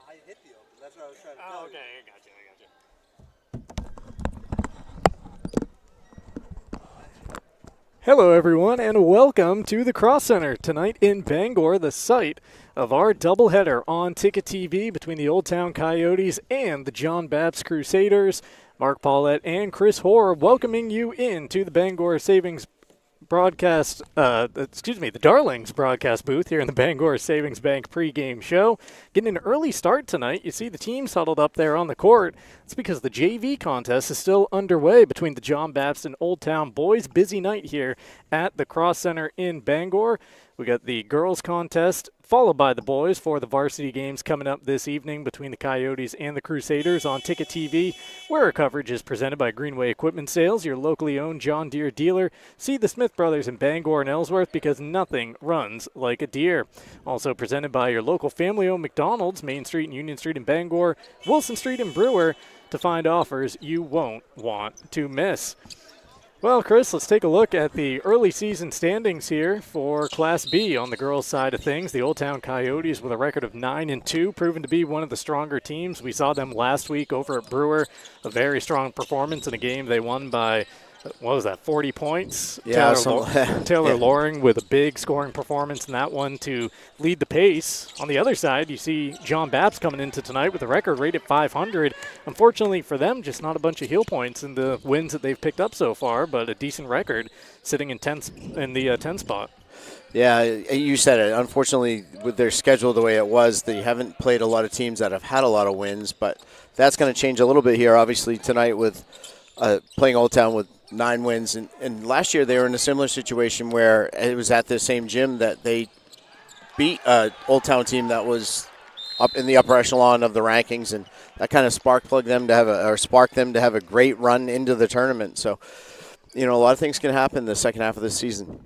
I hit the open. That's what I was trying to tell you. Okay, I got you. Hello, everyone, and welcome to the Cross Center tonight in Bangor, the site of our doubleheader on Ticket TV between the Old Town Coyotes and the John Bapst Crusaders. Mark Paulette and Chris Hoare welcoming you into the Bangor Savings broadcast, the Darlings broadcast booth here in the Bangor Savings Bank pregame show. Getting an early start tonight. You see the teams huddled up there on the court. It's because the JV contest is still underway between the John Bapst and Old Town boys. Busy night here at the Cross Center in Bangor. We got the girls contest followed by the boys for the varsity games coming up this evening between the Coyotes and the Crusaders on Ticket TV, where our coverage is presented by Greenway Equipment Sales, your locally owned John Deere dealer. See the Smith Brothers in Bangor and Ellsworth because nothing runs like a Deere. Also presented by your local family-owned McDonald's, Main Street and Union Street in Bangor, Wilson Street in Brewer, to find offers you won't want to miss. Well, Chris, let's take a look at the early season standings here for Class B on the girls' side of things. The Old Town Coyotes with a record of 9-2, proven to be one of the stronger teams. We saw them last week over at Brewer, a very strong performance in a game they won by, 40 points? Yeah, Taylor Loring with a big scoring performance in that one to lead the pace. On the other side, you see John Bapst coming into tonight with a record rate at 500. Unfortunately for them, just not a bunch of heel points in the wins that they've picked up so far, but a decent record sitting in the 10 spot. Yeah, you said it. Unfortunately, with their schedule the way it was, they haven't played a lot of teams that have had a lot of wins, but that's going to change a little bit here, obviously, tonight with playing Old Town with 9 wins. And last year they were in a similar situation where it was at the same gym that they beat an Old Town team that was up in the upper echelon of the rankings, and that kind of sparked them to have a great run into the tournament. So, a lot of things can happen in the second half of the season.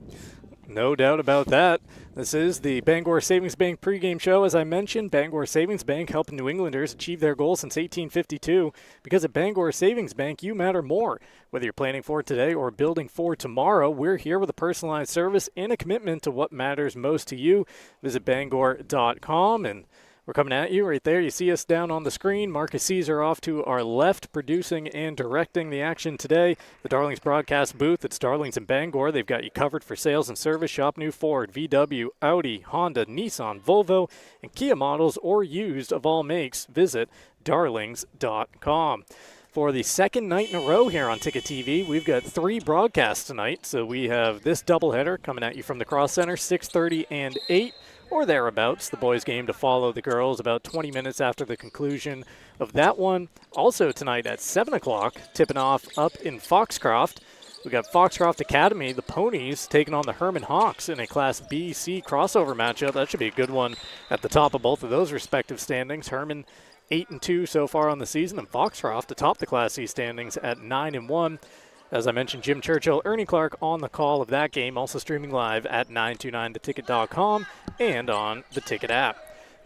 No doubt about that. This is the Bangor Savings Bank pregame show. As I mentioned, Bangor Savings Bank helping New Englanders achieve their goal since 1852. Because at Bangor Savings Bank, you matter more. Whether you're planning for today or building for tomorrow, we're here with a personalized service and a commitment to what matters most to you. Visit Bangor.com, and we're coming at you right there. You see us down on the screen. Marcus Caesar off to our left, producing and directing the action today. The Darlings broadcast booth. It's Darlings in Bangor. They've got you covered for sales and service. Shop new Ford, VW, Audi, Honda, Nissan, Volvo, and Kia models or used of all makes. Visit Darlings.com. For the second night in a row here on Ticket TV, we've got 3 broadcasts tonight. So we have this doubleheader coming at you from the Cross Center, 6:30 and 8. Or thereabouts. The boys' game to follow the girls about 20 minutes after the conclusion of that one. Also tonight at 7 o'clock, tipping off up in Foxcroft. We got Foxcroft Academy, the Ponies, taking on the Herman Hawks in a Class B-C crossover matchup. That should be a good one at the top of both of those respective standings. Herman 8-2 so far on the season, and Foxcroft atop the Class C standings at 9-1. As I mentioned, Jim Churchill, Ernie Clark on the call of that game, also streaming live at 929theticket.com and on the Ticket app.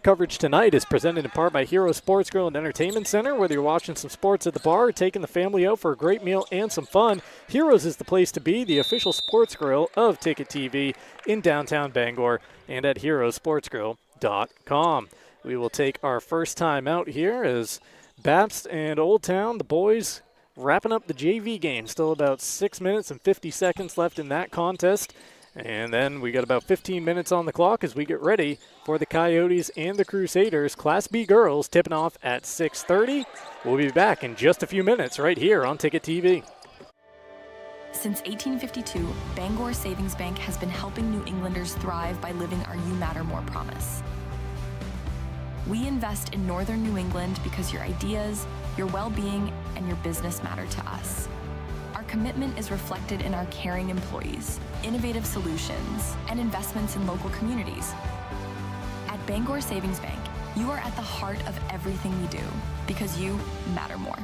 Coverage tonight is presented in part by Hero Sports Grill and Entertainment Center. Whether you're watching some sports at the bar or taking the family out for a great meal and some fun, Heroes is the place to be, the official sports grill of Ticket TV in downtown Bangor and at herosportsgrill.com. We will take our first time out here as Bapst and Old Town, the boys, wrapping up the JV game. Still about 6 minutes and 50 seconds left in that contest. And then we got about 15 minutes on the clock as we get ready for the Coyotes and the Crusaders. Class B girls tipping off at 6:30. We'll be back in just a few minutes right here on Ticket TV. Since 1852, Bangor Savings Bank has been helping New Englanders thrive by living our You Matter More promise. We invest in Northern New England because your ideas, your well-being, and your business matter to us. Our commitment is reflected in our caring employees, innovative solutions, and investments in local communities. At Bangor Savings Bank, you are at the heart of everything we do because you matter more.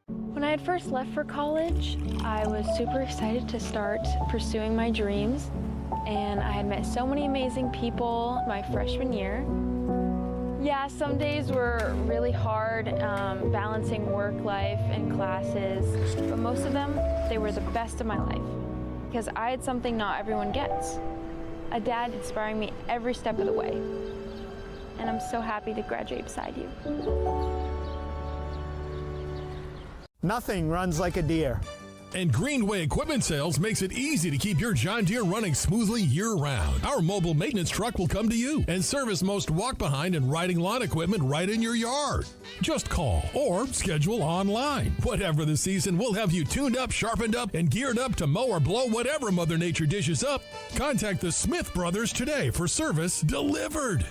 When I had first left for college, I was super excited to start pursuing my dreams, and I had met so many amazing people my freshman year. Yeah, some days were really hard, balancing work life and classes, but most of them, they were the best of my life because I had something not everyone gets. A dad inspiring me every step of the way. I'm so happy to graduate beside you. Nothing runs like a deer. And Greenway Equipment Sales makes it easy to keep your John Deere running smoothly year-round. Our mobile maintenance truck will come to you and service most walk-behind and riding lawn equipment right in your yard. Just call or schedule online. Whatever the season, we'll have you tuned up, sharpened up, and geared up to mow or blow whatever Mother Nature dishes up. Contact the Smith Brothers today for service delivered.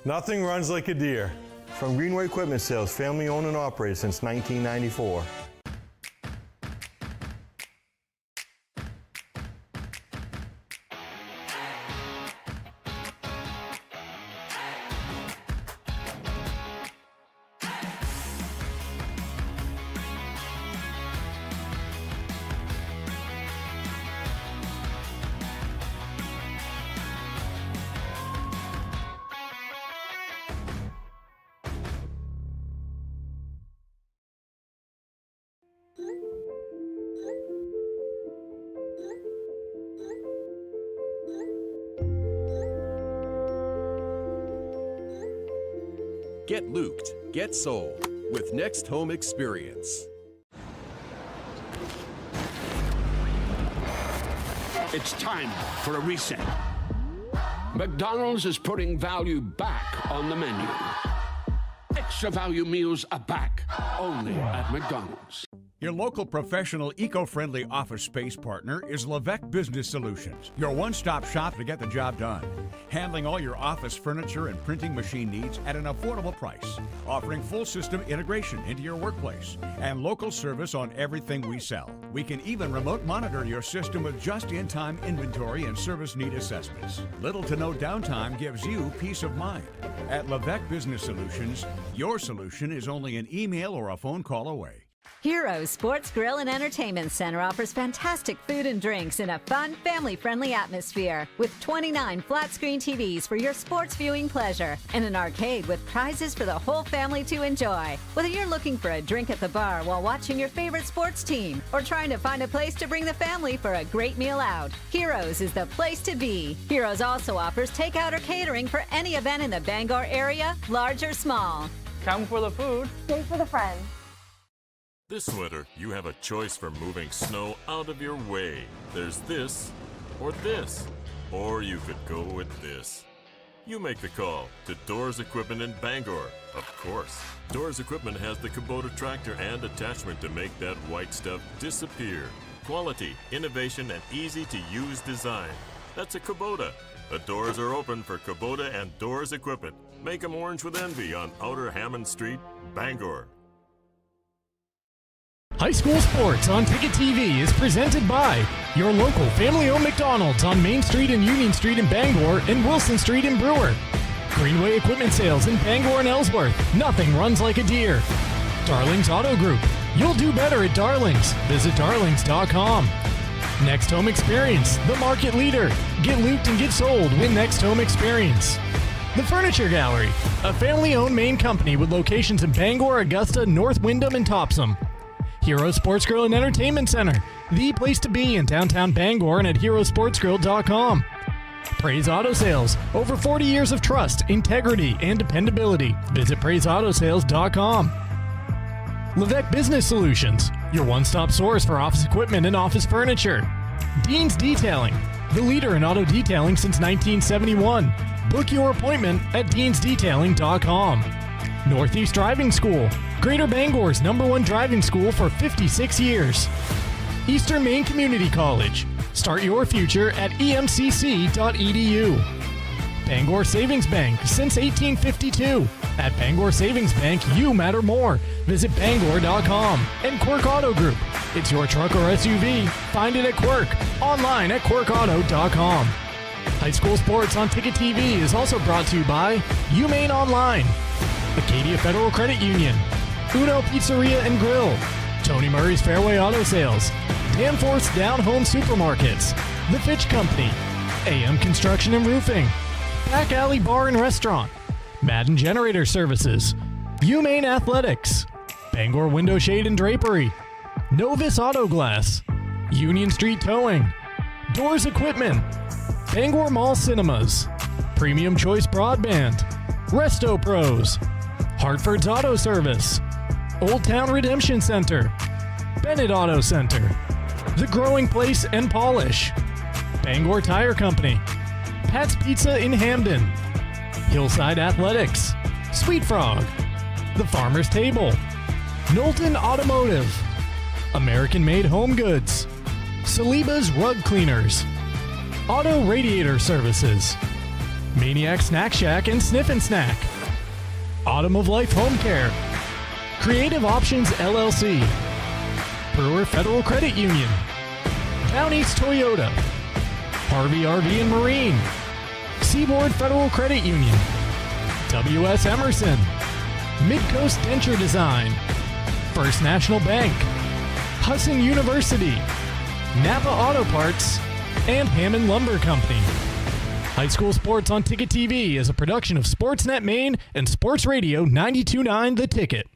Nothing runs like a deer. From Greenway Equipment Sales, family owned and operated since 1994. Get looped, get sold with Next Home Experience. It's time for a reset. McDonald's is putting value back on the menu. Extra value meals are back, only at McDonald's. Your local professional, eco-friendly office space partner is Levesque Business Solutions, your one-stop shop to get the job done. Handling all your office furniture and printing machine needs at an affordable price. Offering full system integration into your workplace and local service on everything we sell. We can even remote monitor your system with just-in-time inventory and service need assessments. Little to no downtime gives you peace of mind. At Levesque Business Solutions, your solution is only an email or a phone call away. Heroes Sports Grill and Entertainment Center offers fantastic food and drinks in a fun, family-friendly atmosphere with 29 flat-screen TVs for your sports viewing pleasure and an arcade with prizes for the whole family to enjoy. Whether you're looking for a drink at the bar while watching your favorite sports team or trying to find a place to bring the family for a great meal out, Heroes is the place to be. Heroes also offers takeout or catering for any event in the Bangor area, large or small. Come for the food, stay for the friends. This winter, you have a choice for moving snow out of your way. There's this, or you could go with this. You make the call to Doors Equipment in Bangor, of course. Doors Equipment has the Kubota tractor and attachment to make that white stuff disappear. Quality, innovation, and easy-to-use design. That's a Kubota. The doors are open for Kubota and Doors Equipment. Make 'em orange with envy on Outer Hammond Street, Bangor. High School Sports on Ticket TV is presented by your local family-owned McDonald's on Main Street and Union Street in Bangor and Wilson Street in Brewer. Greenway Equipment Sales in Bangor and Ellsworth. Nothing runs like a deer. Darling's Auto Group. You'll do better at Darling's. Visit darlings.com. Next Home Experience, the market leader. Get looped and get sold with Next Home Experience. The Furniture Gallery, a family-owned Maine company with locations in Bangor, Augusta, North Windham, and Topsom. Hero Sports Grill and Entertainment Center, the place to be in downtown Bangor and at herosportsgrill.com. Praise Auto Sales, over 40 years of trust, integrity, and dependability. Visit praiseautosales.com. Levesque Business Solutions, your one-stop source for office equipment and office furniture. Dean's Detailing, the leader in auto detailing since 1971. Book your appointment at deansdetailing.com. Northeast Driving School, Greater Bangor's #1 driving school for 56 years. Eastern Maine Community College. Start your future at emcc.edu. Bangor Savings Bank since 1852. At Bangor Savings Bank, you matter more. Visit bangor.com. And Quirk Auto Group. It's your truck or SUV. Find it at Quirk. Online at quirkauto.com. High School Sports on Ticket TV is also brought to you by UMaine Online, Acadia Federal Credit Union, Uno Pizzeria and Grill, Tony Murray's Fairway Auto Sales, Danforth's Down Home Supermarkets, The Fitch Company, AM Construction and Roofing, Back Alley Bar and Restaurant, Madden Generator Services, UMaine Athletics, Bangor Window Shade and Drapery, Novus Auto Glass, Union Street Towing, Doors Equipment, Bangor Mall Cinemas, Premium Choice Broadband, Resto Pros, Hartford's Auto Service, Old Town Redemption Center, Bennett Auto Center, The Growing Place and Polish, Bangor Tire Company, Pat's Pizza in Hamden, Hillside Athletics, Sweet Frog, The Farmer's Table, Knowlton Automotive, American Made Home Goods, Saliba's Rug Cleaners, Auto Radiator Services, Maniac Snack Shack and Sniff and Snack, Autumn of Life Home Care, Creative Options LLC, Brewer Federal Credit Union, Down East Toyota, Harvey RV and Marine, Seaboard Federal Credit Union, W.S. Emerson, Midcoast Denture Design, First National Bank, Hudson University, Napa Auto Parts, and Hammond Lumber Company. High School Sports on Ticket TV is a production of Sportsnet Maine and Sports Radio 92.9 The Ticket.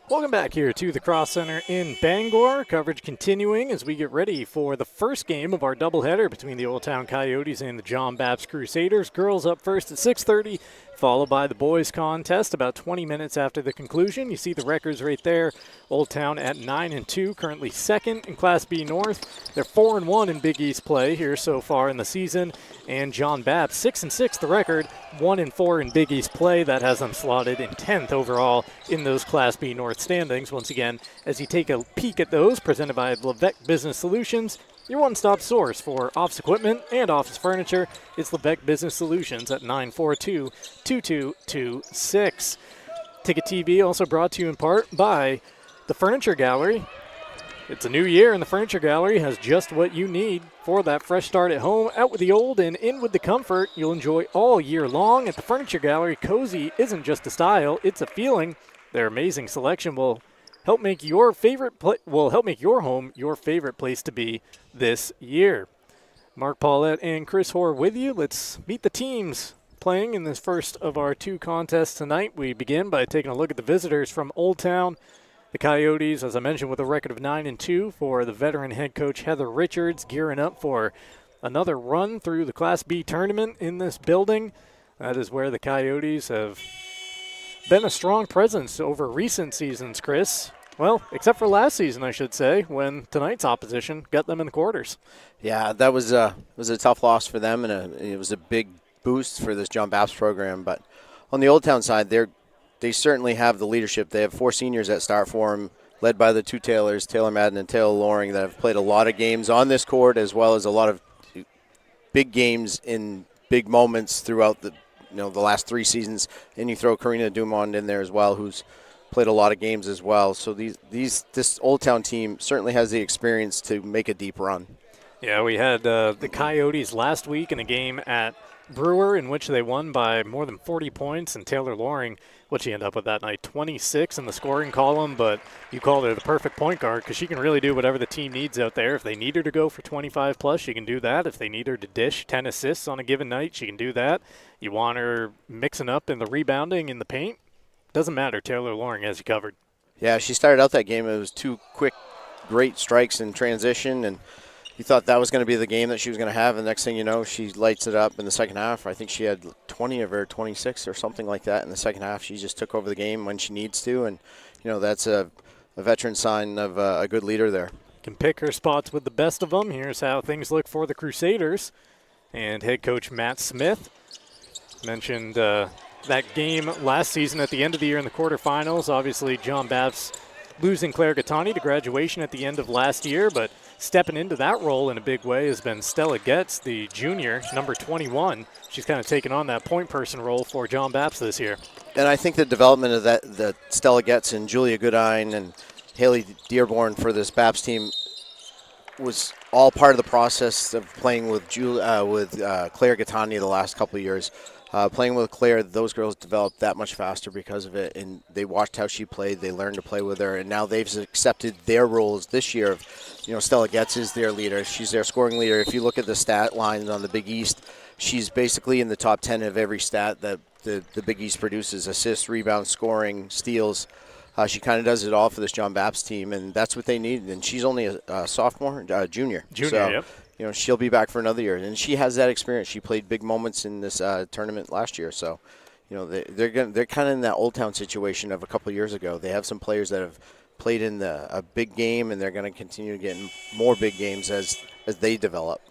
Welcome back here to the Cross Center in Bangor. Coverage continuing as we get ready for the first game of our doubleheader between the Old Town Coyotes and the John Bapst Crusaders. Girls up first at 6:30, followed by the boys contest about 20 minutes after the conclusion. You see the records right there. Old Town at 9-2, currently second in Class B North. They're 4-1 in Big East play here so far in the season. And John Bapst, 6-6 the record, 1-4 in Big East play. That has them slotted in 10th overall in those Class B North standings. Once again, as you take a peek at those, presented by Levesque Business Solutions, your one-stop source for office equipment and office furniture. It's Levesque Business Solutions at 942-2226. Ticket TV also brought to you in part by the Furniture Gallery. It's a new year, and the Furniture Gallery has just what you need for that fresh start at home. Out with the old and in with the comfort you'll enjoy all year long. At the Furniture Gallery, cozy isn't just a style, it's a feeling. Their amazing selection will help make your home your favorite place to be this year. Mark Paulette and Chris Hoare with you. Let's meet the teams playing in this first of our two contests tonight. We begin by taking a look at the visitors from Old Town. The Coyotes, as I mentioned, with a record of 9-2 for the veteran head coach Heather Richards, gearing up for another run through the Class B tournament in this building. That is where the Coyotes have been a strong presence over recent seasons, Chris. Well, except for last season, I should say, when tonight's opposition got them in the quarters. Yeah, that was a tough loss for them, and it was a big boost for this John Bapst program. But on the Old Town side, they certainly have the leadership. They have 4 seniors that start for them, led by the 2 Taylors, Taylor Madden and Taylor Loring, that have played a lot of games on this court, as well as a lot of big games in big moments throughout the last 3 seasons. And you throw Karina Dumont in there as well, who's played a lot of games as well. So this Old Town team certainly has the experience to make a deep run. Yeah, we had the Coyotes last week in a game at Brewer in which they won by more than 40 points, and Taylor Loring, what she ended up with that night, 26 in the scoring column, but you called her the perfect point guard because she can really do whatever the team needs out there. If they need her to go for 25 plus, she can do that. If they need her to dish 10 assists on a given night, she can do that. You want her mixing up in the rebounding in the paint, doesn't matter. Taylor Loring has you covered. Yeah, she started out that game. It was 2 quick, great strikes in transition, and you thought that was going to be the game that she was going to have. And the next thing you know, she lights it up in the second half. I think she had 20 of her 26 or something like that in the second half. She just took over the game when she needs to, and that's a veteran sign of a good leader there. Can pick her spots with the best of them. Here's how things look for the Crusaders. And head coach Matt Smith mentioned that game last season at the end of the year in the quarterfinals. Obviously, John Bapst losing Claire Gattani to graduation at the end of last year, but stepping into that role in a big way has been Stella Getz, the junior, number 21. She's kind of taken on that point person role for John Bapst this year. And I think the development of the Stella Getz and Julia Goodine and Haley Dearborn for this Bapst team was all part of the process of playing with Claire Gattani the last couple of years. Playing with Claire, those girls developed that much faster because of it, and they watched how she played. They learned to play with her, and now they've accepted their roles this year. Of, Stella Getz is their leader. She's their scoring leader. If you look at the stat lines on the Big East, she's basically in the top 10 of every stat that the Big East produces: assists, rebounds, scoring, steals. She kind of does it all for this John Bapst team, and that's what they need. And she's only a sophomore, junior. Yep. she'll be back for another year. And she has that experience. She played big moments in this tournament last year. So, they're kind of in that Old Town situation of a couple of years ago. They have some players that have played in a big game, and they're going to continue getting more big games as they develop.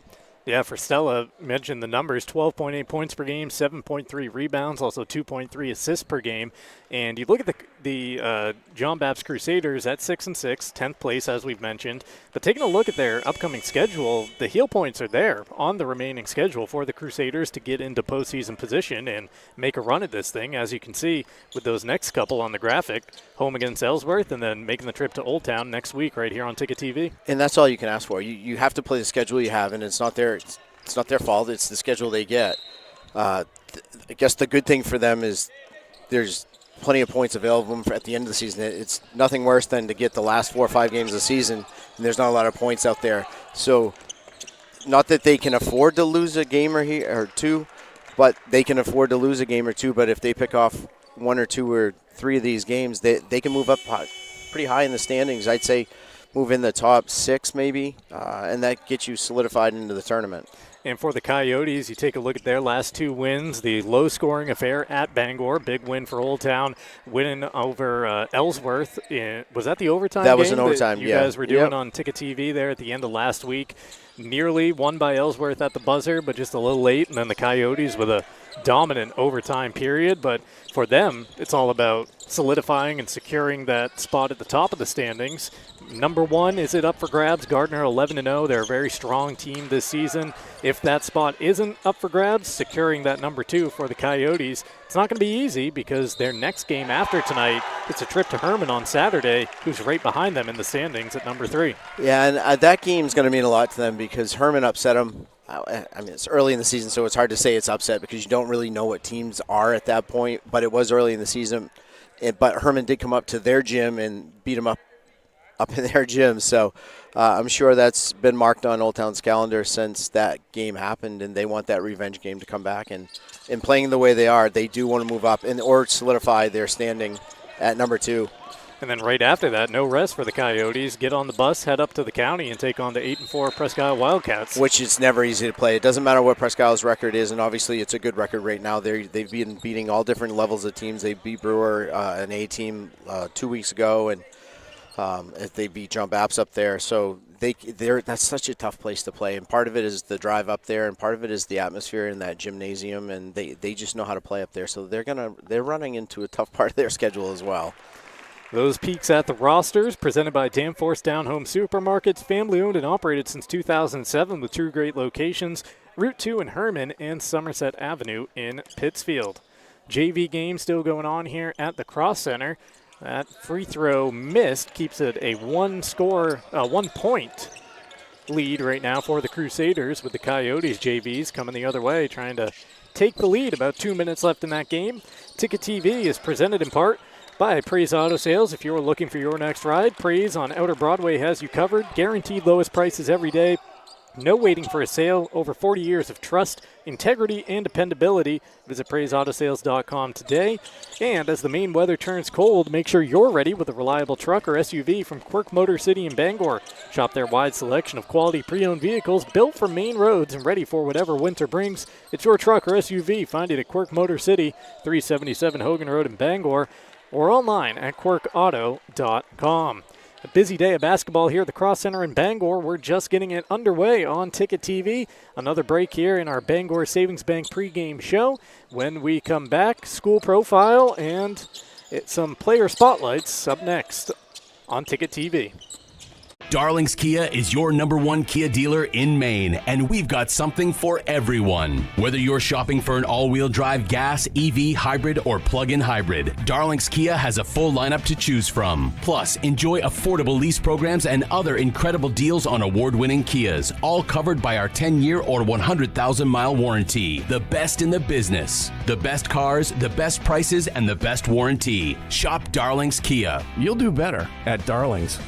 Yeah, for Stella, mentioned the numbers, 12.8 points per game, 7.3 rebounds, also 2.3 assists per game. And you look at the John Bapst Crusaders at 6-6, 10th place, as we've mentioned. But taking a look at their upcoming schedule, the heel points are there on the remaining schedule for the Crusaders to get into postseason position and make a run at this thing, as you can see with those next couple on the graphic, home against Ellsworth and then making the trip to Old Town next week right here on Ticket TV. And that's all you can ask for. You have to play the schedule you have, and it's not their fault. It's the schedule they get. I guess the good thing for them is there's plenty of points available at the end of the season. It's nothing worse than to get the last 4 or 5 games of the season, and there's not a lot of points out there. So not that they can afford to lose a game or two, but they can afford to lose a game or two. But if they pick off 1 or 2 or 3 of these games, they can move up pretty high in the standings. I'd say move in the top 6 maybe, and that gets you solidified into the tournament. And for the Coyotes, you take a look at their last 2 wins. The low-scoring affair at Bangor, big win for Old Town, winning over Ellsworth. Was that the overtime That was game an overtime, you yeah. guys were doing on Ticket TV there at the end of last week? Nearly won by Ellsworth at the buzzer, but just a little late. And then the Coyotes with a dominant overtime period. But for them, it's all about solidifying and securing that spot at the top of the standings. Number 1, is it up for grabs? Gardner 11-0. They're a very strong team this season. If that spot isn't up for grabs, securing that number 2 for the Coyotes, it's not going to be easy because their next game after tonight, it's a trip to Herman on Saturday, who's right behind them in the standings at number 3. Yeah, and that game's going to mean a lot to them because Herman upset them. I mean, it's early in the season, so it's hard to say it's upset because you don't really know what teams are at that point, but it was early in the season. But Herman did come up to their gym and beat them up in their gym. So I'm sure that's been marked on Old Town's calendar since that game happened, and they want that revenge game to come back. And in playing the way they are, they do want to move up or solidify their standing at number 2. And then right after that, no rest for the Coyotes. Get on the bus, head up to the county, and take on the 8-4 Presque Isle Wildcats. Which is never easy to play. It doesn't matter what Presque Isle's record is, and obviously it's a good record right now. They've been beating all different levels of teams. They beat Brewer, an A team, 2 weeks ago, and they beat John Bapst up there. So that's such a tough place to play, and part of it is the drive up there, and part of it is the atmosphere in that gymnasium, and they just know how to play up there. So they're running into a tough part of their schedule as well. Those peeks at the rosters presented by Danforth Down Home Supermarkets, family owned and operated since 2007 with 2 great locations, Route 2 in Herman and Somerset Avenue in Pittsfield. JV game still going on here at the Cross Center. That free throw missed, keeps it a 1-point lead right now for the Crusaders, with the Coyotes JVs coming the other way, trying to take the lead. About 2 minutes left in that game. Ticket TV is presented in part by Praise Auto Sales. If you're looking for your next ride, Praise on Outer Broadway has you covered. Guaranteed lowest prices every day. No waiting for a sale. Over 40 years of trust, integrity, and dependability. Visit PraiseAutoSales.com today. And as the Maine weather turns cold, make sure you're ready with a reliable truck or SUV from Quirk Motor City in Bangor. Shop their wide selection of quality pre-owned vehicles built for Maine roads and ready for whatever winter brings. It's your truck or SUV. Find it at Quirk Motor City, 377 Hogan Road in Bangor, or online at quirkauto.com. A busy day of basketball here at the Cross Center in Bangor. We're just getting it underway on Ticket TV. Another break here in our Bangor Savings Bank pregame show. When we come back, school profile and some player spotlights up next on Ticket TV. Darling's Kia is your #1 Kia dealer in Maine, and we've got something for everyone. Whether you're shopping for an all-wheel drive gas, EV, hybrid, or plug-in hybrid, Darling's Kia has a full lineup to choose from. Plus, enjoy affordable lease programs and other incredible deals on award-winning Kias, all covered by our 10-year or 100,000-mile warranty. The best in the business. The best cars, the best prices, and the best warranty. Shop Darling's Kia. You'll do better at Darling's.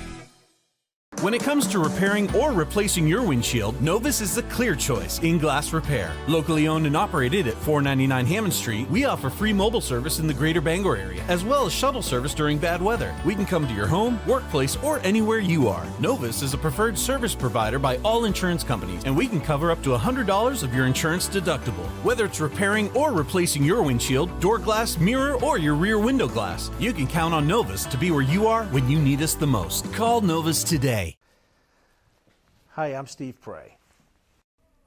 When it comes to repairing or replacing your windshield, Novus is the clear choice in glass repair. Locally owned and operated at 499 Hammond Street, we offer free mobile service in the greater Bangor area, as well as shuttle service during bad weather. We can come to your home, workplace, or anywhere you are. Novus is a preferred service provider by all insurance companies, and we can cover up to $100 of your insurance deductible. Whether it's repairing or replacing your windshield, door glass, mirror, or your rear window glass, you can count on Novus to be where you are when you need us the most. Call Novus today. Hi, I'm Steve Prey.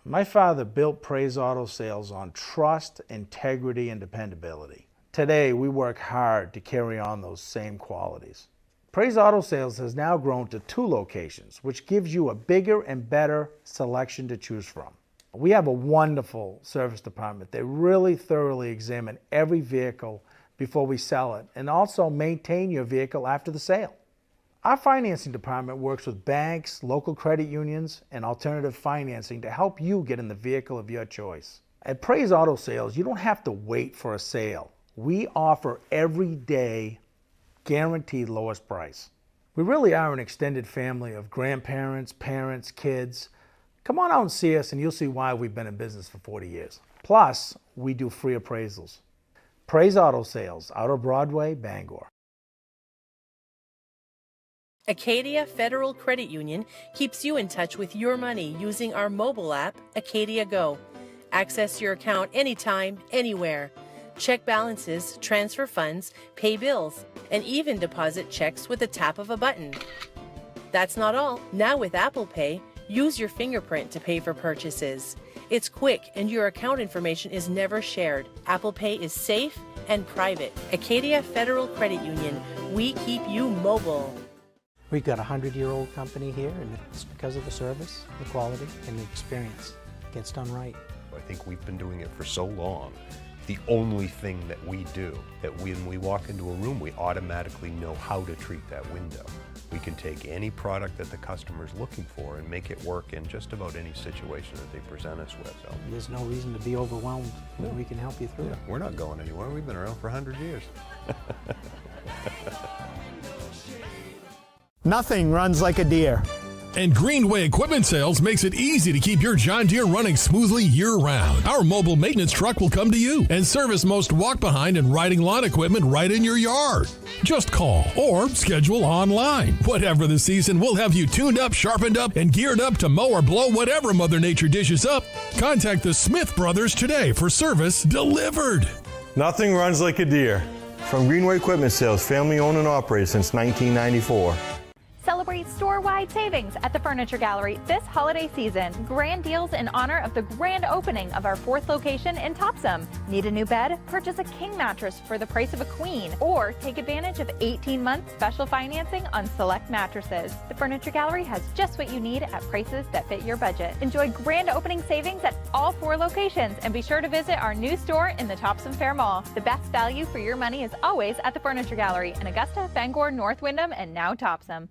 My father built Praise Auto Sales on trust, integrity, and dependability. Today, we work hard to carry on those same qualities. Praise Auto Sales has now grown to 2 locations, which gives you a bigger and better selection to choose from. We have a wonderful service department. They really thoroughly examine every vehicle before we sell it and also maintain your vehicle after the sale. Our financing department works with banks, local credit unions, and alternative financing to help you get in the vehicle of your choice. At Praise Auto Sales, you don't have to wait for a sale. We offer every day guaranteed lowest price. We really are an extended family of grandparents, parents, kids. Come on out and see us and you'll see why we've been in business for 40 years. Plus, we do free appraisals. Praise Auto Sales, Outer Broadway, Bangor. Acadia Federal Credit Union keeps you in touch with your money using our mobile app, Acadia Go. Access your account anytime, anywhere. Check balances, transfer funds, pay bills, and even deposit checks with the tap of a button. That's not all. Now with Apple Pay, use your fingerprint to pay for purchases. It's quick and your account information is never shared. Apple Pay is safe and private. Acadia Federal Credit Union. We keep you mobile. We've got a 100-year-old company here, and it's because of the service, the quality, and the experience. It gets done right. I think we've been doing it for so long. The only thing that we do, that when we walk into a room, we automatically know how to treat that window. We can take any product that the customer's looking for and make it work in just about any situation that they present us with. So There's no reason to be overwhelmed. No. We can help you through it. We're not going anywhere. We've been around for 100 years. Nothing runs like a deer. And Greenway Equipment Sales makes it easy to keep your John Deere running smoothly year-round. Our mobile maintenance truck will come to you and service most walk-behind and riding lawn equipment right in your yard. Just call or schedule online. Whatever the season, we'll have you tuned up, sharpened up, and geared up to mow or blow whatever Mother Nature dishes up. Contact the Smith Brothers today for service delivered. Nothing runs like a deer. From Greenway Equipment Sales, family owned and operated since 1994. Celebrate store-wide savings at the Furniture Gallery this holiday season. Grand deals in honor of the grand opening of our 4th location in Topsom. Need a new bed? Purchase a king mattress for the price of a queen, or take advantage of 18-month special financing on select mattresses. The Furniture Gallery has just what you need at prices that fit your budget. Enjoy grand opening savings at all 4 locations, and be sure to visit our new store in the Topsom Fair Mall. The best value for your money is always at the Furniture Gallery in Augusta, Bangor, North Windham, and now Topsom.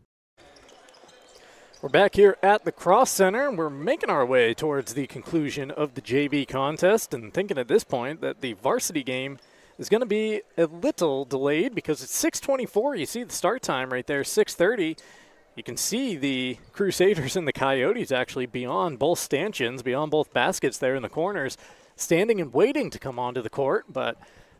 We're back here at the Cross Center, and we're making our way towards the conclusion of the JV contest, and thinking at this point that the varsity game is going to be a little delayed because it's 6:24. You see the start time right there, 6:30. You can see the Crusaders and the Coyotes actually beyond both stanchions, beyond both baskets there in the corners, standing and waiting to come onto the court, but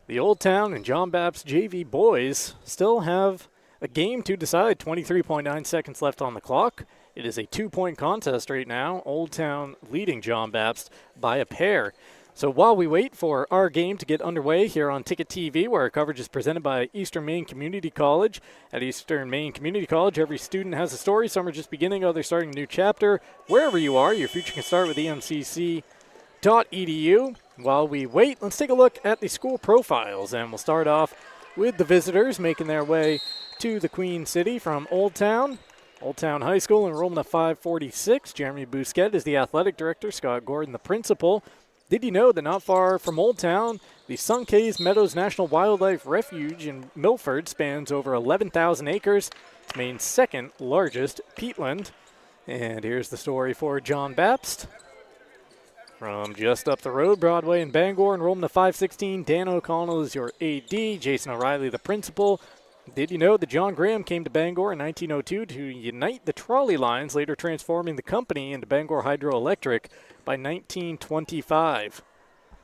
the Old Town and John Bapst JV boys still have a game to decide. 23.9 seconds left on the clock. It is a 2-point contest right now. Old Town leading John Bapst by a pair. So while we wait for our game to get underway here on Ticket TV, where our coverage is presented by Eastern Maine Community College. At Eastern Maine Community College, every student has a story. Some are just beginning, others starting a new chapter. Wherever you are, your future can start with emcc.edu. While we wait, let's take a look at the school profiles, and we'll start off with the visitors making their way to the Queen City from Old Town. Old Town High School, enrollment of 546. Jeremy Bousquet is the athletic director, Scott Gordon the principal. Did you know that not far from Old Town, the Suncays Meadows National Wildlife Refuge in Milford spans over 11,000 acres. It's Maine's second largest peatland. And here's the story for John Bapst. From just up the road, Broadway and Bangor, enrollment of 516. Dan O'Connell is your AD. Jason O'Reilly, the principal. Did you know that John Graham came to Bangor in 1902 to unite the trolley lines, later transforming the company into Bangor Hydroelectric by 1925?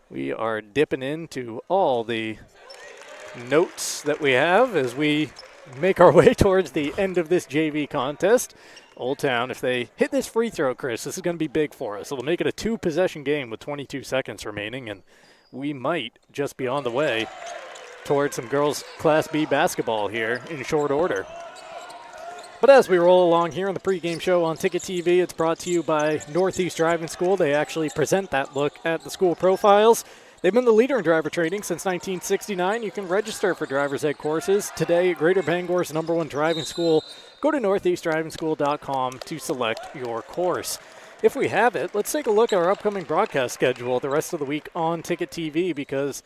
We are dipping into all the notes that we have as we make our way towards the end of this JV contest. Old Town, if they hit this free throw, Chris, this is going to be big for us. It'll make it a 2-possession game with 22 seconds remaining, and we might just be on the way towards some girls Class B basketball here in short order. But as we roll along here on the pregame show on Ticket TV, it's brought to you by Northeast Driving School. They actually present that look at the school profiles. They've been the leader in driver training since 1969. You can register for driver's ed courses today at Greater Bangor's #1 driving school. Go to northeastdrivingschool.com to select your course. If we have it, let's take a look at our upcoming broadcast schedule the rest of the week on Ticket TV, because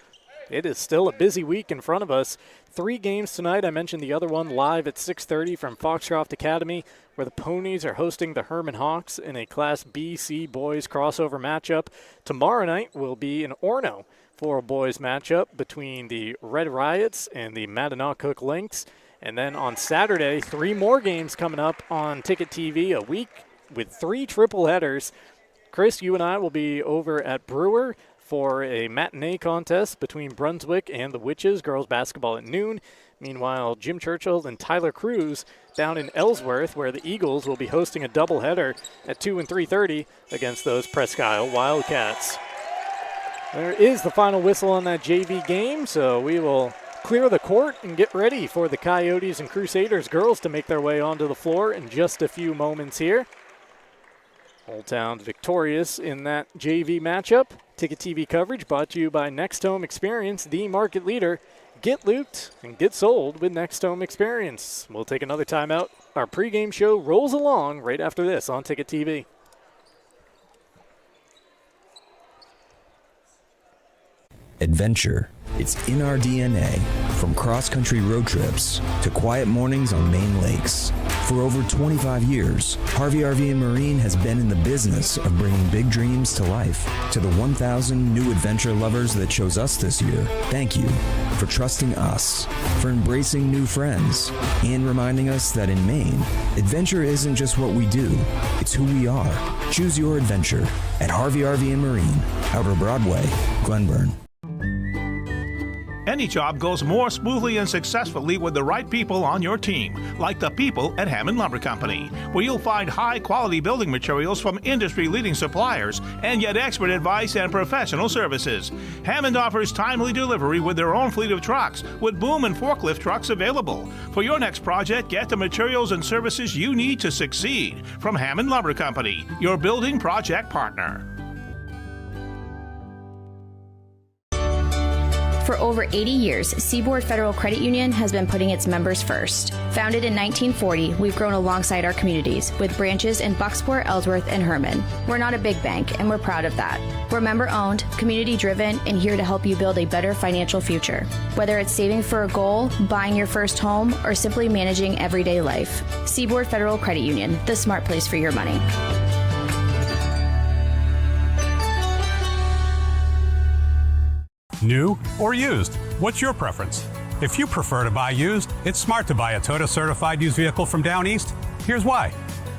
it is still a busy week in front of us. 3 games tonight. I mentioned the other one live at 6:30 from Foxcroft Academy, where the Ponies are hosting the Herman Hawks in a Class B-C boys crossover matchup. Tomorrow night will be in Orono for a boys matchup between the Red Riots and the Mattanock Lynx. And then on Saturday, 3 more games coming up on Ticket TV, a week with 3 triple headers. Chris, you and I will be over at Brewer for a matinee contest between Brunswick and the Witches, girls basketball at noon. Meanwhile, Jim Churchill and Tyler Cruz down in Ellsworth, where the Eagles will be hosting a doubleheader at 2 and 3:30 against those Presque Isle Wildcats. There is the final whistle on that JV game, so we will clear the court and get ready for the Coyotes and Crusaders girls to make their way onto the floor in just a few moments here. Old Town victorious in that JV matchup. Ticket TV coverage brought to you by Next Home Experience, the market leader. Get looped and get sold with Next Home Experience. We'll take another timeout. Our pregame show rolls along right after this on Ticket TV. Adventure. It's in our DNA. From cross-country road trips to quiet mornings on Maine lakes. For over 25 years, Harvey RV and Marine has been in the business of bringing big dreams to life. To the 1,000 new adventure lovers that chose us this year, thank you for trusting us, for embracing new friends, and reminding us that in Maine, adventure isn't just what we do, it's who we are. Choose your adventure at Harvey RV and Marine, Outer Broadway, Glenburn. Any job goes more smoothly and successfully with the right people on your team, like the people at Hammond Lumber Company, where you'll find high-quality building materials from industry-leading suppliers and get expert advice and professional services. Hammond offers timely delivery with their own fleet of trucks, with boom and forklift trucks available. For your next project, get the materials and services you need to succeed from Hammond Lumber Company, your building project partner. For over 80 years, Seaboard Federal Credit Union has been putting its members first. Founded in 1940, we've grown alongside our communities with branches in Bucksport, Ellsworth, and Herman. We're not a big bank, and we're proud of that. We're member-owned, community-driven, and here to help you build a better financial future. Whether it's saving for a goal, buying your first home, or simply managing everyday life. Seaboard Federal Credit Union, the smart place for your money. New or used? What's your preference? If you prefer to buy used, it's smart to buy a Toyota certified used vehicle from Down East. Here's why.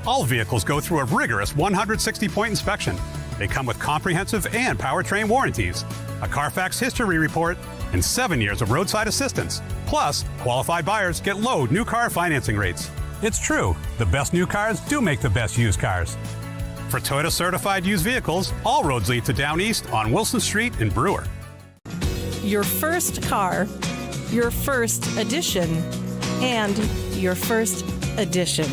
All vehicles go through a rigorous 160-point inspection. They come with comprehensive and powertrain warranties, a Carfax history report, and 7 years of roadside assistance. Plus, qualified buyers get low new car financing rates. It's true, the best new cars do make the best used cars. For Toyota certified used vehicles, all roads lead to Down East on Wilson Street in Brewer. Your first car, your first edition, and your first edition.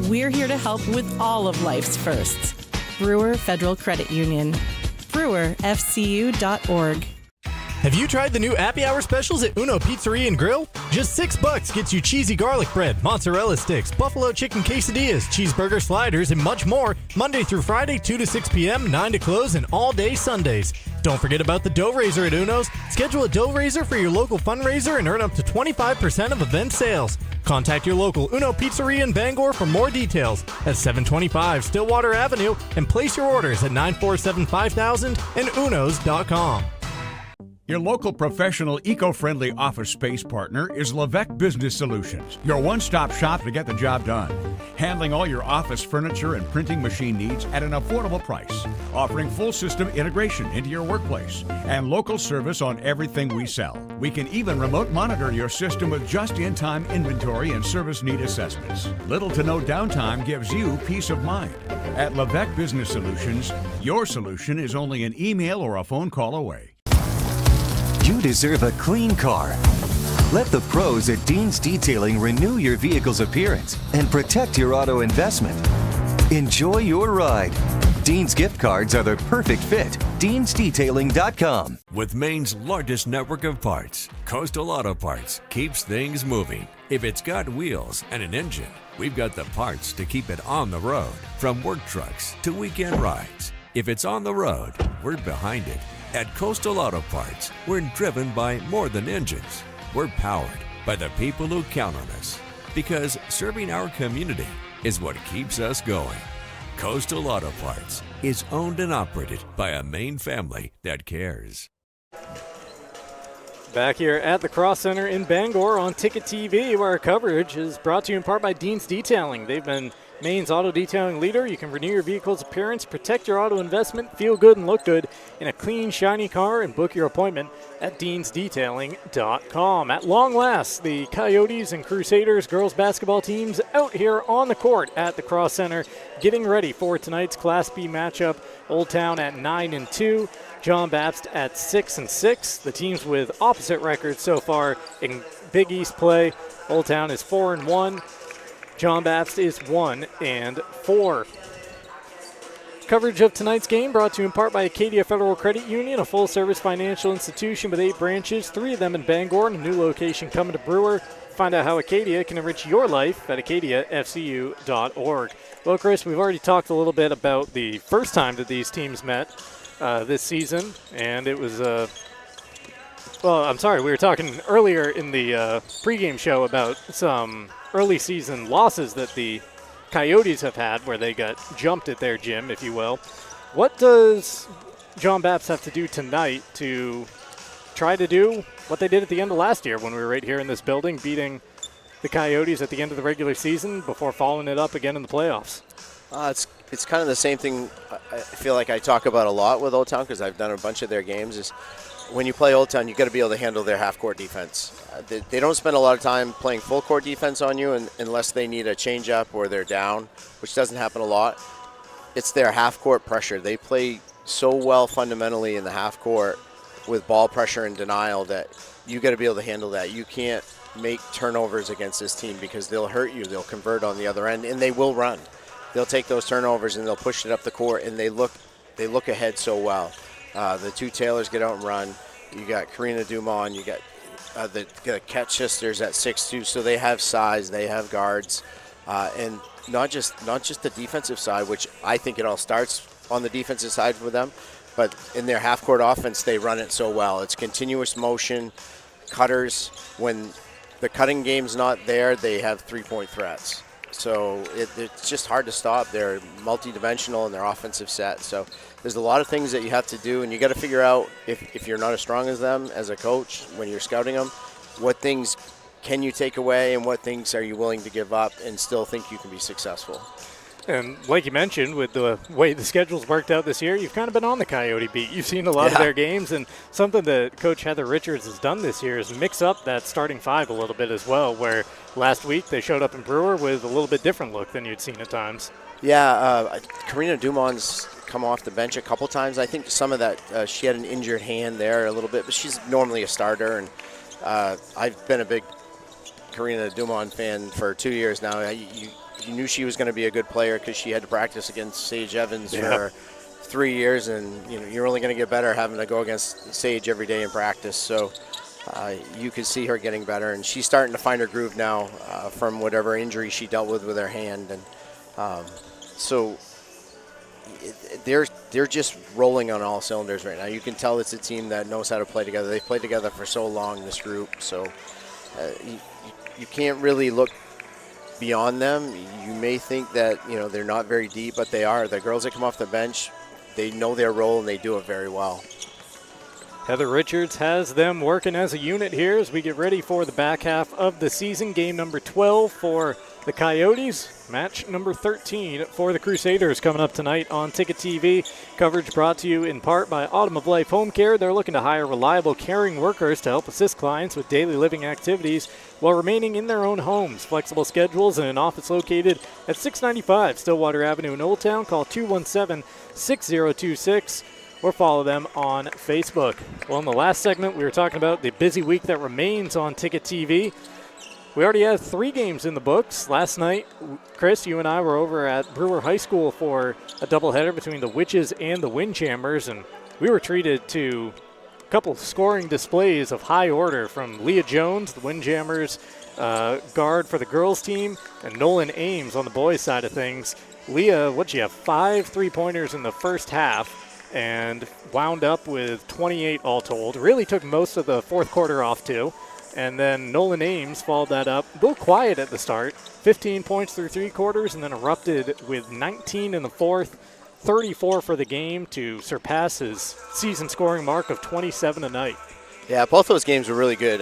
We're here to help with all of life's firsts. Brewer Federal Credit Union. BrewerFCU.org. Have you tried the new Happy Hour specials at Uno Pizzeria and Grill? Just $6 gets you cheesy garlic bread, mozzarella sticks, buffalo chicken quesadillas, cheeseburger sliders, and much more, Monday through Friday, 2 to 6 p.m., 9 to close, and all day Sundays. Don't forget about the dough raiser at Uno's. Schedule a dough raiser for your local fundraiser and earn up to 25% of event sales. Contact your local Uno Pizzeria in Bangor for more details at 725 Stillwater Avenue and place your orders at 947-5000 and unos.com. Your local professional eco-friendly office space partner is Levesque Business Solutions, your one-stop shop to get the job done. Handling all your office furniture and printing machine needs at an affordable price. Offering full system integration into your workplace and local service on everything we sell. We can even remote monitor your system with just-in-time inventory and service need assessments. Little to no downtime gives you peace of mind. At Levesque Business Solutions, your solution is only an email or a phone call away. You deserve a clean car. Let the pros at Dean's Detailing renew your vehicle's appearance and protect your auto investment. Enjoy your ride. Dean's gift cards are the perfect fit. Dean'sDetailing.com. With Maine's largest network of parts, Coastal Auto Parts keeps things moving. If it's got wheels and an engine, we've got the parts to keep it on the road, from work trucks to weekend rides. If it's on the road, we're behind it. At Coastal Auto Parts, we're driven by more than engines. We're powered by the people who count on us. Because serving our community is what keeps us going. Coastal Auto Parts is owned and operated by a Maine family that cares. Back here at the Cross Center in Bangor on Ticket TV, where our coverage is brought to you in part by Dean's Detailing. They've been Maine's auto detailing leader. You can renew your vehicle's appearance, protect your auto investment, feel good and look good in a clean, shiny car, and book your appointment at deansdetailing.com. At long last, the Coyotes and Crusaders girls basketball teams out here on the court at the Cross Center, getting ready for tonight's Class B matchup. Old Town at 9-2. John Bapst at 6-6. The teams with opposite records so far in Big East play. Old Town is 4-1. John Bapst is 1-4. Coverage of tonight's game brought to you in part by Acadia Federal Credit Union, a full-service financial institution with 8 branches, 3 of them in Bangor, and a new location coming to Brewer. Find out how Acadia can enrich your life at acadiafcu.org. Well, Chris, we've already talked a little bit about the first time that these teams met this season, and it was we were talking earlier in the pregame show about some early season losses that the Coyotes have had where they got jumped at their gym, if you will. What does John Bapst have to do tonight to try to do what they did at the end of last year when we were right here in this building, beating the Coyotes at the end of the regular season before following it up again in the playoffs? It's kind of the same thing I feel like I talk about a lot with Old Town because I've done a bunch of their games is when you play Old Town, you got to be able to handle their half-court defense. They don't spend a lot of time playing full-court defense on you unless they need a change-up or they're down, which doesn't happen a lot. It's their half-court pressure. They play so well fundamentally in the half-court with ball pressure and denial that you got to be able to handle that. You can't make turnovers against this team because they'll hurt you. They'll convert on the other end, and they will run. They'll take those turnovers and they'll push it up the court, and they look ahead so well. The two Taylors get out and run. You got Karina Dumont. You got the Ketch sisters at 6'2", so they have size. They have guards, and not just the defensive side, which I think it all starts on the defensive side for them, but in their half-court offense, they run it so well. It's continuous motion, cutters. When the cutting game's not there, they have three-point threats. So it's just hard to stop. They're multidimensional in their offensive set. So there's a lot of things that you have to do, and you got to figure out if you're not as strong as them as a coach when you're scouting them, what things can you take away and what things are you willing to give up and still think you can be successful. And like you mentioned, with the way the schedule's worked out this year, you've kind of been on the Coyote beat. You've seen a lot of their games, and something that Coach Heather Richards has done this year is mix up that starting five a little bit as well, where last week they showed up in Brewer with a little bit different look than you'd seen at times. Yeah, Karina Dumont's come off the bench a couple times. I think some of that, she had an injured hand there a little bit, but she's normally a starter, and I've been a big Karina Dumont fan for 2 years now. You knew she was going to be a good player because she had to practice against Sage Evans for 3 years, and you're only going to get better having to go against Sage every day in practice. So you could see her getting better, and she's starting to find her groove now from whatever injury she dealt with her hand, and so they're just rolling on all cylinders right now. You can tell it's a team that knows how to play together. They've played together for so long, this group. So you can't really look beyond them. You may think that they're not very deep, but they are. The girls that come off the bench, they know their role and they do it very well. Heather Richards has them working as a unit here as we get ready for the back half of the season. Game number 12 for the Coyotes. Match number 13 for the Crusaders coming up tonight on Ticket TV. Coverage brought to you in part by Autumn of Life Home Care. They're looking to hire reliable, caring workers to help assist clients with daily living activities while remaining in their own homes. Flexible schedules and an office located at 695 Stillwater Avenue in Old Town. Call 217-6026 or follow them on Facebook. Well, in the last segment, we were talking about the busy week that remains on Ticket TV. We already have 3 games in the books. Last night, Chris, you and I were over at Brewer High School for a doubleheader between the Witches and the Windjammers, and we were treated to a couple scoring displays of high order from Leah Jones, the Windjammers guard for the girls team, and Nolan Ames on the boys side of things. Leah, what'd you have, 5 3-pointers in the first half, and wound up with 28 all told. Really took most of the fourth quarter off, too. And then Nolan Ames followed that up. A little quiet at the start. 15 points through 3 quarters, and then erupted with 19 in the fourth. 34 for the game to surpass his season scoring mark of 27 a night. Yeah, both those games were really good.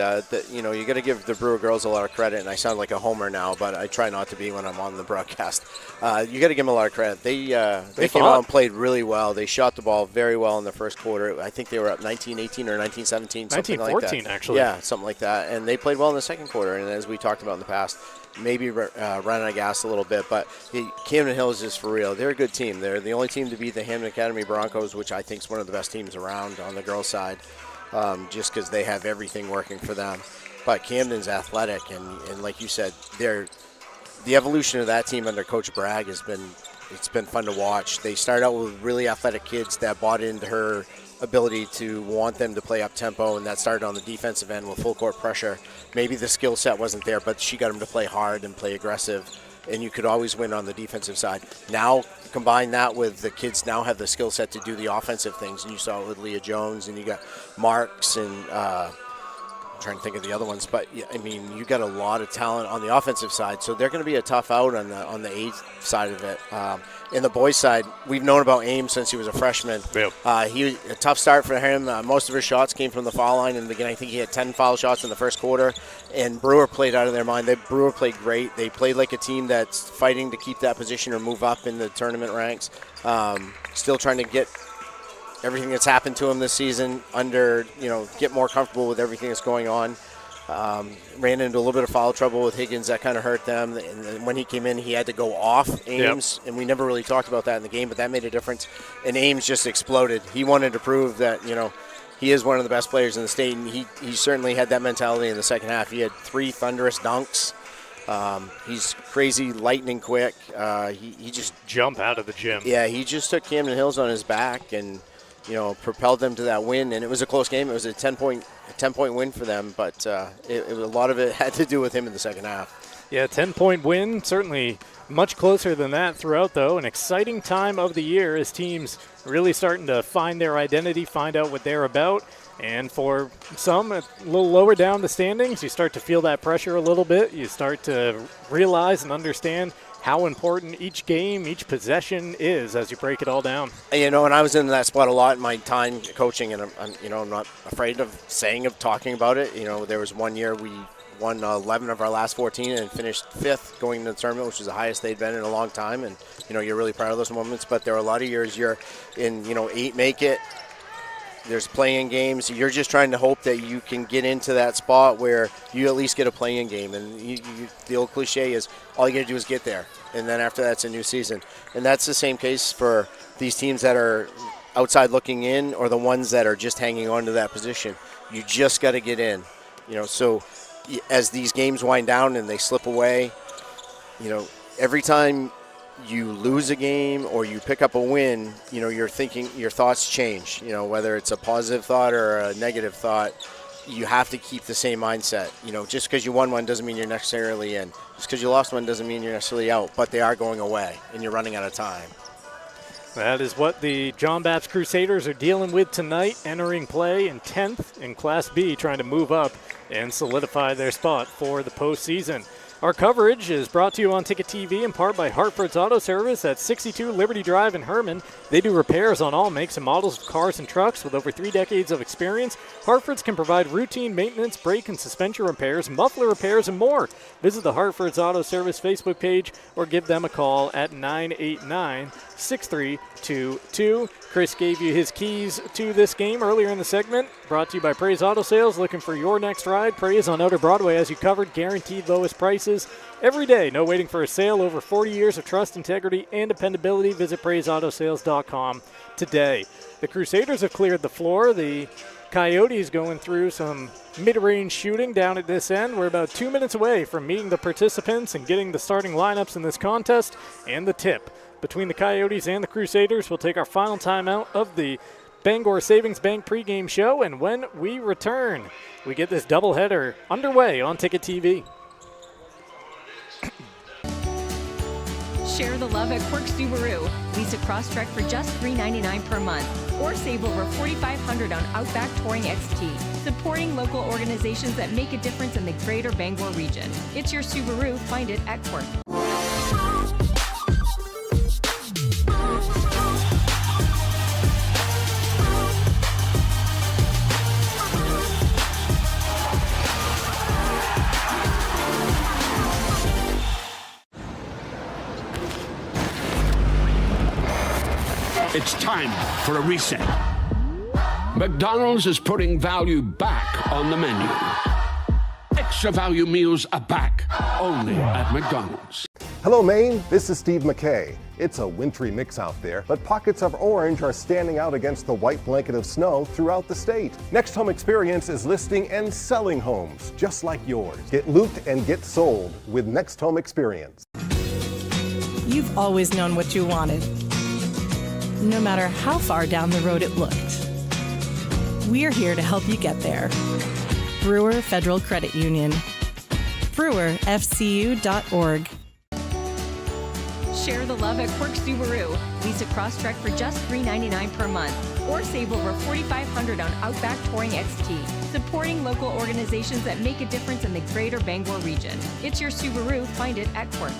You got to give the Brewer girls a lot of credit, and I sound like a homer now, but I try not to be when I'm on the broadcast. You got to give them a lot of credit. They came out and played really well. They shot the ball very well in the first quarter. I think they were up 19-18 or 19-17, something like that. 19-14, actually. Yeah, something like that. And they played well in the second quarter, and as we talked about in the past, maybe running out of gas a little bit, but Camden Hills is for real. They're a good team. They're the only team to beat the Hampton Academy Broncos, which I think is one of the best teams around on the girls' side. Just because they have everything working for them. But Camden's athletic, and like you said, the evolution of that team under Coach Bragg it's been fun to watch. They started out with really athletic kids that bought into her ability to want them to play up-tempo, and that started on the defensive end with full-court pressure. Maybe the skill set wasn't there, but she got them to play hard and play aggressive, and you could always win on the defensive side. Now, combine that with the kids now have the skill set to do the offensive things, and you saw it with Leah Jones, and you got Marks, and I'm trying to think of the other ones, but I mean, you got a lot of talent on the offensive side, so they're going to be a tough out on the A side of it. In the boys' side, we've known about Ames since he was a freshman. Yep. A tough start for him. Most of his shots came from the foul line, and again, I think he had 10 foul shots in the first quarter. And Brewer played out of their mind. Brewer played great. They played like a team that's fighting to keep that position or move up in the tournament ranks. Still trying to get everything that's happened to him this season get more comfortable with everything that's going on. Ran into a little bit of foul trouble with Higgins. That kind of hurt them. And when he came in, he had to go off Ames. Yep. And we never really talked about that in the game, but that made a difference. And Ames just exploded. He wanted to prove that, he is one of the best players in the state, and he certainly had that mentality in the second half. He had 3 thunderous dunks. He's crazy, lightning quick. He just jump out of the gym. Yeah, he just took Camden Hills on his back and propelled them to that win. And it was a close game. It was a 10-point win for them, but a lot of it had to do with him in the second half. Yeah, 10-point win, certainly much closer than that throughout, though. An exciting time of the year as teams really starting to find their identity, find out what they're about. And for some, a little lower down the standings, you start to feel that pressure a little bit. You start to realize and understand how important each game, each possession is as you break it all down. And I was in that spot a lot in my time coaching, and I'm not afraid of talking about it. There was one year we won 11 of our last 14 and finished 5th going into the tournament, which is the highest they'd been in a long time. And, you're really proud of those moments. But there are a lot of years you're in, 8 make it. There's playing games. You're just trying to hope that you can get into that spot where you at least get a playing game. And the old cliche is all you got to do is get there. And then after that, it's a new season. And that's the same case for these teams that are outside looking in or the ones that are just hanging on to that position. You just got to get in. So as these games wind down and they slip away, every time you lose a game or you pick up a win, your thoughts change. Whether it's a positive thought or a negative thought, you have to keep the same mindset. Just because you won one doesn't mean you're necessarily in. Just because you lost one doesn't mean you're necessarily out, but they are going away and you're running out of time. That is what the John Bapst Crusaders are dealing with tonight, entering play in 10th in Class B, trying to move up and solidify their spot for the postseason. Our coverage is brought to you on Ticket TV in part by Hartford's Auto Service at 62 Liberty Drive in Herman. They do repairs on all makes and models of cars and trucks with over 3 decades of experience. Hartford's can provide routine maintenance, brake and suspension repairs, muffler repairs, and more. Visit the Hartford's Auto Service Facebook page or give them a call at 989-6322. Chris gave you his keys to this game earlier in the segment. Brought to you by Praise Auto Sales. Looking for your next ride? Praise on Outer Broadway, as you covered. Guaranteed lowest prices every day. No waiting for a sale. Over 40 years of trust, integrity, and dependability. Visit PraiseAutoSales.com today. The Crusaders have cleared the floor. The Coyotes going through some mid-range shooting down at this end. We're about 2 minutes away from meeting the participants and getting the starting lineups in this contest and the tip between the Coyotes and the Crusaders. We'll take our final timeout of the Bangor Savings Bank pregame show, and when we return, we get this doubleheader underway on Ticket TV. Share the love at Quirk Subaru. Lease a Crosstrek for just $399 per month, or save over $4,500 on Outback Touring XT. Supporting local organizations that make a difference in the greater Bangor region. It's your Subaru. Find it at Quirk. It's time for a reset. McDonald's is putting value back on the menu. Extra value meals are back, only at McDonald's. Hello, Maine. This is Steve McKay. It's a wintry mix out there, but pockets of orange are standing out against the white blanket of snow throughout the state. Next Home Experience is listing and selling homes just like yours. Get looped and get sold with Next Home Experience. You've always known what you wanted, no matter how far down the road it looked. We're here to help you get there. Brewer Federal Credit Union. BrewerFCU.org. Share the love at Quirk Subaru. Lease a Crosstrek for just $399 per month, or save over $4,500 on Outback Touring XT. Supporting local organizations that make a difference in the greater Bangor region. It's your Subaru. Find it at Quirk.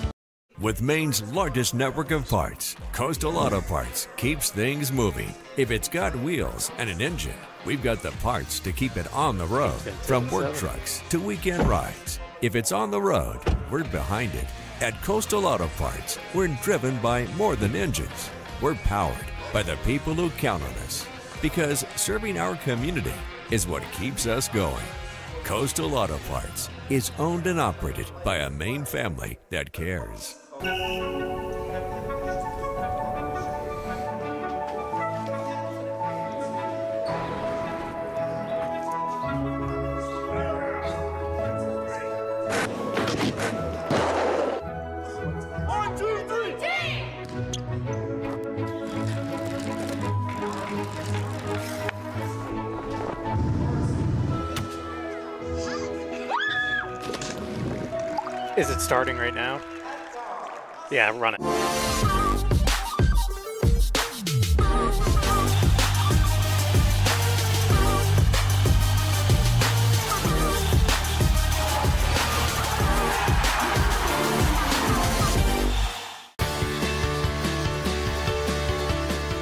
With Maine's largest network of parts, Coastal Auto Parts keeps things moving. If it's got wheels and an engine, we've got the parts to keep it on the road. From work trucks to weekend rides. If it's on the road, we're behind it. At Coastal Auto Parts, we're driven by more than engines. We're powered by the people who count on us. Because serving our community is what keeps us going. Coastal Auto Parts is owned and operated by a Maine family that cares. Is it starting right now? Yeah, run it.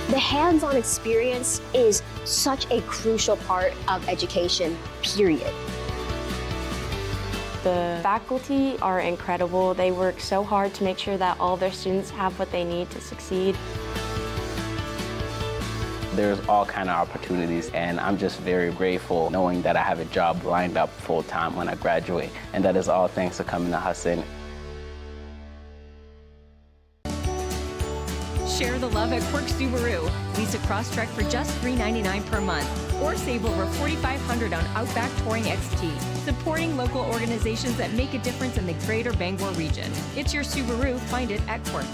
The hands-on experience is such a crucial part of education, period. The faculty are incredible. They work so hard to make sure that all their students have what they need to succeed. There's all kind of opportunities, and I'm just very grateful knowing that I have a job lined up full-time when I graduate, and that is all thanks to coming to Hudson. Share the love at Quirk Subaru. Lease a Crosstrek for just $399 per month, or save over $4,500 on Outback Touring XT. Supporting local organizations that make a difference in the greater Bangor region. It's your Subaru. Find it at Quirk.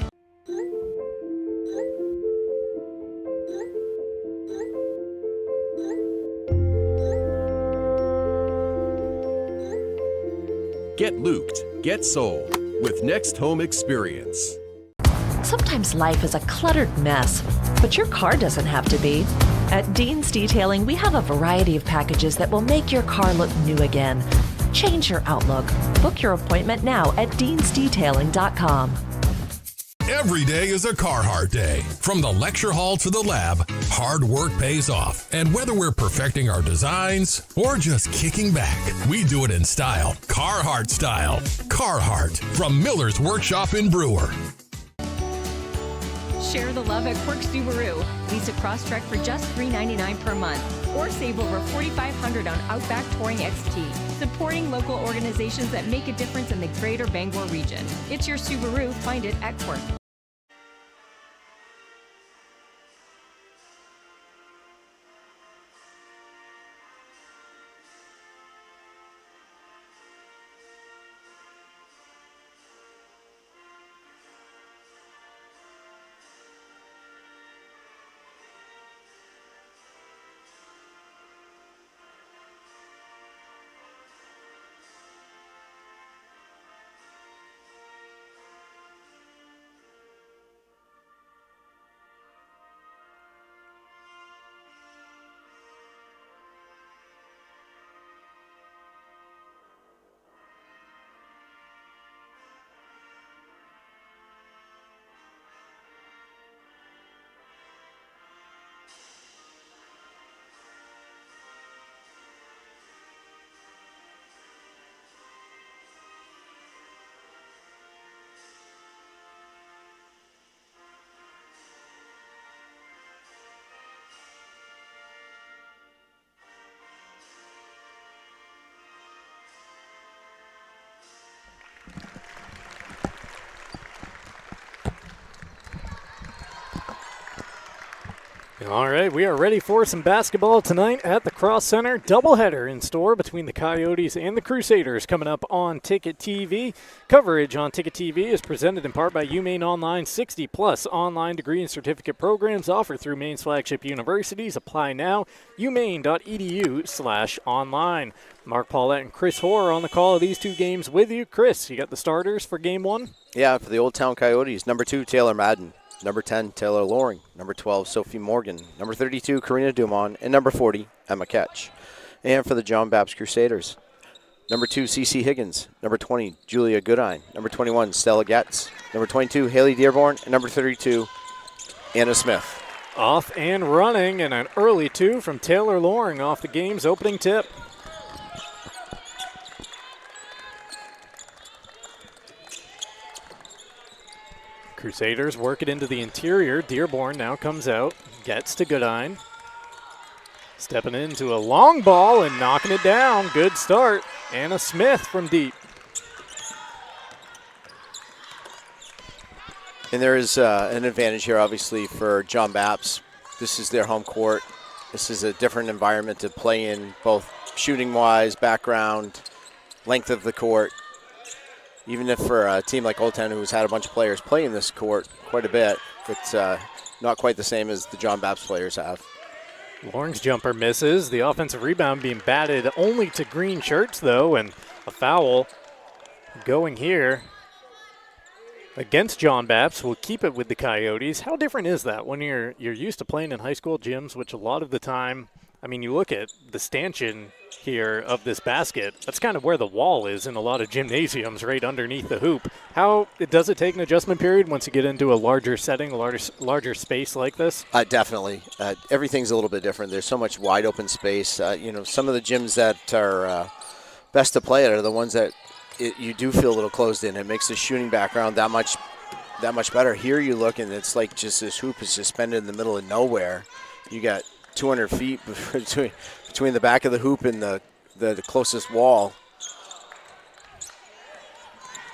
Get looped, get sold with Next Home Experience. Sometimes life is a cluttered mess, but your car doesn't have to be. At Dean's Detailing, we have a variety of packages that will make your car look new again. Change your outlook. Book your appointment now at deansdetailing.com. Every day is a Carhartt day. From the lecture hall to the lab, hard work pays off. And whether we're perfecting our designs or just kicking back, we do it in style. Carhartt style. Carhartt from Miller's Workshop in Brewer. Share the love at Quirk Subaru. Lease a Crosstrek for just $399 per month. Or save over $4,500 on Outback Touring XT. Supporting local organizations that make a difference in the greater Bangor region. It's your Subaru. Find it at Quirk. All right, we are ready for some basketball tonight at the Cross Center. Doubleheader in store between the Coyotes and the Crusaders coming up on Ticket TV. Coverage on Ticket TV is presented in part by Maine Online. 60-plus online degree and certificate programs offered through Maine's flagship universities. Apply now, umaine.edu/online. Mark Paulette and Chris Hoare on the call of these two games with you. Chris, you got the starters for game one? Yeah, for the Old Town Coyotes, number 2, Taylor Madden. Number 10, Taylor Loring. Number 12, Sophie Morgan. Number 32, Karina Dumont. And number 40, Emma Ketch. And for the John Bapst Crusaders, number 2, Cece Higgins. Number 20, Julia Goodine. Number 21, Stella Getz. Number 22, Haley Dearborn. And number 32, Anna Smith. Off and running, and an early two from Taylor Loring off the game's opening tip. Crusaders work it into the interior. Dearborn now comes out, gets to Goodine. Stepping into a long ball and knocking it down. Good start. Anna Smith from deep. And there is an advantage here, obviously, for John Bapst. This is their home court. This is a different environment to play in, both shooting-wise, background, length of the court. Even if for a team like Old Town, who's had a bunch of players play in this court quite a bit, it's not quite the same as the John Bapst players have. Loring's jumper misses. The offensive rebound being batted only to green shirts, though, and a foul going here against John Bapst. Will keep it with the Coyotes. How different is that when you're used to playing in high school gyms, which a lot of the time, I mean, you look at the stanchion here of this basket, that's kind of where the wall is in a lot of gymnasiums, right underneath the hoop. How does it take an adjustment period once you get into a larger setting, a larger space like this? Definitely. Everything's a little bit different. There's so much wide open space. Some of the gyms that are best to play at are the ones that you do feel a little closed in. It makes the shooting background that much better. Here you look, and it's like just this hoop is suspended in the middle of nowhere. You got 200 feet between the back of the hoop and the closest wall.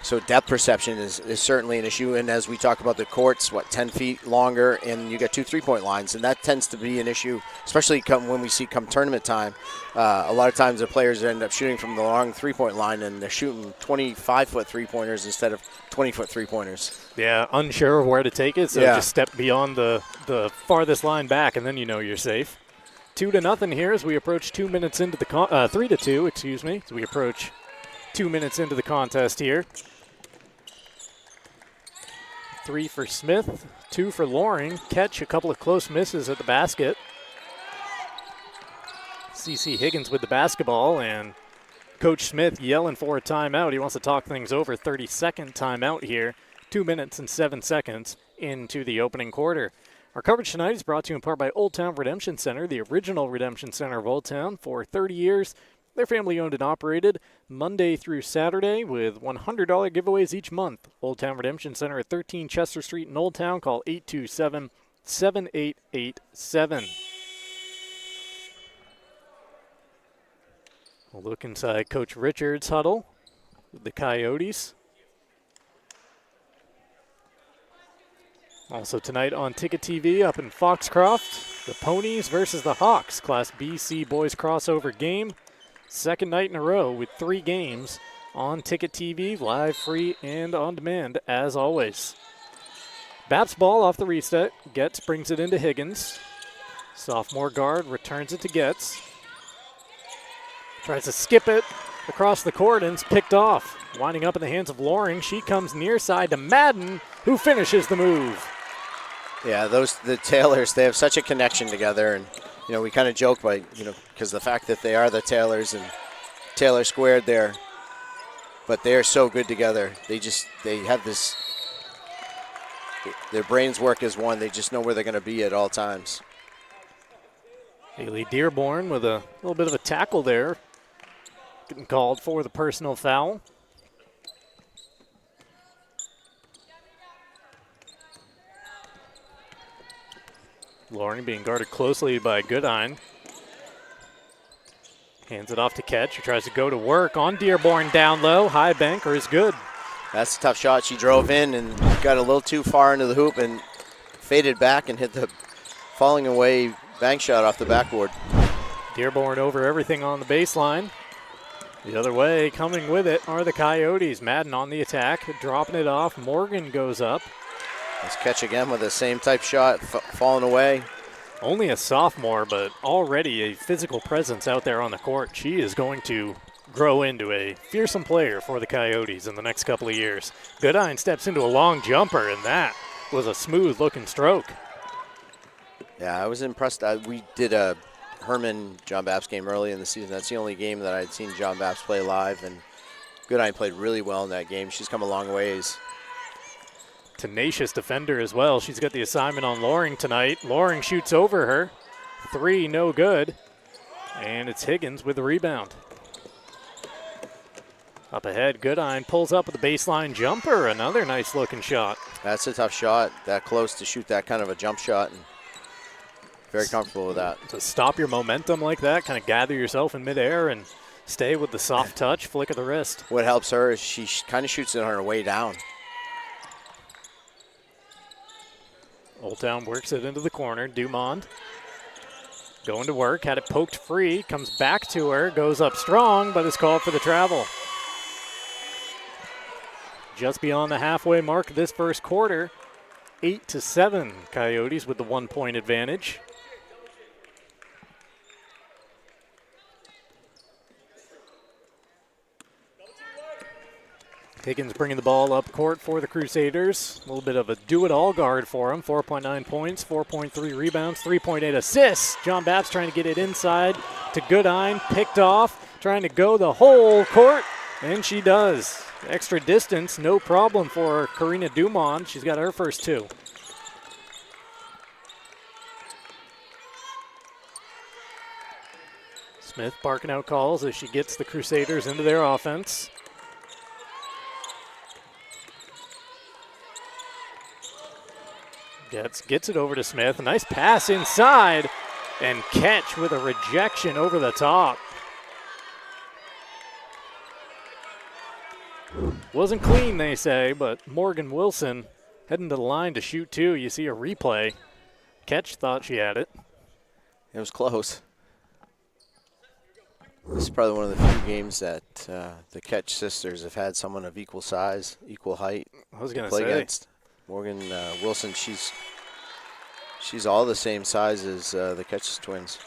So depth perception is certainly an issue. And as we talk about the courts, 10 feet longer, and you got 2 3-point lines. And that tends to be an issue, especially when we see come tournament time. A lot of times the players end up shooting from the long 3-point line, and they're shooting 25-foot 3-pointers instead of 20-foot 3-pointers. Yeah, unsure of where to take it, so just step beyond the farthest line back, and then you know you're safe. 2-0 here as we approach 2 minutes into the 3-2, excuse me, as we approach 2 minutes into the contest here. 3 for Smith, 2 for Loring. Catch a couple of close misses at the basket. Cece Higgins with the basketball, and Coach Smith yelling for a timeout. He wants to talk things over. 32nd timeout here. 2 minutes and 7 seconds into the opening quarter. Our coverage tonight is brought to you in part by Old Town Redemption Center, the original redemption center of Old Town for 30 years. They're family-owned and operated Monday through Saturday with $100 giveaways each month. Old Town Redemption Center at 13 Chester Street in Old Town. Call 827-7887. We'll look inside Coach Richards' huddle with the Coyotes. Also tonight on Ticket TV up in Foxcroft, the Ponies versus the Hawks, Class BC boys crossover game. Second night in a row with 3 games on Ticket TV, live, free, and on demand as always. Bapst ball off the reset. Getz brings it into Higgins. Sophomore guard returns it to Getz. Tries to skip it across the court and it's picked off. Winding up in the hands of Loring. She comes near side to Madden, who finishes the move. Yeah, the Taylors, they have such a connection together, and we kind of joke by because the fact that they are the Taylors and Taylor squared there, but they are so good together. They have this. Their brains work as one. They just know where they're going to be at all times. Haley Dearborn with a little bit of a tackle there, getting called for the personal foul. Loring being guarded closely by Goodine. Hands it off to Ketch, who tries to go to work on Dearborn down low. High banker is good. That's a tough shot. She drove in and got a little too far into the hoop and faded back and hit the falling away bank shot off the backboard. Dearborn over everything on the baseline. The other way, coming with it, are the Coyotes. Madden on the attack, dropping it off. Morgan goes up. Let's Catch again with the same type shot, falling away. Only a sophomore, but already a physical presence out there on the court. She is going to grow into a fearsome player for the Coyotes in the next couple of years. Goodine steps into a long jumper, and that was a smooth-looking stroke. Yeah, I was impressed. We did a Herman-John Bapst game early in the season. That's the only game that I'd seen John Bapst play live, and Goodine played really well in that game. She's come a long ways. Tenacious defender as well. She's got the assignment on Loring tonight. Loring shoots over her. 3, no good. And it's Higgins with the rebound. Up ahead, Goodine pulls up with a baseline jumper. Another nice looking shot. That's a tough shot, that close to shoot that kind of a jump shot. And very comfortable with that. To stop your momentum like that, kind of gather yourself in midair and stay with the soft touch, flick of the wrist. What helps her is she kind of shoots it on her way down. Old Town works it into the corner. Dumond going to work, had it poked free, comes back to her, goes up strong, but is called for the travel. Just beyond the halfway mark of this first quarter, 8-7 Coyotes with the 1-point advantage. Higgins bringing the ball up court for the Crusaders. A little bit of a do-it-all guard for him. 4.9 points, 4.3 rebounds, 3.8 assists. John Bapst trying to get it inside to Goodine. Picked off, trying to go the whole court, and she does. Extra distance, no problem for Karina Dumond. She's got her first 2. Smith barking out calls as she gets the Crusaders into their offense. Gets it over to Smith. A nice pass inside, and Catch with a rejection over the top. Wasn't clean, they say, but Morgan Wilson heading to the line to shoot 2. You see a replay. Catch thought she had it. It was close. This is probably one of the few games that the Catch sisters have had someone of equal size, equal height. I was going to play say. Against. Morgan Wilson, she's all the same size as the Catch twins.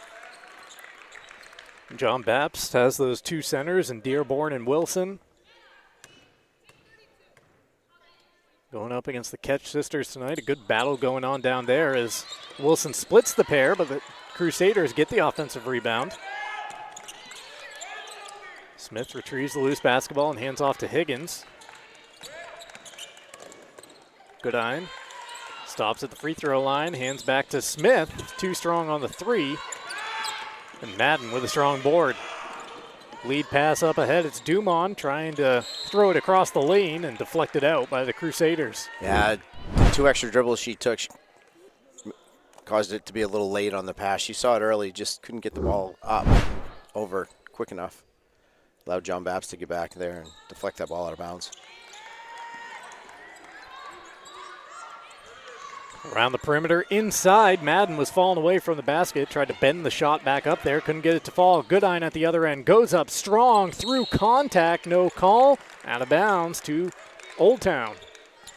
John Bapst has those 2 centers in Dearborn and Wilson. Going up against the Catch sisters tonight. A good battle going on down there as Wilson splits the pair, but the Crusaders get the offensive rebound. Smith retrieves the loose basketball and hands off to Higgins. Goodine stops at the free throw line, hands back to Smith. Too strong on the three. And Madden with a strong board. Lead pass up ahead. It's Dumont trying to throw it across the lane and deflect it out by the Crusaders. Yeah, the 2 extra dribbles she took caused it to be a little late on the pass. She saw it early, just couldn't get the ball up over quick enough. Allowed John Bapst to get back there and deflect that ball out of bounds. Around the perimeter, inside, Madden was falling away from the basket, tried to bend the shot back up there, couldn't get it to fall. Goodine at the other end, goes up strong, through contact, no call, out of bounds to Old Town.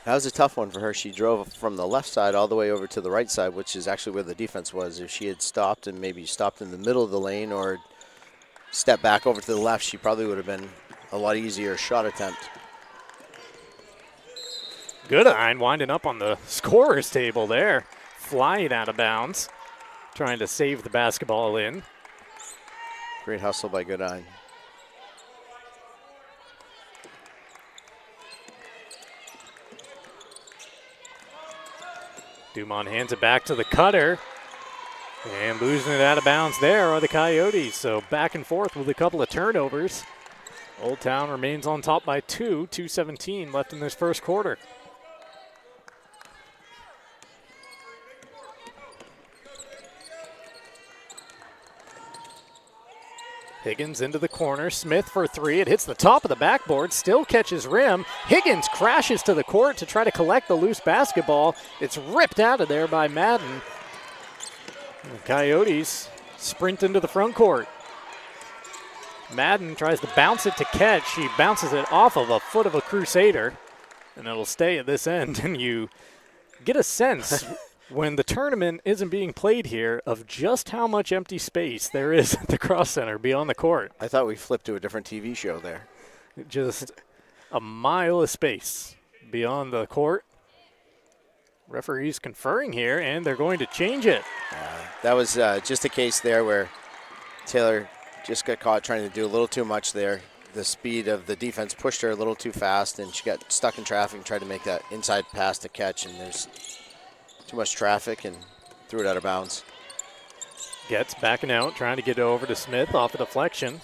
That was a tough one for her. She drove from the left side all the way over to the right side, which is actually where the defense was. If she had stopped and maybe stopped in the middle of the lane or stepped back over to the left, she probably would have been a lot easier shot attempt. Goodine winding up on the scorer's table there, flying out of bounds, trying to save the basketball in. Great hustle by Goodine. Dumont hands it back to the cutter, and losing it out of bounds there are the Coyotes. So back and forth with a couple of turnovers. Old Town remains on top by 2:17 left in this first quarter. Higgins into the corner, Smith for three. It hits the top of the backboard, still catches rim. Higgins crashes to the court to try to collect the loose basketball. It's ripped out of there by Madden. The Coyotes sprint into the front court. Madden tries to bounce it to catch. She bounces it off of a foot of a Crusader, and it'll stay at this end. And you get a sense when the tournament isn't being played here of just how much empty space there is at the Cross Center beyond the court. I thought we flipped to a different TV show there. Just a mile of space beyond the court. Referees conferring here, and they're going to change it. That was just a case there where Taylor just got caught trying to do a little too much there. The speed of the defense pushed her a little too fast, and she got stuck in traffic and tried to make that inside pass to catch, and there's too much traffic and threw it out of bounds. Gets backing out, trying to get it over to Smith off a deflection.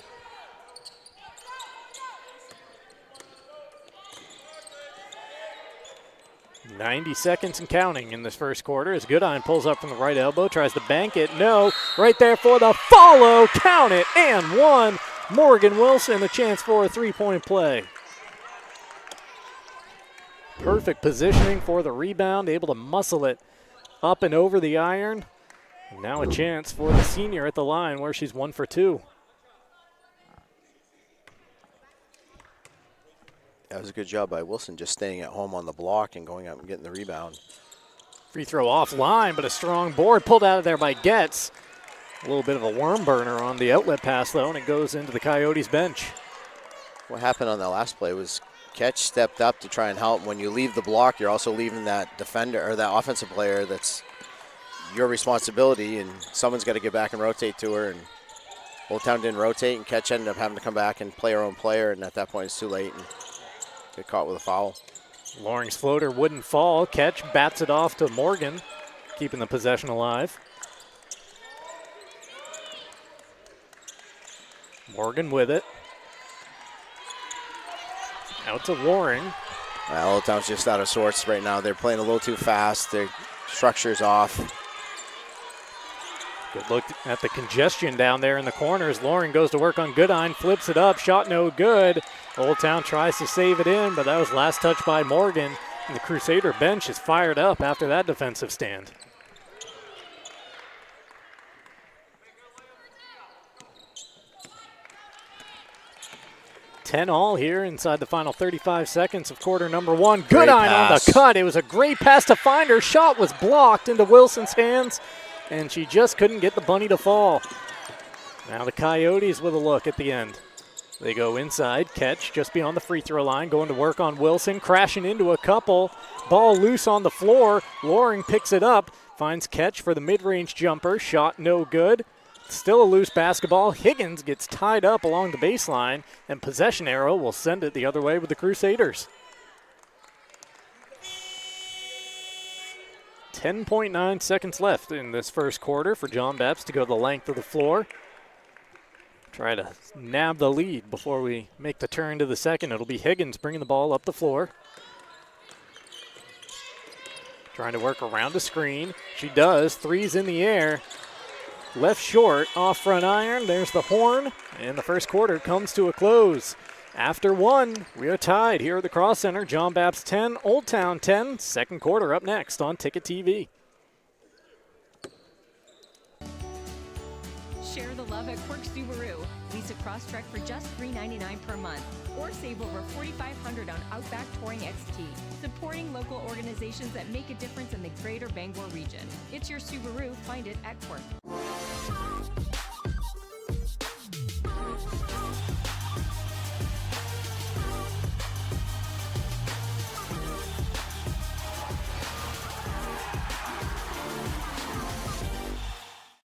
.90 seconds and counting in this first quarter as Goodine pulls up from the right elbow, tries to bank it. No, right there for the follow. Count it, and one. Morgan Wilson, a chance for a three-point play. Perfect positioning for the rebound, able to muscle it up and over the iron. And now a chance for the senior at the line where she's 1 for 2. That was a good job by Wilson, just staying at home on the block and going up and getting the rebound. Free throw offline, but a strong board pulled out of there by Getz. A little bit of a worm burner on the outlet pass, though, and it goes into the Coyotes bench. What happened on that last play was Ketch stepped up to try and help. When you leave the block, you're also leaving that defender or that offensive player that's your responsibility, and someone's got to get back and rotate to her. And Old Town didn't rotate, and Ketch ended up having to come back and play her own player, and at that point it's too late and get caught with a foul. Loring's floater wouldn't fall. Ketch bats it off to Morgan, keeping the possession alive. Morgan with it. Out to Loring. Old Town's just out of sorts right now. They're playing a little too fast. Their structure's off. Good look at the congestion down there in the corners. Loring goes to work on Goodine, flips it up, shot no good. Old Town tries to save it in, but that was last touch by Morgan. And the Crusader bench is fired up after that defensive stand. All here inside the final 35 seconds of quarter number one. Goodine on the cut. It was a great pass to find her. Shot was blocked into Wilson's hands, and she just couldn't get the bunny to fall. Now the Coyotes with a look at the end. They go inside, catch just beyond the free throw line, going to work on Wilson, crashing into a couple. Ball loose on the floor. Loring picks it up, finds catch for the mid-range jumper. Shot no good. Still a loose basketball. Higgins gets tied up along the baseline, and possession arrow will send it the other way with the Crusaders. 10.9 seconds left in this first quarter for John Bapst to go the length of the floor. Try to nab the lead before we make the turn to the second. It'll be Higgins bringing the ball up the floor. Trying to work around the screen. She does. Three's in the air. Left short, off front iron. There's the horn, and the first quarter comes to a close. After one, we are tied here at the Cross Center. John Bapst 10, Old Town 10. Second quarter up next on Ticket TV. Share the love at Quirk Subaru. Lease a Crosstrek for just $399 per month, or save over $4,500 on Outback Touring XT. Supporting local organizations that make a difference in the greater Bangor region. It's your Subaru. Find it at Quirk.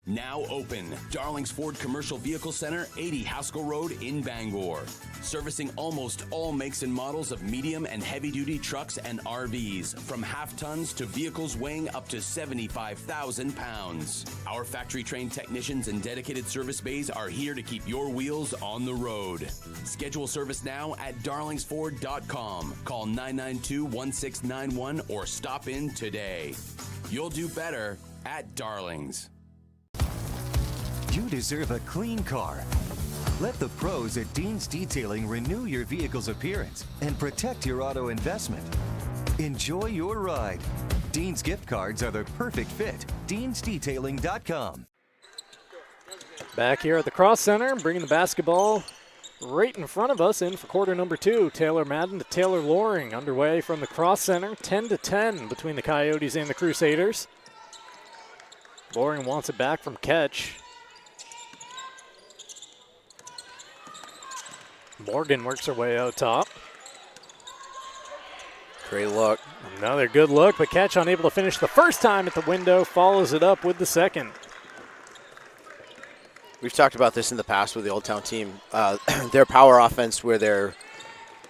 Now open, Darling's Ford Commercial Vehicle Center, 80 Haskell Road in Bangor. Servicing almost all makes and models of medium and heavy-duty trucks and RVs, from half-tons to vehicles weighing up to 75,000 pounds. Our factory-trained technicians and dedicated service bays are here to keep your wheels on the road. Schedule service now at darlingsford.com. Call 992-1691 or stop in today. You'll do better at Darlings. You deserve a clean car. Let the pros at Dean's Detailing renew your vehicle's appearance and protect your auto investment. Enjoy your ride. Dean's gift cards are the perfect fit. Dean'sDetailing.com. Back here at the Cross Center, bringing the basketball right in front of us in for quarter number two. Taylor Madden to Taylor Loring underway from the Cross Center. 10-10 between the Coyotes and the Crusaders. Loring wants it back from Ketch. Morgan works her way out top. Great look. Another good look, but Ketch unable to finish the first time at the window, follows it up with the second. We've talked about this in the past with the Old Town team. Their power offense, where they're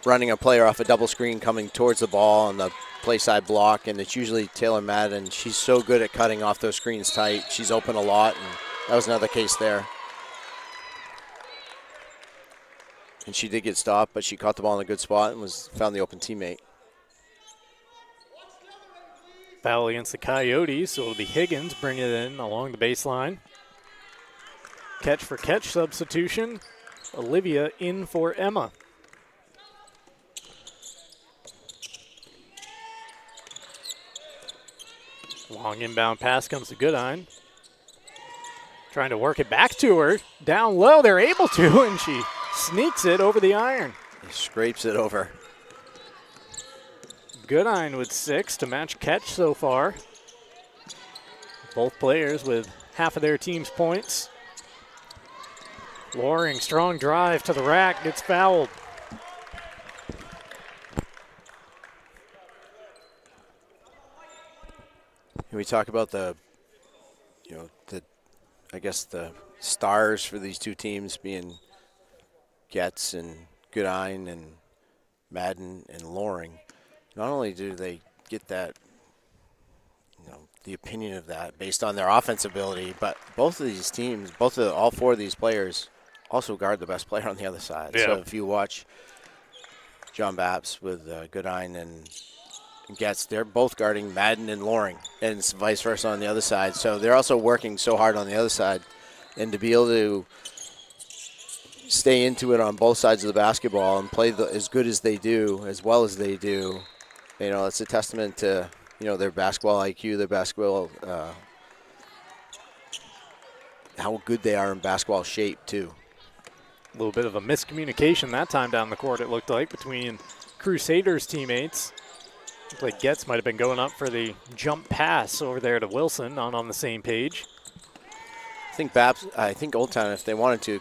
running a player off a double screen coming towards the ball on the play side block, and it's usually Taylor Madden. She's so good at cutting off those screens tight. She's open a lot, and that was another case there. And she did get stopped, but she caught the ball in a good spot and found the open teammate. Foul against the Coyotes, so it'll be Higgins bringing it in along the baseline. Catch for catch substitution. Olivia in for Emma. Long inbound pass comes to Goodine. Trying to work it back to her. Down low, they're able to, and she sneaks it over the iron. He scrapes it over. Goodine with 6 to match Ketch so far. Both players with half of their team's points. Loring, strong drive to the rack, gets fouled. Can we talk about the stars for these two teams being Getz and Goodine and Madden and Loring? Not only do they get that, the opinion of that based on their offensive ability, but both of these teams, all four of these players also guard the best player on the other side. Yeah. So if you watch John Bapst with Goodine and Getz, they're both guarding Madden and Loring, and it's vice versa on the other side. So they're also working so hard on the other side, and to be able to stay into it on both sides of the basketball and play as good as they do, as well as they do, it's a testament to their basketball IQ, their basketball, how good they are in basketball shape too. A little bit of a miscommunication that time down the court, it looked like, between Crusaders teammates. Looked like Getz might have been going up for the jump pass over there to Wilson, not on the same page. I think Old Town, if they wanted to,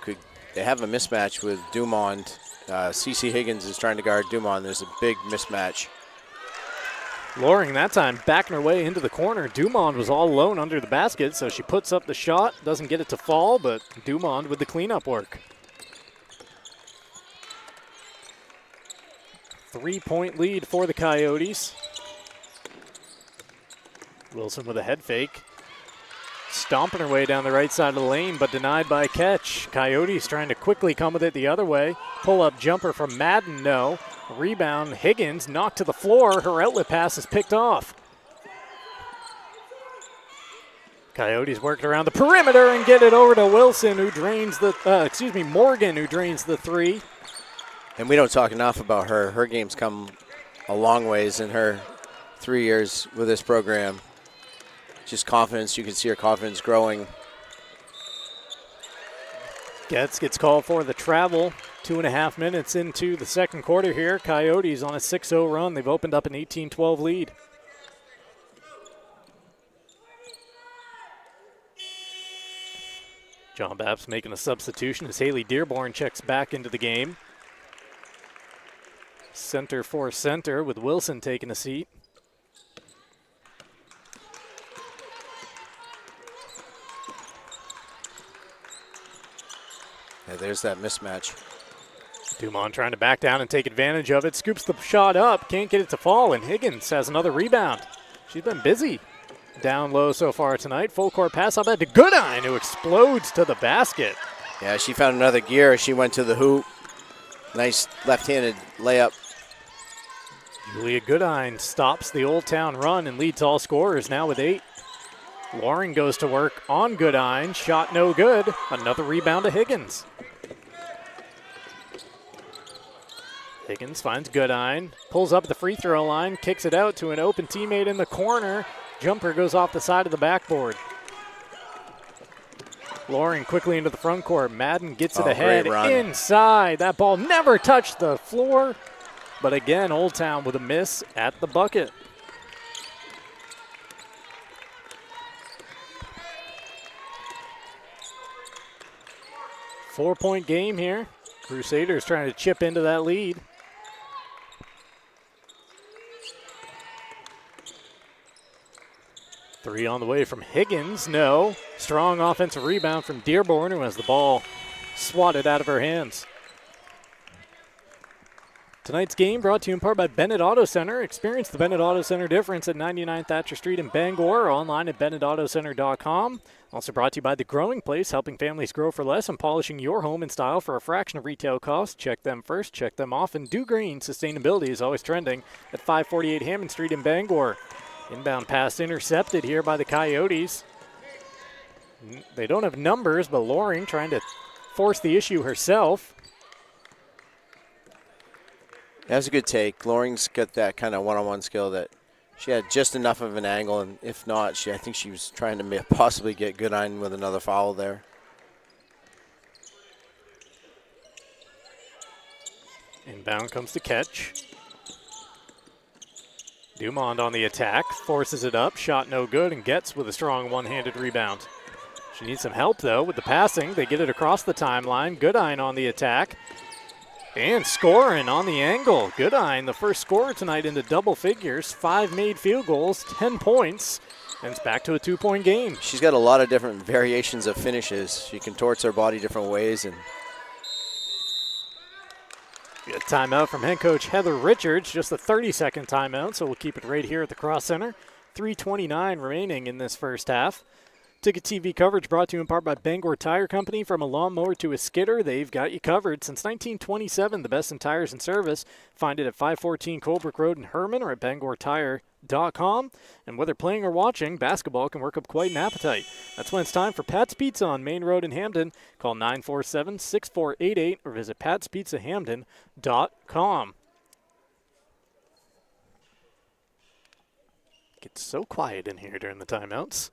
they have a mismatch with Dumont. CeCe Higgins is trying to guard Dumont. There's a big mismatch. Loring that time backing her way into the corner. Dumond was all alone under the basket, so she puts up the shot, doesn't get it to fall, but Dumond with the cleanup work. 3-point lead for the Coyotes. Wilson with a head fake. Stomping her way down the right side of the lane, but denied by a catch. Coyotes trying to quickly come with it the other way. Pull-up jumper from Madden, no. Rebound, Higgins knocked to the floor. Her outlet pass is picked off. Coyotes working around the perimeter and get it over to Wilson, who drains the, Morgan, who drains the three. And we don't talk enough about her. Her game's come a long ways in her 3 years with this program. Just confidence. You can see her confidence growing. Gets called for the travel. 2.5 minutes into the second quarter here. Coyotes on a 6-0 run. They've opened up an 18-12 lead. John Bapst making a substitution as Haley Dearborn checks back into the game. Center for center with Wilson taking a seat. Yeah, there's that mismatch. Dumont trying to back down and take advantage of it. Scoops the shot up, can't get it to fall, and Higgins has another rebound. She's been busy down low so far tonight. Full court pass up to Goodine, who explodes to the basket. Yeah, she found another gear. She went to the hoop. Nice left-handed layup. Julia Goodine stops the Old Town run and leads all scorers now with 8. Loring goes to work on Goodine. Shot no good. Another rebound to Higgins. Higgins finds Goodine. Pulls up the free throw line. Kicks it out to an open teammate in the corner. Jumper goes off the side of the backboard. Loring quickly into the front court. Madden gets it ahead inside. That ball never touched the floor. But again, Old Town with a miss at the bucket. Four-point game here. Crusaders trying to chip into that lead. Three on the way from Higgins, no. Strong offensive rebound from Dearborn, who has the ball swatted out of her hands. Tonight's game brought to you in part by Bennett Auto Center. Experience the Bennett Auto Center difference at 99 Thatcher Street in Bangor or online at BennettAutoCenter.com. Also brought to you by The Growing Place, helping families grow for less and polishing your home in style for a fraction of retail costs. Check them first, check them often. Do Green, sustainability is always trending at 548 Hammond Street in Bangor. Inbound pass intercepted here by the Coyotes. They don't have numbers, but Loring trying to force the issue herself. That was a good take. Loring's got that kind of one-on-one skill that she had just enough of an angle, and if not, I think she was trying to possibly get Goodine with another foul there. Inbound comes to catch. Dumond on the attack, forces it up, shot no good, and gets with a strong one-handed rebound. She needs some help, though, with the passing. They get it across the timeline. Goodine on the attack. And scoring on the angle. Goodine, the first scorer tonight into double figures. 5 made field goals, 10 points, and it's back to a 2-point game. She's got a lot of different variations of finishes. She contorts her body different ways. And a timeout from head coach Heather Richards, just a 30-second timeout, so we'll keep it right here at the Cross Center. 3:29 remaining in this first half. Ticket TV coverage brought to you in part by Bangor Tire Company. From a lawnmower to a skidder, they've got you covered. Since 1927, the best in tires and service. Find it at 514 Colebrook Road in Herman or at BangorTire.com. And whether playing or watching, basketball can work up quite an appetite. That's when it's time for Pat's Pizza on Maine Road in Hamden. Call 947-6488 or visit patspizzahamden.com. Gets so quiet in here during the timeouts.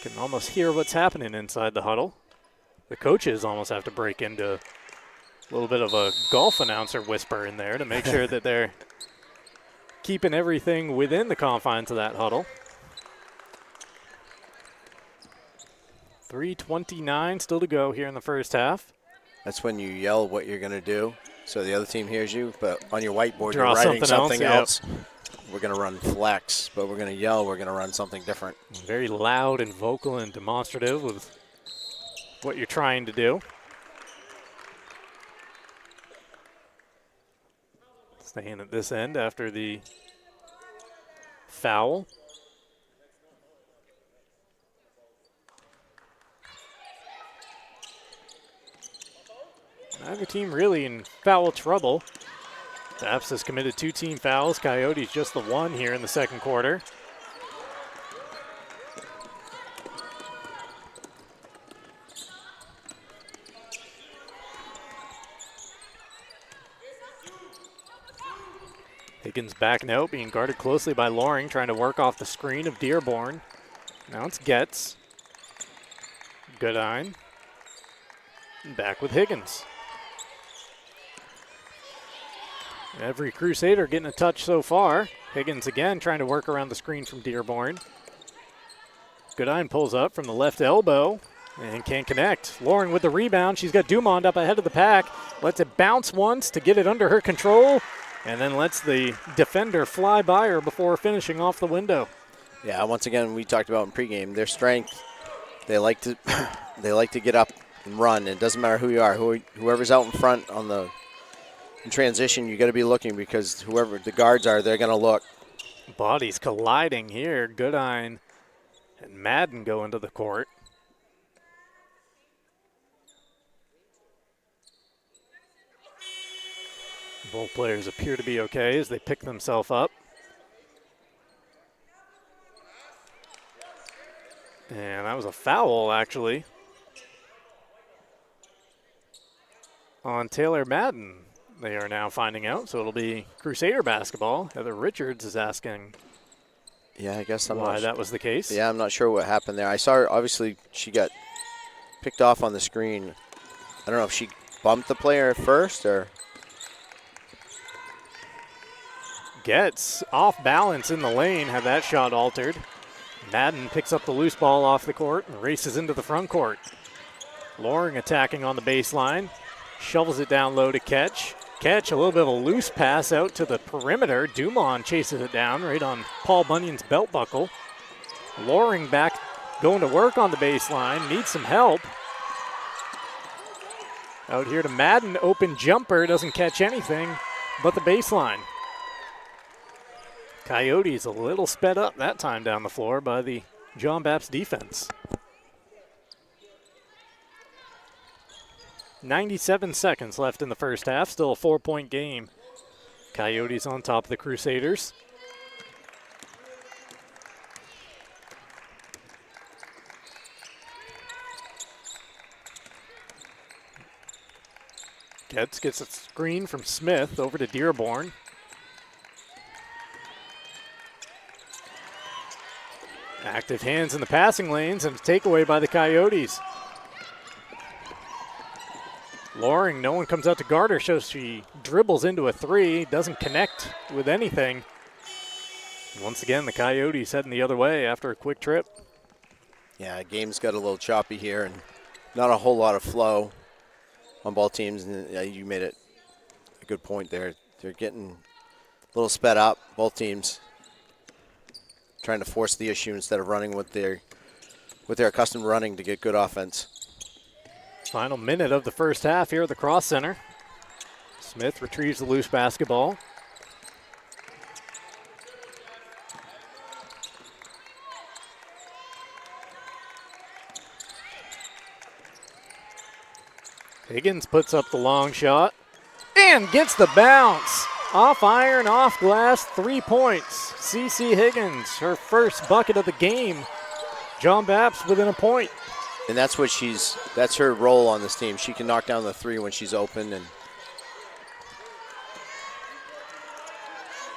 Can almost hear what's happening inside the huddle. The coaches almost have to break into a little bit of a golf announcer whisper in there to make sure that they're keeping everything within the confines of that huddle. 3:29 still to go here in the first half. that's when you yell what you're going to do so the other team hears you, but on your whiteboard Draw you're writing something else. Yep. we're going to run flex, but we're going to yell, we're going to run something different. Very loud and vocal and demonstrative with what you're trying to do. Staying at this end after the foul. Neither team really in foul trouble. Bapst has committed 2 team fouls. Coyotes just the 1 here in the second quarter. Higgins backing out, being guarded closely by Loring, trying to work off the screen of Dearborn. Now it's Getz. Goodine. And back with Higgins. Every Crusader getting a touch so far. Higgins again trying to work around the screen from Dearborn. Goodine pulls up from the left elbow and can't connect. Loring with the rebound. She's got Dumont up ahead of the pack. Lets it bounce once to get it under her control, and then lets the defender fly by her before finishing off the window. Yeah, once again, we talked about in pregame, their strength, they like to get up and run. It doesn't matter who you are. Whoever's out in front on the in transition, you got to be looking, because whoever the guards are, they're going to look. Bodies colliding here. Goodine and Madden go into the court. Both players appear to be okay as they pick themselves up. And that was a foul, actually, on Taylor Madden. They are now finding out, so it'll be Crusader basketball. Heather Richards is asking Yeah, I guess I'm why not that was the case. Yeah, I'm not sure what happened there. I saw her, obviously, she got picked off on the screen. I don't know if she bumped the player first or. Gets off balance in the lane, had that shot altered. Madden picks up the loose ball off the court and races into the front court. Loring attacking on the baseline, shovels it down low to Ketch. Ketch, a little bit of a loose pass out to the perimeter. Dumont chases it down right on Paul Bunyan's belt buckle. Loring back, going to work on the baseline, needs some help. Out here to Madden, open jumper, doesn't catch anything but the baseline. Coyotes a little sped up that time down the floor by the John Bapst defense. 97 seconds left in the first half, still a 4-point game. Coyotes on top of the Crusaders. Getz gets a screen from Smith over to Dearborn. Active hands in the passing lanes and a takeaway by the Coyotes. Loring, no one comes out to guard her, so she dribbles into a three, doesn't connect with anything. Once again, the Coyotes heading the other way after a quick trip. Yeah, game's got a little choppy here and not a whole lot of flow on both teams. And you made it a good point there. They're getting a little sped up, both teams, trying to force the issue instead of running with their accustomed running to get good offense. Final minute of the first half here at the Cross Center. Smith retrieves the loose basketball. Higgins puts up the long shot and gets the bounce. Off iron, off glass, 3 points. CeCe Higgins, her first bucket of the game. John Bapst within a point. And that's that's her role on this team. She can knock down the three when she's open. And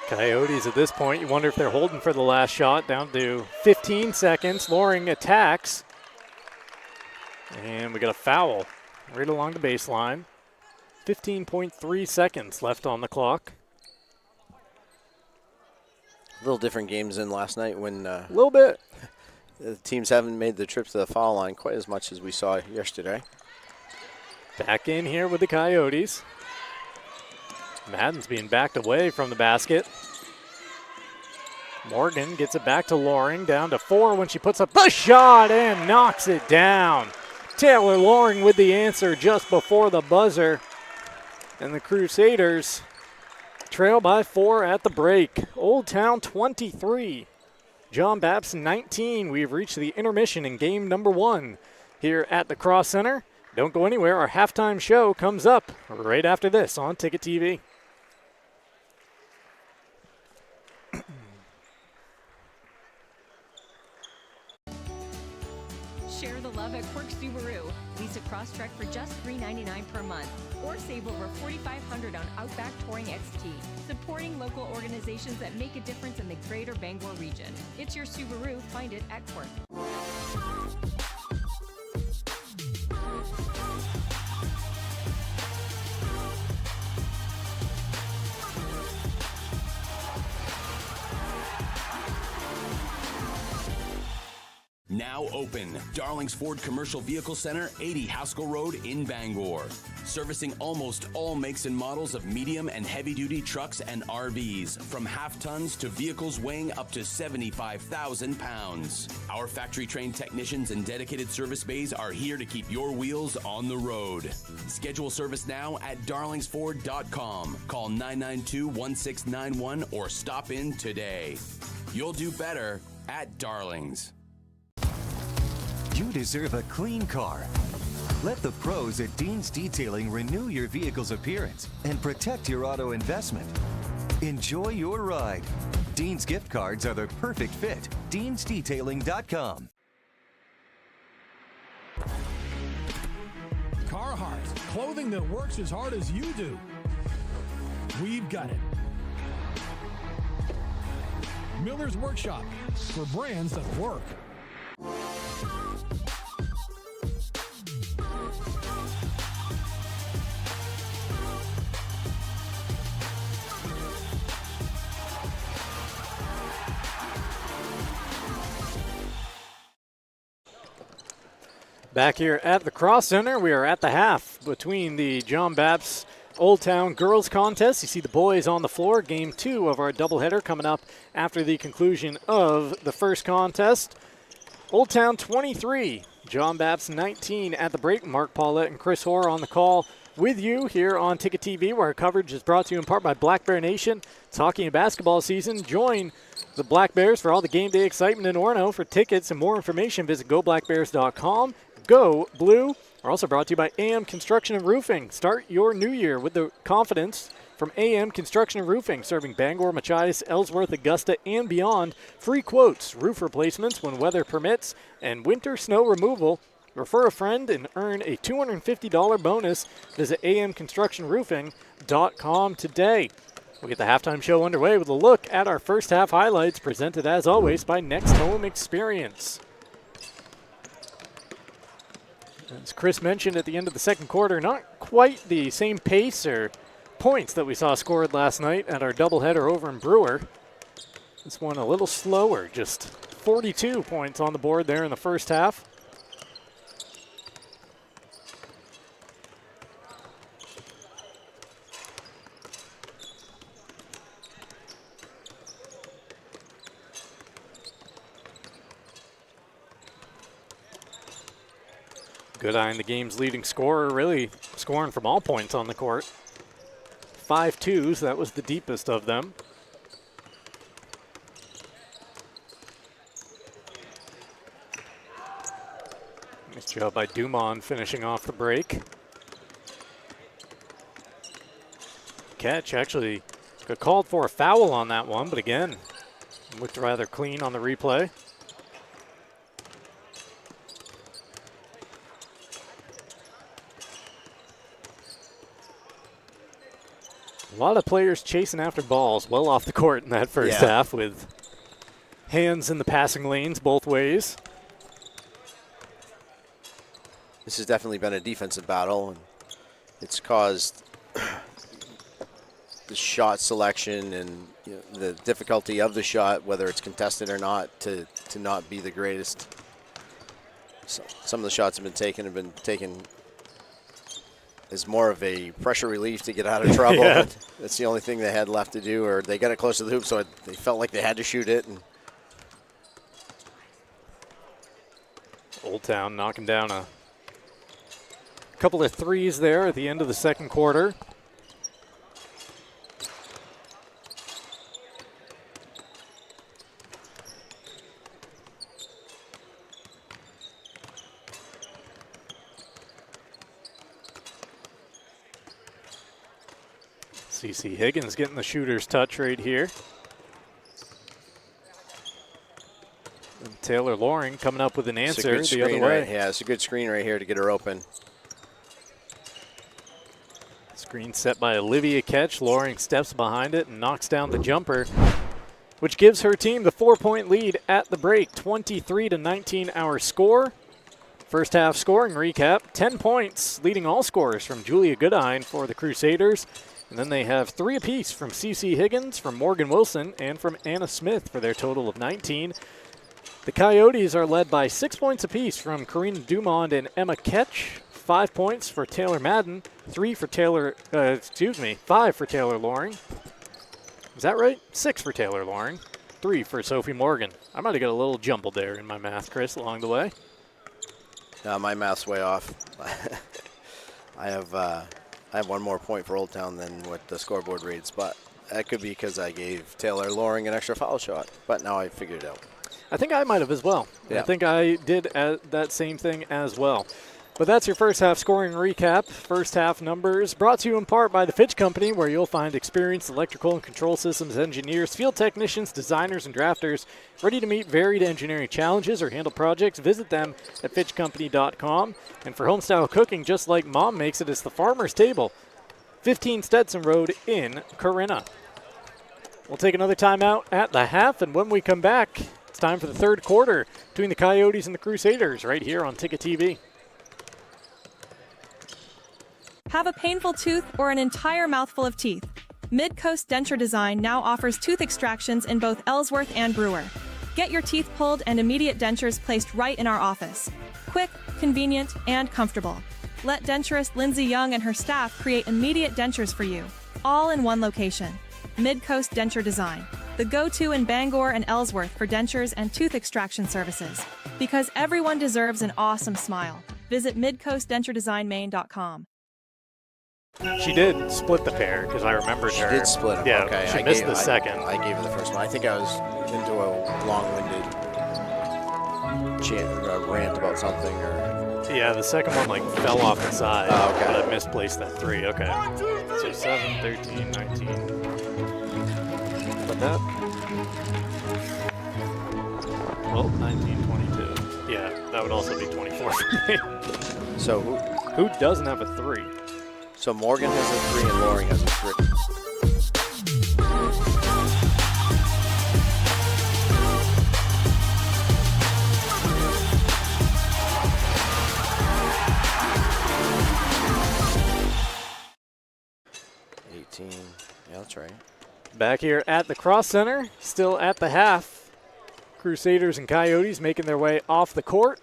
Coyotes at this point, you wonder if they're holding for the last shot. Down to 15 seconds. Loring attacks. And we got a foul right along the baseline. 15.3 seconds left on the clock. a little different games than last night when a little bit. The teams haven't made the trip to the foul line quite as much as we saw yesterday. Back in here with the Coyotes. Madden's being backed away from the basket. Morgan gets it back to Loring, down to 4 when she puts up the shot and knocks it down. Taylor Loring with the answer just before the buzzer. And the Crusaders trail by 4 at the break. Old Town 23, John Bapst 19. We've reached the intermission in game number 1 here at the Cross Center. Don't go anywhere. Our halftime show comes up right after this on Ticket TV. Share the love at Quirk Subaru. Lease a Crosstrek for just $399 per month, or save over $4,500 on Outback Touring XT. Supporting local organizations that make a difference in the greater Bangor region. It's your Subaru. Find it at Quirk. Now open, Darling's Ford Commercial Vehicle Center, 80 Haskell Road in Bangor. Servicing almost all makes and models of medium and heavy-duty trucks and RVs, from half-tons to vehicles weighing up to 75,000 pounds. Our factory-trained technicians and dedicated service bays are here to keep your wheels on the road. Schedule service now at darlingsford.com. Call 992-1691 or stop in today. You'll do better at Darlings. You deserve a clean car. Let the pros at Dean's Detailing renew your vehicle's appearance and protect your auto investment. Enjoy your ride. Dean's gift cards are the perfect fit. Dean'sDetailing.com. Carhartt, clothing that works as hard as you do. We've got it. Miller's Workshop, for brands that work. Back here at the Cross Center, we are at the half between the John Bapst Old Town Girls Contest. You see the boys on the floor. Game 2 of our doubleheader coming up after the conclusion of the first contest. Old Town 23, John Bapst 19 at the break. Mark Paulette and Chris Hoare on the call with you here on Ticket TV, where our coverage is brought to you in part by Black Bear Nation. It's hockey and basketball season. Join the Black Bears for all the game day excitement in Orono. For tickets and more information, visit goblackbears.com. Go Blue. We're also brought to you by AM Construction and Roofing. Start your new year with the confidence from AM Construction and Roofing, serving Bangor, Machias, Ellsworth, Augusta, and beyond. Free quotes, roof replacements when weather permits, and winter snow removal. Refer a friend and earn a $250 bonus. Visit amconstructionroofing.com today. We'll get the halftime show underway with a look at our first half highlights, presented as always by Next Home Experience. As Chris mentioned at the end of the second quarter, not quite the same pace or points that we saw scored last night at our doubleheader over in Brewer. This one a little slower, just 42 points on the board there in the first half. Good eyeing the game's leading scorer, really scoring from all points on the court. 5 twos, that was the deepest of them. Nice job by Dumont finishing off the break. Catch actually got called for a foul on that one, but again, looked rather clean on the replay. A lot of players chasing after balls well off the court in that first half, with hands in the passing lanes both ways. This has definitely been a defensive battle, and it's caused the shot selection and the difficulty of the shot, whether it's contested or not, to not be the greatest. So some of the shots have been taken is more of a pressure relief to get out of trouble. Yeah. That's the only thing they had left to do, or they got it close to the hoop, so they felt like they had to shoot it. And Old Town knocking down a couple of threes there at the end of the second quarter. CC Higgins getting the shooter's touch right here. And Taylor Loring coming up with an answer the other way. Right, yeah, it's a good screen right here to get her open. Screen set by Olivia Ketch. Loring steps behind it and knocks down the jumper, which gives her team the 4-point lead at the break. 23-19 our score. First half scoring recap, 10 points, leading all scorers from Julia Goodine for the Crusaders. And then they have 3 apiece from CC Higgins, from Morgan Wilson, and from Anna Smith for their total of 19. The Coyotes are led by 6 points apiece from Karina Dumond and Emma Ketch. 5 points for Taylor Madden, 5 for Taylor Loring. Is that right? 6 for Taylor Loring, 3 for Sophie Morgan. I might have got a little jumbled there in my math, Chris, along the way. My math's way off. I have 1 more point for Old Town than what the scoreboard reads, but that could be because I gave Taylor Loring an extra foul shot. But now I figured it out. I think I might have as well. Yeah. I think I did that same thing as well. But that's your first half scoring recap. First half numbers brought to you in part by the Fitch Company, where you'll find experienced electrical and control systems engineers, field technicians, designers, and drafters ready to meet varied engineering challenges or handle projects. Visit them at fitchcompany.com. And for homestyle cooking, just like Mom makes it, it's the Farmer's Table, 15 Stetson Road in Corinna. We'll take another timeout at the half, and when we come back, it's time for the third quarter between the Coyotes and the Crusaders right here on Ticket TV. Have a painful tooth or an entire mouthful of teeth? Mid-Coast Denture Design now offers tooth extractions in both Ellsworth and Brewer. Get your teeth pulled and immediate dentures placed right in our office. Quick, convenient, and comfortable. Let denturist Lindsay Young and her staff create immediate dentures for you, all in one location. Mid-Coast Denture Design, the go-to in Bangor and Ellsworth for dentures and tooth extraction services. Because everyone deserves an awesome smile. Visit midcoastdenturedesignmaine.com. She did split the pair because I remembered her. She did split them. Yeah, Okay. she missed the second. I gave her the first one. I think I was into a long-winded rant about something. Yeah, the second one fell off the side. Oh, okay. But I misplaced that 3. Okay. So 7, 13, 19. But that. Well, 19, 22. Yeah, that would also be 24 for me. So who doesn't have a 3? So Morgan has a 3 and Loring has a 3. Yeah, that's right. Back here at the Cross Center, still at the half. Crusaders and Coyotes making their way off the court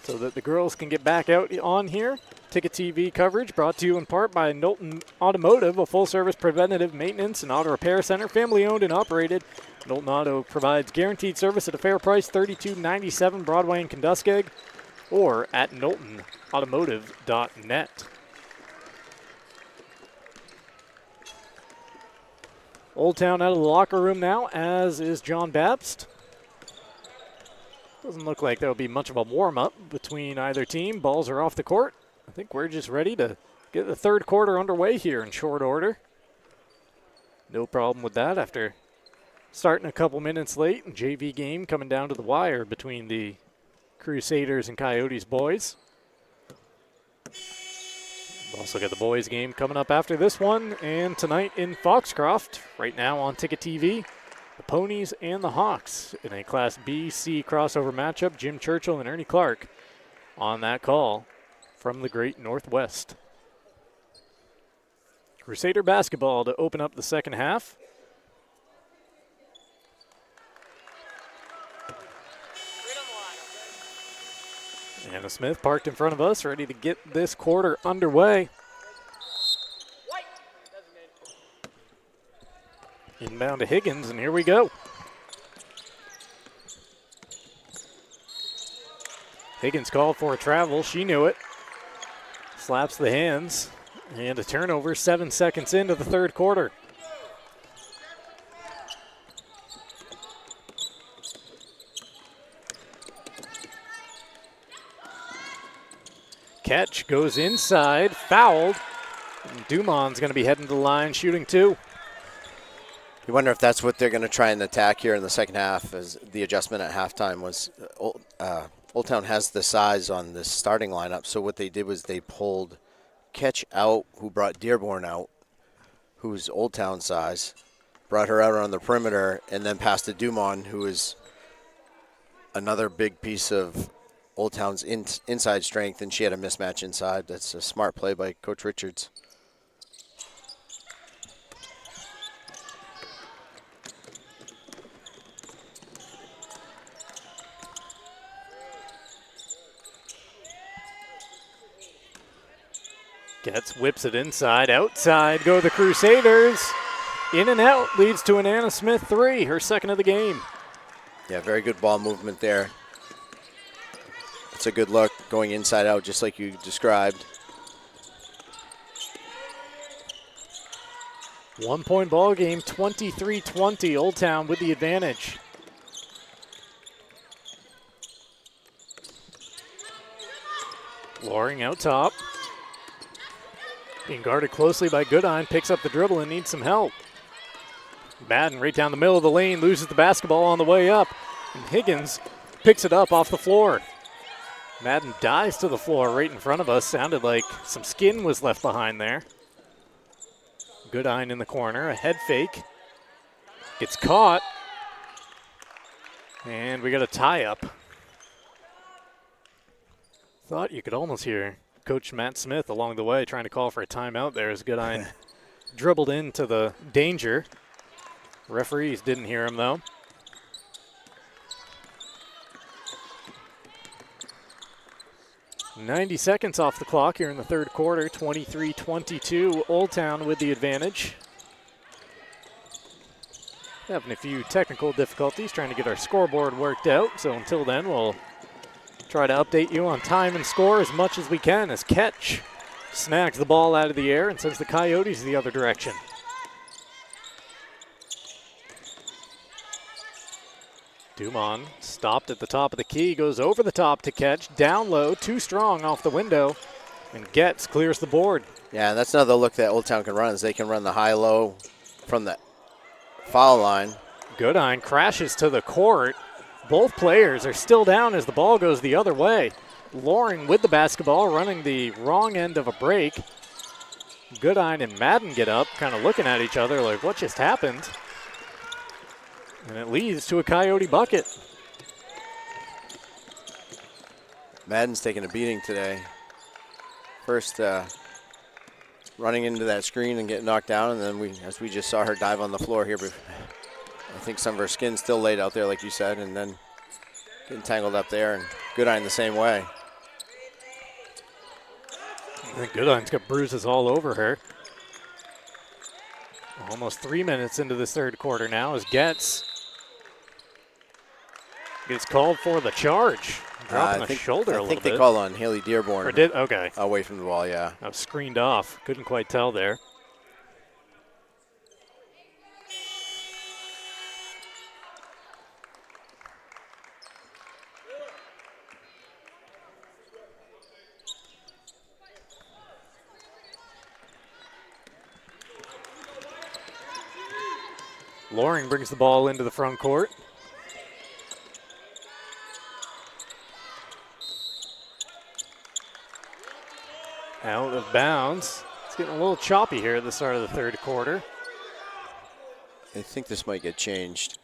so that the girls can get back out on here. Ticket TV coverage brought to you in part by Knowlton Automotive, a full-service preventative maintenance and auto repair center, family-owned and operated. Knowlton Auto provides guaranteed service at a fair price, $32.97 Broadway in Kentuskeg, or at knowltonautomotive.net. Old Town out of the locker room now, as is John Bapst. Doesn't look like there'll be much of a warm-up between either team. Balls are off the court. I think we're just ready to get the third quarter underway here in short order. No problem with that after starting a couple minutes late. JV game coming down to the wire between the Crusaders and Coyotes boys. We've also got the boys game coming up after this one, and tonight in Foxcroft, right now on Ticket TV, the Ponies and the Hawks in a Class B-C crossover matchup. Jim Churchill and Ernie Clark on that call from the Great Northwest. Crusader basketball to open up the second half. Anna Smith parked in front of us, ready to get this quarter underway. Inbound to Higgins, and here we go. Higgins called for a travel. She knew it. Slaps the hands. And a turnover 7 seconds into the third quarter. Catch goes inside, fouled. And Dumon's going to be heading to the line, shooting 2. You wonder if that's what they're going to try and attack here in the second half, as the adjustment at halftime was Old Town has the size on this starting lineup, so what they did was they pulled Ketch out, who brought Dearborn out, who's Old Town size, brought her out on the perimeter, and then passed to Dumont, who is another big piece of Old Town's inside strength, and she had a mismatch inside. That's a smart play by Coach Richards. Whips it inside, outside go the Crusaders. In and out leads to an Anna Smith 3, her second of the game. Yeah, very good ball movement there. It's a good look, going inside out just like you described. 1 point ball game, 23-20, Old Town with the advantage. Loring out top. Being guarded closely by Goodine, picks up the dribble and needs some help. Madden right down the middle of the lane, loses the basketball on the way up. And Higgins picks it up off the floor. Madden dives to the floor right in front of us. Sounded like some skin was left behind there. Goodine in the corner, a head fake. Gets caught. And we got a tie up. Thought you could almost hear Coach Matt Smith along the way trying to call for a timeout there as Goodine dribbled into the danger. Referees didn't hear him though. .90 seconds off the clock here in the third quarter, 23-22, Old Town with the advantage. Having a few technical difficulties trying to get our scoreboard worked out, so until then we'll try to update you on time and score as much as we can as Ketch snags the ball out of the air and sends the Coyotes the other direction. Dumont stopped at the top of the key, goes over the top to Ketch, down low, too strong off the window, and clears the board. Yeah, that's another look that Old Town can run, is they can run the high-low from the foul line. Goodine crashes to the court. Both players are still down as the ball goes the other way. Loring with the basketball, running the wrong end of a break. Goodine and Madden get up, kind of looking at each other like, what just happened? And it leads to a Coyote bucket. Madden's taking a beating today. First, running into that screen and getting knocked down, and then as we just saw her dive on the floor here, but I think some of her skin's still laid out there, like you said, and then getting tangled up there, and Goodine the same way. I think Goodine's got bruises all over her. Almost 3 minutes into this third quarter now as gets called for the charge. Dropping the shoulder a little bit. I think they called on Haley Dearborn. Or did? Okay. Away from the ball, yeah. I was screened off. Couldn't quite tell there. Loring brings the ball into the front court. Out of bounds. It's getting a little choppy here at the start of the third quarter. I think this might get changed.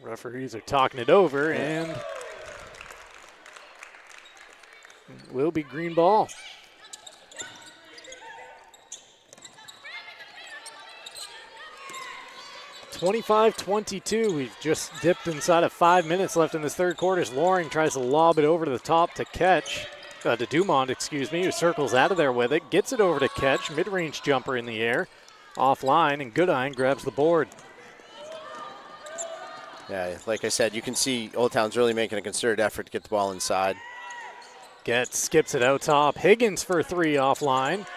Referees are talking it over, and it will be green ball. 25-22. We've just dipped inside of 5 minutes left in this third quarter as Loring tries to lob it over to the top to catch. To Dumont, who circles out of there with it. Gets it over to catch. Mid-range jumper in the air. Offline, and Goodine grabs the board. Yeah, like I said, you can see Old Town's really making a concerted effort to get the ball inside. Skips it out top. Higgins for 3 offline.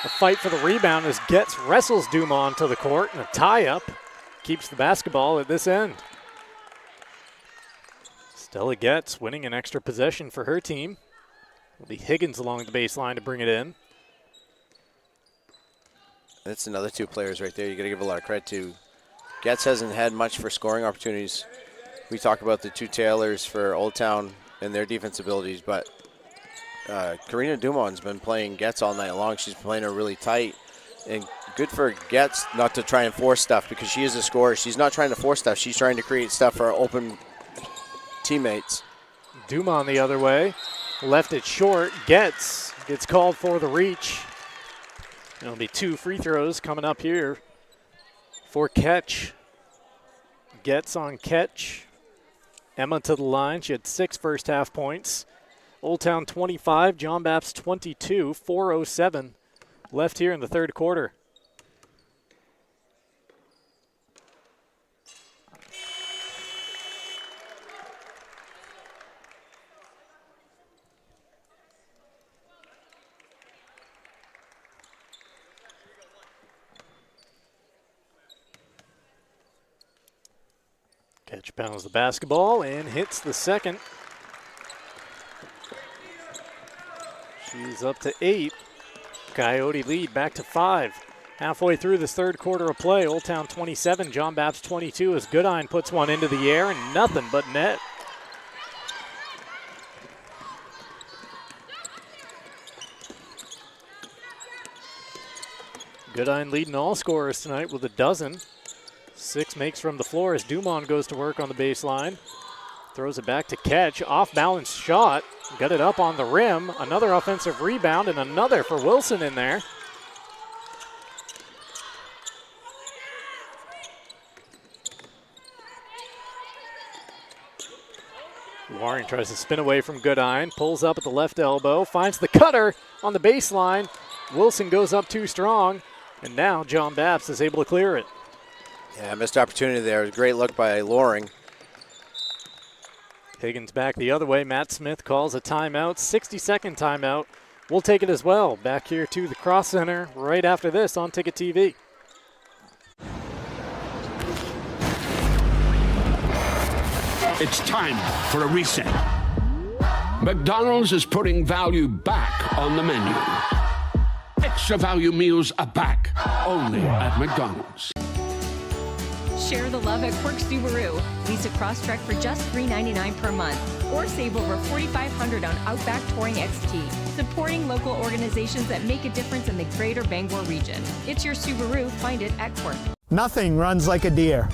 A fight for the rebound as Getz wrestles Dumont to the court, and a tie-up keeps the basketball at this end. Stella Getz winning an extra possession for her team. It'll be Higgins along the baseline to bring it in. That's another 2 players right there you got to give a lot of credit to. Getz hasn't had much for scoring opportunities. We talk about the 2 Taylors for Old Town and their defense abilities, but Karina Dumont's been playing Getz all night long. She's playing her really tight, and good for Getz not to try and force stuff because she is a scorer. She's not trying to force stuff. She's trying to create stuff for open teammates. Dumont the other way. Left it short. Getz gets called for the reach. It'll be 2 free throws coming up here for Ketch. Getz on Ketch. Emma to the line. She had 6 first half points. Old Town 25, John Bapst 22, 4:07 left here in the third quarter. Ketch pounds the basketball and hits the second. She's up to 8. Coyote lead back to 5. Halfway through this third quarter of play, Old Town 27, John Bapst 22 as Goodine puts one into the air and nothing but net. Goodine leading all scorers tonight with a dozen. 6 makes from the floor as Dumont goes to work on the baseline. Throws it back to Ketch. Off-balance shot. Got it up on the rim. Another offensive rebound and another for Wilson in there. Warren tries to spin away from Goodine. Pulls up at the left elbow. Finds the cutter on the baseline. Wilson goes up too strong. And now John Bapst is able to clear it. Yeah, missed opportunity there. Great look by Loring. Higgins back the other way. Matt Smith calls a timeout, 60-second timeout. We'll take it as well. Back here to the Cross Center right after this on Ticket TV. It's time for a reset. McDonald's is putting value back on the menu. Extra value meals are back, only at McDonald's. Share the love at Quirks Subaru. Lease a Crosstrek for just $399 per month. Or save over $4,500 on Outback Touring XT. Supporting local organizations that make a difference in the greater Bangor region. It's your Subaru. Find it at Quirk. Nothing runs like a deer.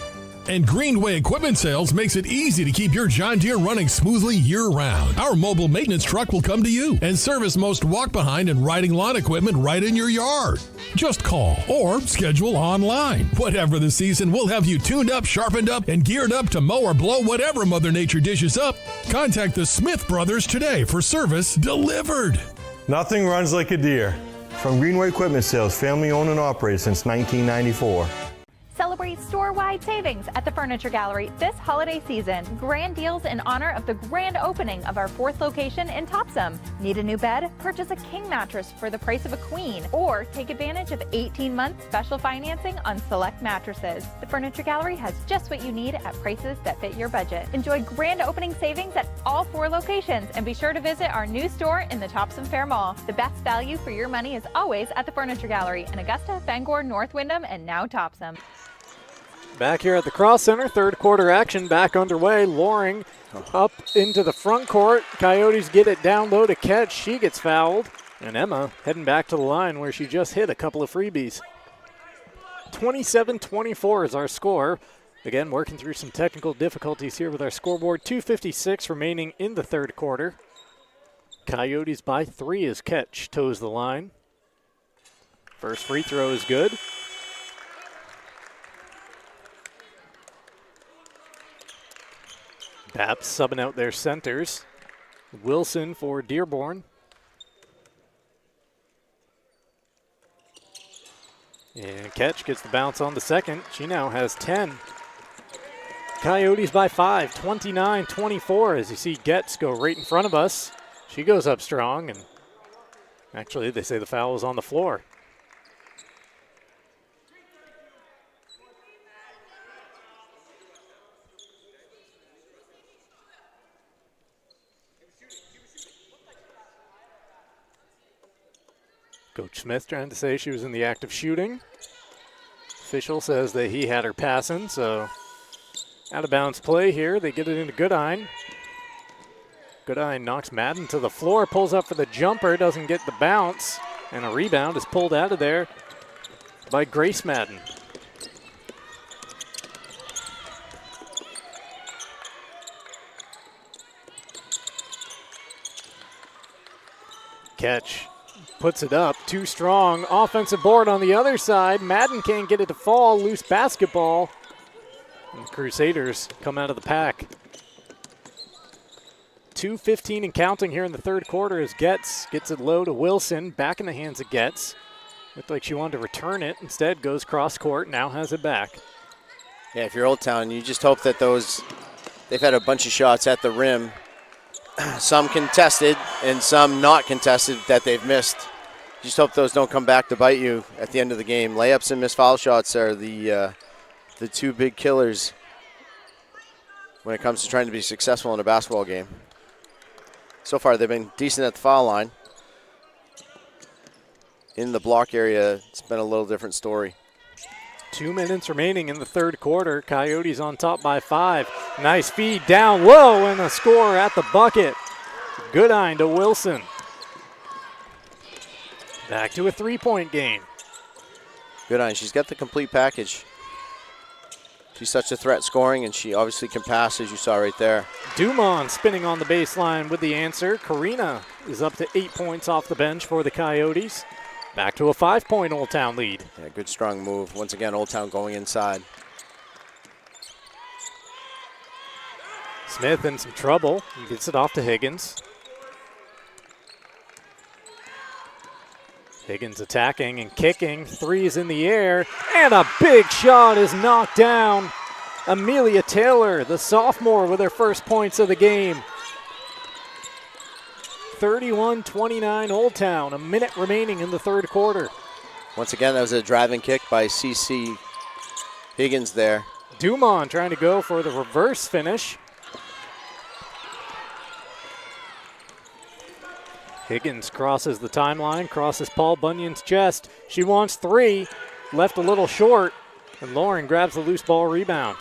And Greenway Equipment Sales makes it easy to keep your John Deere running smoothly year-round. Our mobile maintenance truck will come to you and service most walk-behind and riding lawn equipment right in your yard. Just call or schedule online. Whatever the season, we'll have you tuned up, sharpened up, and geared up to mow or blow whatever Mother Nature dishes up. Contact the Smith Brothers today for service delivered. Nothing runs like a deer. From Greenway Equipment Sales, family owned and operated since 1994. Celebrate store-wide savings at the Furniture Gallery this holiday season. Grand deals in honor of the grand opening of our 4th location in Topsom. Need a new bed? Purchase a king mattress for the price of a queen. Or take advantage of 18-month special financing on select mattresses. The Furniture Gallery has just what you need at prices that fit your budget. Enjoy grand opening savings at all 4 locations and be sure to visit our new store in the Topsom Fair Mall. The best value for your money is always at the Furniture Gallery in Augusta, Bangor, North Windham, and now Topsom. Back here at the Cross Center, third quarter action back underway. Loring up into the front court. Coyotes get it down low to Ketch. She gets fouled. And Emma heading back to the line where she just hit a couple of freebies. 27-24 is our score. Again, working through some technical difficulties here with our scoreboard. 2:56 remaining in the third quarter. Coyotes by 3 as Ketch toes the line. First free throw is good. Bapst subbing out their centers. Wilson for Dearborn. And Ketch gets the bounce on the second. She now has 10. Coyotes by 5, 29-24, as you see Getz go right in front of us. She goes up strong, and actually they say the foul is on the floor. Coach Smith trying to say she was in the act of shooting. Official says that he had her passing, so out of bounds play here. They get it into Goodine. Goodine knocks Madden to the floor, pulls up for the jumper, doesn't get the bounce, and a rebound is pulled out of there by Grace Madden. Catch. Puts it up, too strong. Offensive board on the other side. Madden can't get it to fall. Loose basketball. And the Crusaders come out of the pack. 2:15 and counting here in the third quarter as Getz gets it low to Wilson. Back in the hands of Getz. Looked like she wanted to return it. Instead goes cross court. Now has it back. Yeah, if you're Old Town, you just hope that they've had a bunch of shots at the rim. Some contested and some not contested that they've missed. Just hope those don't come back to bite you at the end of the game. Layups and missed foul shots are the two big killers when it comes to trying to be successful in a basketball game. So far, they've been decent at the foul line. In the block area, it's been a little different story. 2 minutes remaining in the third quarter. Coyotes on top by 5. Nice feed down low and a score at the bucket. Goodine to Wilson. Back to a three-point game. Goodine, she's got the complete package. She's such a threat scoring, and she obviously can pass, as you saw right there. Dumont spinning on the baseline with the answer. Karina is up to 8 points off the bench for the Coyotes. Back to a 5-point Old Town lead. Yeah, good strong move. Once again, Old Town going inside. Smith in some trouble. He gets it off to Higgins. Higgins attacking and kicking. Three is in the air. And a big shot is knocked down. Amelia Taylor, the sophomore, with her first points of the game. 31-29 Old Town. A minute remaining in the third quarter. Once again, that was a driving kick by CC Higgins there. Dumont trying to go for the reverse finish. Higgins crosses the timeline, crosses Paul Bunyan's chest. She wants three, left a little short, and Lauren grabs the loose ball rebound.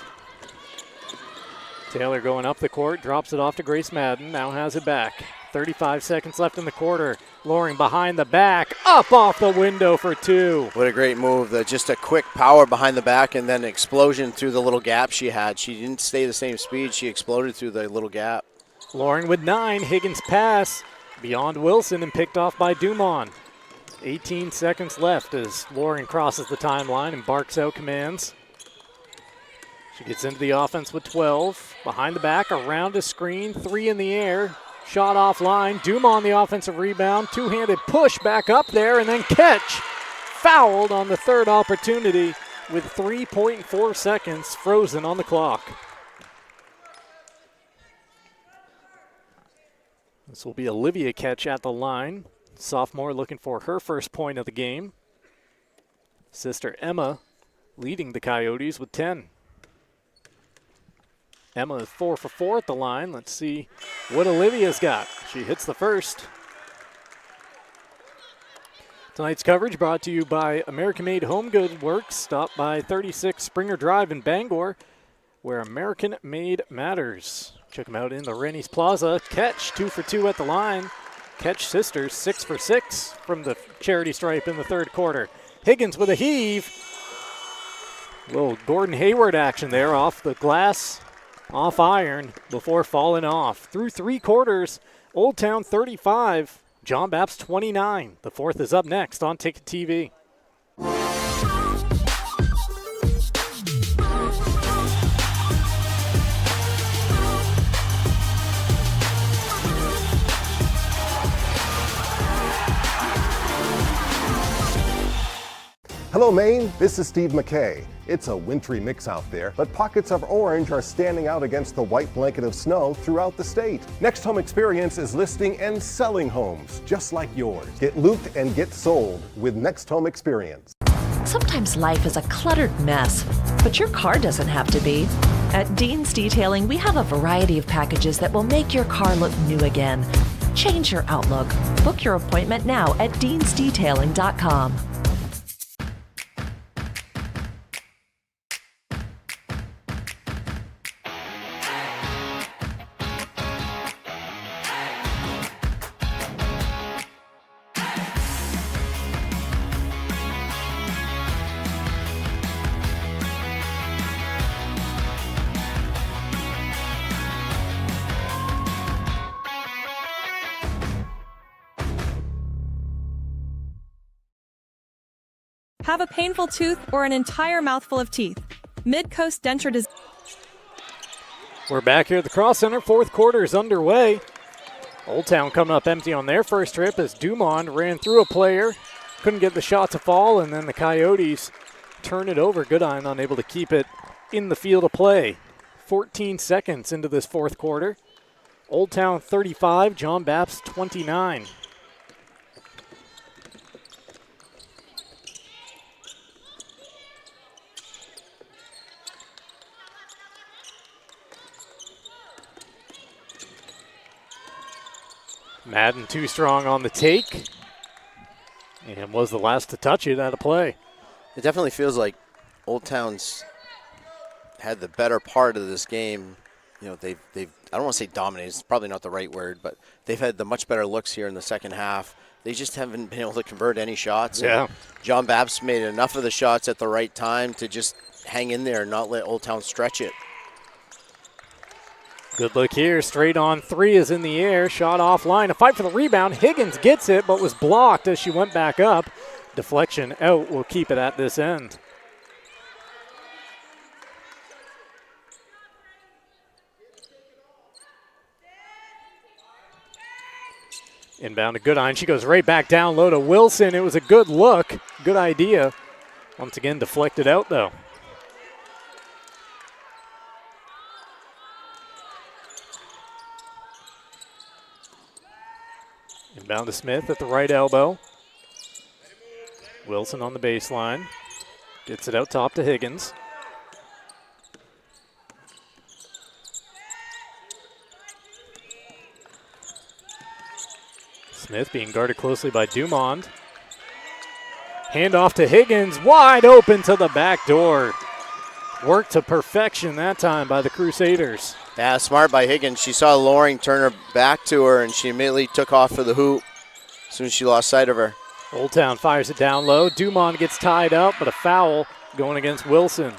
Taylor going up the court, drops it off to Grace Madden, now has it back. 35 seconds left in the quarter. Loring behind the back, up off the window for two. What a great move. Just a quick power behind the back and then an explosion through the little gap she had. She didn't stay the same speed. She exploded through the little gap. Loring with 9. Higgins pass beyond Wilson and picked off by Dumont. 18 seconds left as Loring crosses the timeline and barks out commands. She gets into the offense with 12. Behind the back, around a screen, 3 in the air. Shot offline. Dumont the offensive rebound. Two-handed push back up there and then catch. Fouled on the third opportunity with 3.4 seconds frozen on the clock. This will be Olivia Ketch at the line. Sophomore looking for her first point of the game. Sister Emma leading the Coyotes with 10. Emma is 4 for 4 at the line. Let's see what Olivia's got. She hits the first. Tonight's coverage brought to you by American Made Home Good Works. Stop by 36 Springer Drive in Bangor, where American Made matters. Check them out in the Rennie's Plaza. Ketch 2 for 2 at the line. Ketch sisters 6 for 6 from the charity stripe in the third quarter. Higgins with a heave. Little Gordon Hayward action there off the glass. Off iron before falling off. Through 3 quarters, Old Town 35, John Bapst 29. The fourth is up next on Ticket TV. Hello, Maine. This is Steve McKay. It's a wintry mix out there, but pockets of orange are standing out against the white blanket of snow throughout the state. Next Home Experience is listing and selling homes just like yours. Get looped and get sold with Next Home Experience. Sometimes life is a cluttered mess, but your car doesn't have to be. At Dean's Detailing, we have a variety of packages that will make your car look new again. Change your outlook. Book your appointment now at deansdetailing.com. Have a painful tooth or an entire mouthful of teeth? Mid-Coast Denture Design. We're back here at the Cross Center. Fourth quarter is underway. Old Town coming up empty on their first trip as Dumont ran through a player. Couldn't get the shot to fall, and then the Coyotes turn it over. Goodine unable to keep it in the field of play. 14 seconds into this fourth quarter. Old Town 35, John Bapst 29. Madden too strong on the take and was the last to touch it out of play. It definitely feels like Old Town's had the better part of this game. You know, they've I don't want to say dominated, it's probably not the right word, but they've had the much better looks here in the second half. They just haven't been able to convert any shots. Yeah. John Bapst made enough of the shots at the right time to just hang in there and not let Old Town stretch it. Good look here. Straight on three is in the air. Shot offline. A fight for the rebound. Higgins gets it, but was blocked as she went back up. Deflection out. Will keep it at this end. Inbound to Goodine. She goes right back down low to Wilson. It was a good look. Good idea. Once again, deflected out, though. Inbound to Smith at the right elbow. Wilson on the baseline. Gets it out top to Higgins. Smith being guarded closely by Dumont. Handoff to Higgins, wide open to the back door. Worked to perfection that time by the Crusaders. Yeah, smart by Higgins. She saw Loring turn her back to her, and she immediately took off for the hoop as soon as she lost sight of her. Old Town fires it down low. Dumont gets tied up, but a foul going against Wilson.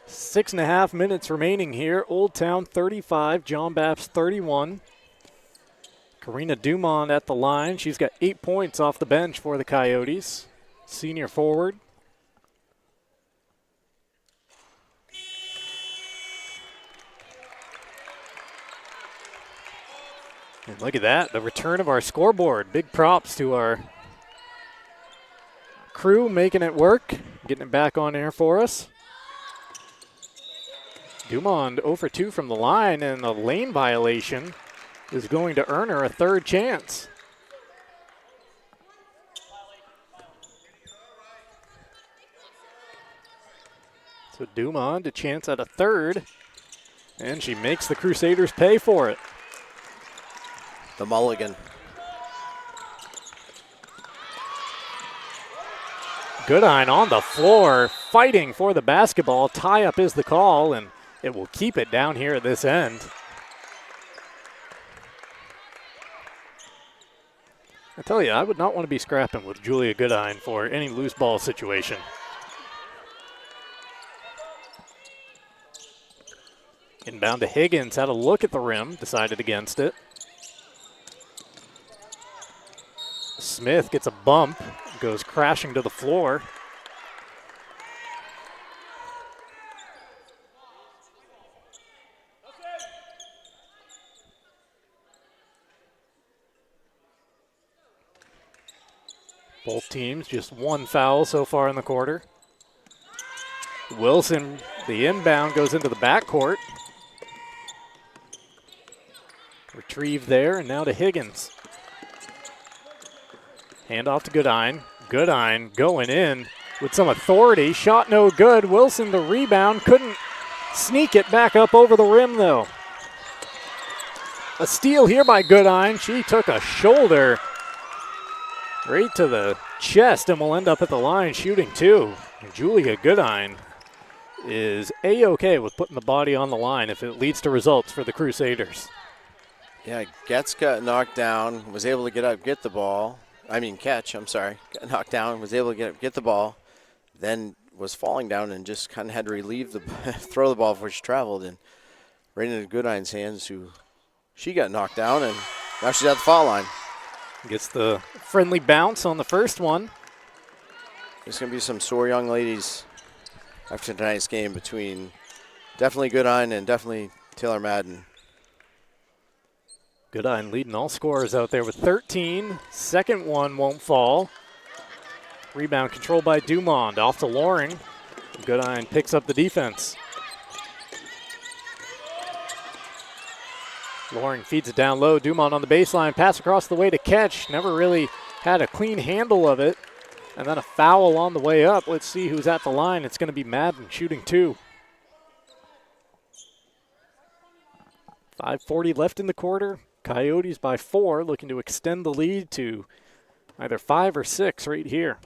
Six and a half minutes remaining here. Old Town 35, John Bapst 31. Karina Dumont at the line. She's got 8 points off the bench for the Coyotes. Senior forward. And look at that, the return of our scoreboard. Big props to our crew making it work, getting it back on air for us. Dumont 0 for 2 from the line, and a lane violation is going to earn her a third chance. So Dumont a chance at a third, and she makes the Crusaders pay for it. The mulligan. Goodine on the floor, fighting for the basketball. Tie-up is the call, and it will keep it down here at this end. I tell you, I would not want to be scrapping with Julia Goodine for any loose ball situation. Inbound to Higgins, had a look at the rim, decided against it. Smith gets a bump, goes crashing to the floor. Both teams just one foul so far in the quarter. Wilson, the inbound, goes into the backcourt. Retrieved there, and now to Higgins. Handoff to Goodine. Goodine going in with some authority. Shot no good. Wilson the rebound. Couldn't sneak it back up over the rim, though. A steal here by Goodine. She took a shoulder right to the chest and will end up at the line shooting two. And Julia Goodine is A-OK with putting the body on the line if it leads to results for the Crusaders. Yeah, Getz got knocked down, was able to get up, get the ball. Got knocked down, was able to get the ball, then was falling down and just kind of had to relieve throw the ball before she traveled, and right into Goodine's hands, she got knocked down, and now she's at the foul line. Gets the friendly bounce on the first one. There's going to be some sore young ladies after tonight's game between definitely Goodine and definitely Taylor Madden. Goodine leading all scorers out there with 13. Second one won't fall. Rebound controlled by Dumond. Off to Loring. Goodine picks up the defense. Loring feeds it down low. Dumond on the baseline. Pass across the way to catch. Never really had a clean handle of it. And then a foul on the way up. Let's see who's at the line. It's going to be Madden shooting two. 5:40 left in the quarter. Coyotes by 4, looking to extend the lead to either 5 or 6 right here.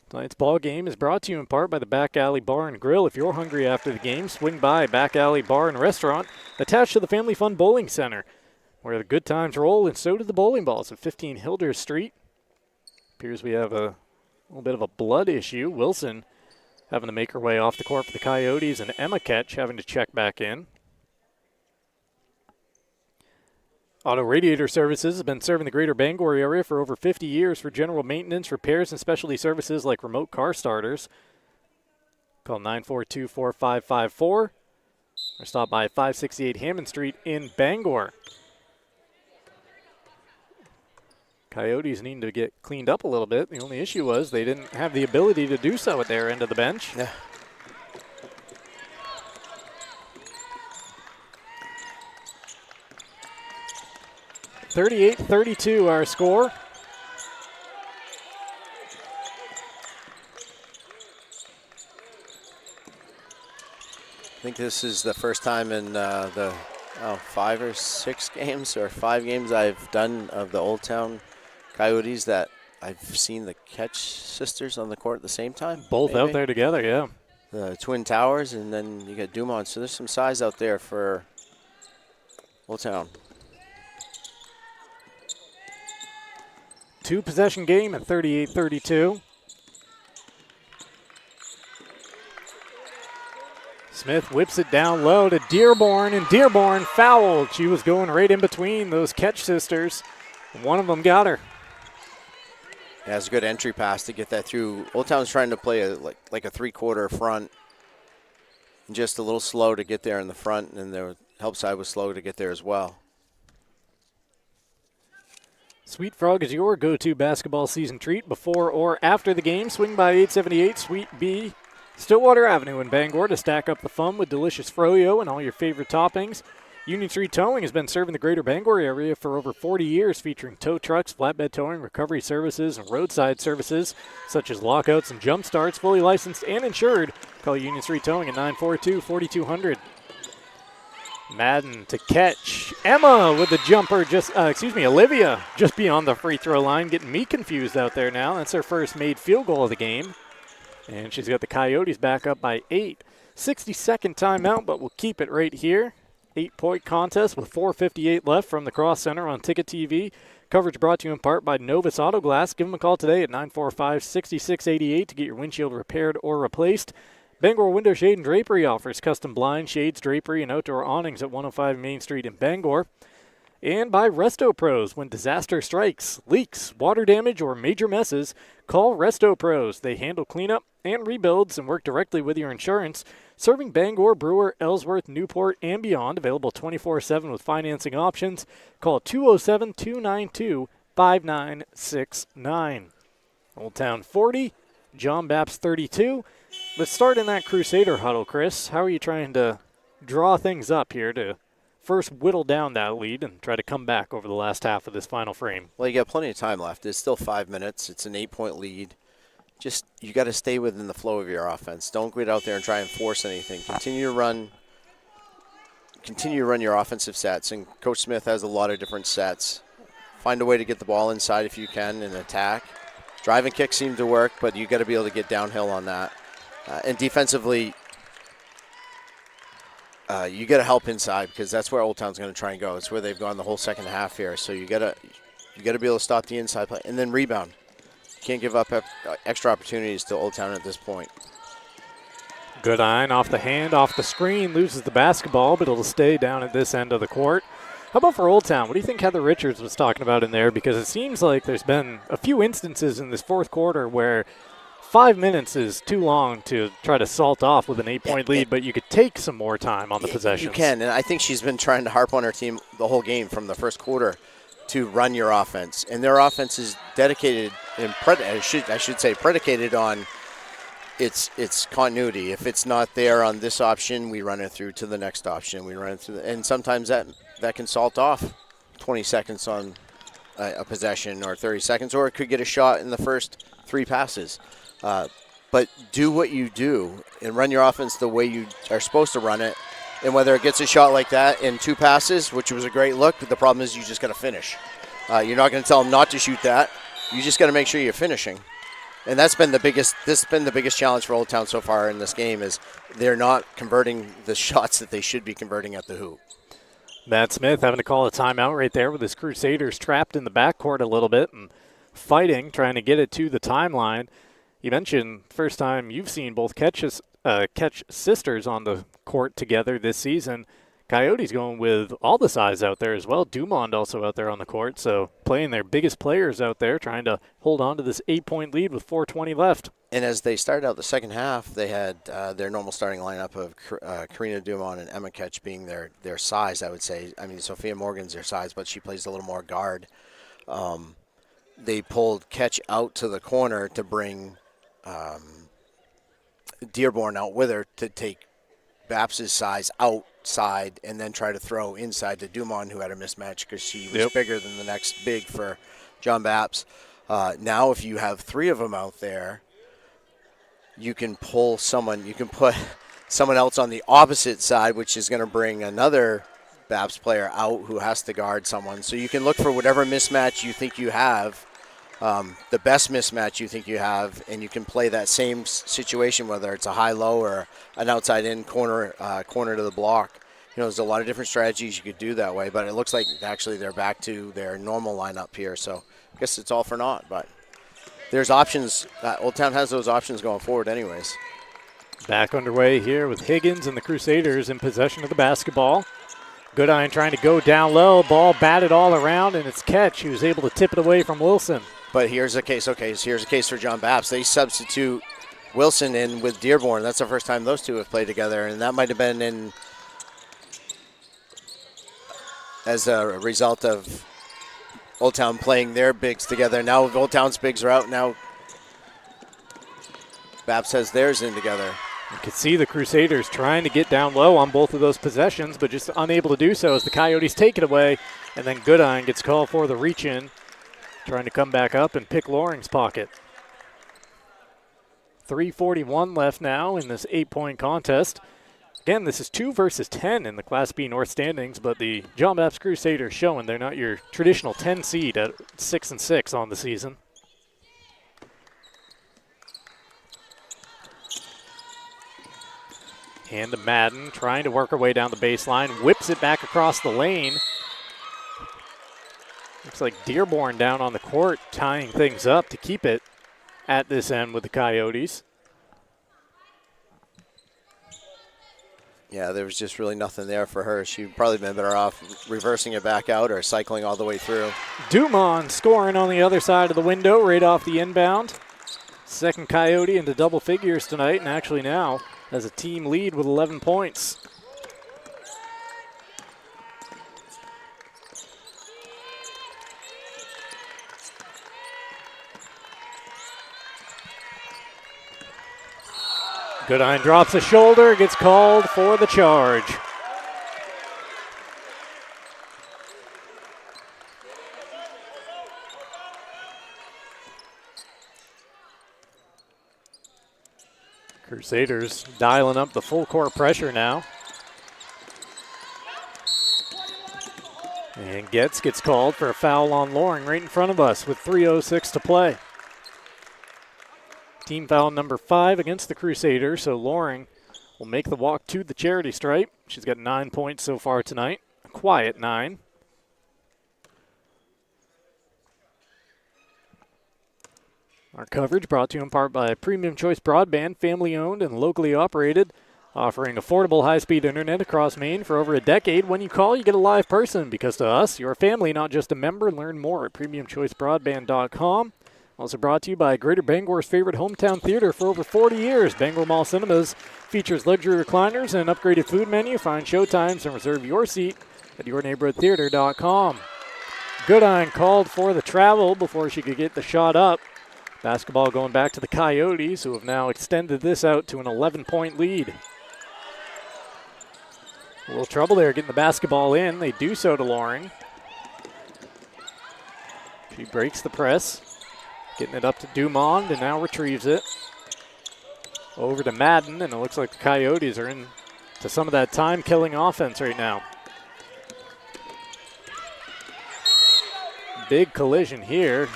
Tonight's ball game is brought to you in part by the Back Alley Bar and Grill. If you're hungry after the game, swing by Back Alley Bar and Restaurant, attached to the Family Fun Bowling Center, where the good times roll, and so do the bowling balls at 15 Hilders Street. Appears we have a little bit of a blood issue. Wilson having to make her way off the court for the Coyotes, and Emma Ketch having to check back in. Auto Radiator Services has been serving the greater Bangor area for over 50 years for general maintenance, repairs, and specialty services like remote car starters. Call 942-4554 or stop by 568 Hammond Street in Bangor. Coyotes need to get cleaned up a little bit. The only issue was they didn't have the ability to do so at their end of the bench. Yeah. 38-32 our score. I think this is the first time in the 5 or 6 games or 5 games I've done of the Old Town Coyotes that I've seen the Ketch sisters on the court at the same time. Both out there together, yeah. The Twin Towers, and then you got Dumont. So there's some size out there for Old Town. 2-possession game at 38-32. Smith whips it down low to Dearborn, and Dearborn fouled. She was going right in between those Ketch sisters. One of them got her. Yeah, it's a good entry pass to get that through. Old Town's trying to play like a three-quarter front. Just a little slow to get there in the front, and the help side was slow to get there as well. Sweet Frog is your go-to basketball season treat before or after the game. Swing by 878 Suite B, Stillwater Avenue in Bangor to stack up the fun with delicious froyo and all your favorite toppings. Union Street Towing has been serving the greater Bangor area for over 40 years, featuring tow trucks, flatbed towing, recovery services, and roadside services such as lockouts and jump starts. Fully licensed and insured. Call Union Street Towing at 942-4200. Madden to catch. Emma with the jumper, Olivia just beyond the free throw line, getting me confused out there now. That's her first made field goal of the game. And she's got the Coyotes back up by 8. 60-second timeout, but we'll keep it right here. 8-point contest with 4:58 left from the Cross Center on Ticket TV. Coverage brought to you in part by Novus Auto Glass. Give them a call today at 945-6688 to get your windshield repaired or replaced. Bangor Window Shade and Drapery offers custom blinds, shades, drapery, and outdoor awnings at 105 Main Street in Bangor. And by Resto Pros. When disaster strikes, leaks, water damage, or major messes, call Resto Pros. They handle cleanup and rebuilds and work directly with your insurance. Serving Bangor, Brewer, Ellsworth, Newport, and beyond. Available 24/7 with financing options. Call 207-292-5969. Old Town 40, John Bapst 32. Let's start in that Crusader huddle, Chris. How are you trying to draw things up here to first whittle down that lead and try to come back over the last half of this final frame? Well, you got plenty of time left. It's still 5 minutes. It's an 8-point lead. Just, you got to stay within the flow of your offense. Don't get out there and try and force anything. Continue to run your offensive sets, and Coach Smith has a lot of different sets. Find a way to get the ball inside if you can and attack. Drive and kick seem to work, but you got to be able to get downhill on that. And defensively, you got to help inside, because that's where Old Town's going to try and go. It's where they've gone the whole second half here. So you got to be able to stop the inside play and then rebound. You can't give up extra opportunities to Old Town at this point. Goodine off the hand, off the screen, loses the basketball, but it'll stay down at this end of the court. How about for Old Town? What do you think Heather Richards was talking about in there? Because it seems like there's been a few instances in this fourth quarter where 5 minutes is too long to try to salt off with an 8-point lead, but you could take some more time on the possessions. You can, and I think she's been trying to harp on her team the whole game from the first quarter to run your offense. And their offense is dedicated and I should say predicated on its continuity. If it's not there on this option, we run it through to the next option. We run it through, and sometimes that can salt off 20 seconds on a possession or 30 seconds, or it could get a shot in the first 3 passes. But do what you do and run your offense the way you are supposed to run it. And whether it gets a shot like that in 2 passes, which was a great look, the problem is you just got to finish. You're not going to tell them not to shoot that. You just got to make sure you're finishing. And that's been the biggest challenge for Old Town so far in this game, is they're not converting the shots that they should be converting at the hoop. Matt Smith having to call a timeout right there with his Crusaders trapped in the backcourt a little bit and fighting, trying to get it to the timeline. You mentioned first time you've seen both Ketch sisters on the court together this season. Coyotes going with all the size out there as well. Dumond also out there on the court, so playing their biggest players out there, trying to hold on to this 8-point lead with 4:20 left. And as they started out the second half, they had their normal starting lineup of Karina Dumond and Emma Ketch being their size, I would say. I mean, Sophia Morgan's their size, but she plays a little more guard. They pulled Ketch out to the corner to bring Dearborn out with her to take Bapst's size outside and then try to throw inside to Dumont, who had a mismatch because she was bigger than the next big for John Bapst. Now if you have 3 of them out there, you can put someone else on the opposite side, which is going to bring another Bapst player out who has to guard someone. So you can look for whatever mismatch you think you have, the best mismatch you think you have, and you can play that same situation, whether it's a high-low or an outside-in corner to the block. You know, there's a lot of different strategies you could do that way, but it looks like actually they're back to their normal lineup here. So I guess it's all for naught, but there's options. Old Town has those options going forward anyways. Back underway here with Higgins and the Crusaders in possession of the basketball. Goodine trying to go down low, ball batted all around, and it's Ketch who's able to tip it away from Wilson. But here's a case for John Bapst. They substitute Wilson in with Dearborn. That's the first time those two have played together, and that might have been as a result of Old Town playing their bigs together. Now Old Town's bigs are out. Now Bapst has theirs in together. You could see the Crusaders trying to get down low on both of those possessions, but just unable to do so as the Coyotes take it away, and then Goodine gets called for the reach-in, trying to come back up and pick Loring's pocket. 3:41 left now in this 8-point contest. Again, this is 2 versus 10 in the Class B North standings, but the John Bapst Crusaders showing they're not your traditional 10 seed at 6-6 on the season. Hand to Madden, trying to work her way down the baseline, whips it back across the lane. Looks like Dearborn down on the court, tying things up to keep it at this end with the Coyotes. Yeah, there was just really nothing there for her. She'd probably been better off reversing it back out or cycling all the way through. Dumont scoring on the other side of the window right off the inbound. Second Coyote into double figures tonight, and actually now has a team lead with 11 points. Goodine drops a shoulder, gets called for the charge. Crusaders dialing up the full court pressure now. And gets called for a foul on Loring right in front of us with 3:06 to play. Team foul number 5 against the Crusaders, so Loring will make the walk to the charity stripe. She's got 9 points so far tonight, a quiet 9. Our coverage brought to you in part by Premium Choice Broadband, family-owned and locally operated, offering affordable high-speed internet across Maine for over a decade. When you call, you get a live person, because to us, you're a family, not just a member. Learn more at premiumchoicebroadband.com. Also brought to you by Greater Bangor's favorite hometown theater for over 40 years. Bangor Mall Cinemas features luxury recliners and an upgraded food menu. Find showtimes and reserve your seat at yourneighborhoodtheater.com. Goodine called for the travel before she could get the shot up. Basketball going back to the Coyotes, who have now extended this out to an 11-point lead. A little trouble there getting the basketball in. They do so to Loring. She breaks the press. Getting it up to Dumond and now retrieves it. Over to Madden, and it looks like the Coyotes are in to some of that time-killing offense right now. Big collision here,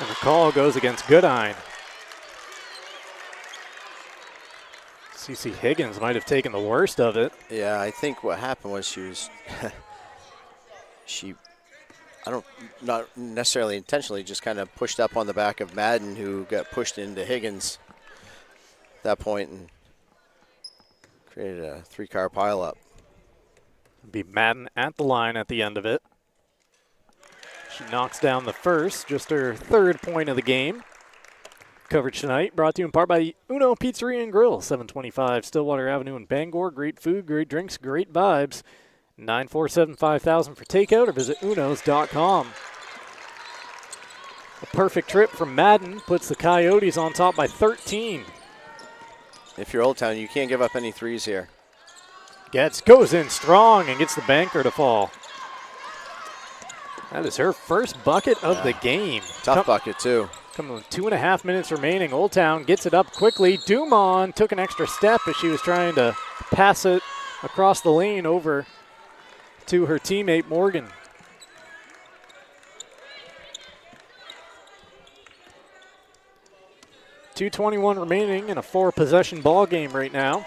and the call goes against Goodine. CeCe Higgins might have taken the worst of it. Yeah, I think what happened was not necessarily intentionally, just kind of pushed up on the back of Madden, who got pushed into Higgins at that point and created a 3-car pileup. Be Madden at the line at the end of it. She knocks down the first, just her 3rd point of the game. Coverage tonight brought to you in part by Uno Pizzeria and Grill, 725 Stillwater Avenue in Bangor. Great food, great drinks, great vibes. 947-5000 for takeout, or visit unos.com. A perfect trip from Madden puts the Coyotes on top by 13. If you're Old Town, you can't give up any threes here. Goes in strong and gets the banker to fall. That is her first bucket of the game. Tough bucket, too. Coming with 2.5 minutes remaining. Old Town gets it up quickly. Dumond took an extra step as she was trying to pass it across the lane over to her teammate Morgan. .221 remaining in a 4-possession ball game right now.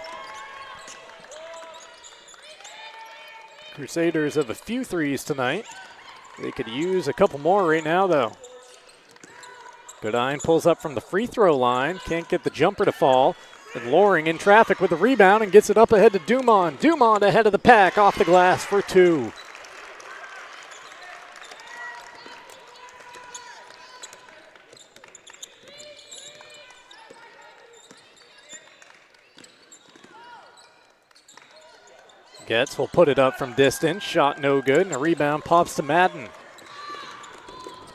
Crusaders have a few threes tonight. They could use a couple more right now, though. Goodine pulls up from the free throw line. Can't get the jumper to fall. And Loring in traffic with the rebound and gets it up ahead to Dumond. Dumond ahead of the pack, off the glass for 2. Will put it up from distance. Shot no good, and a rebound pops to Madden.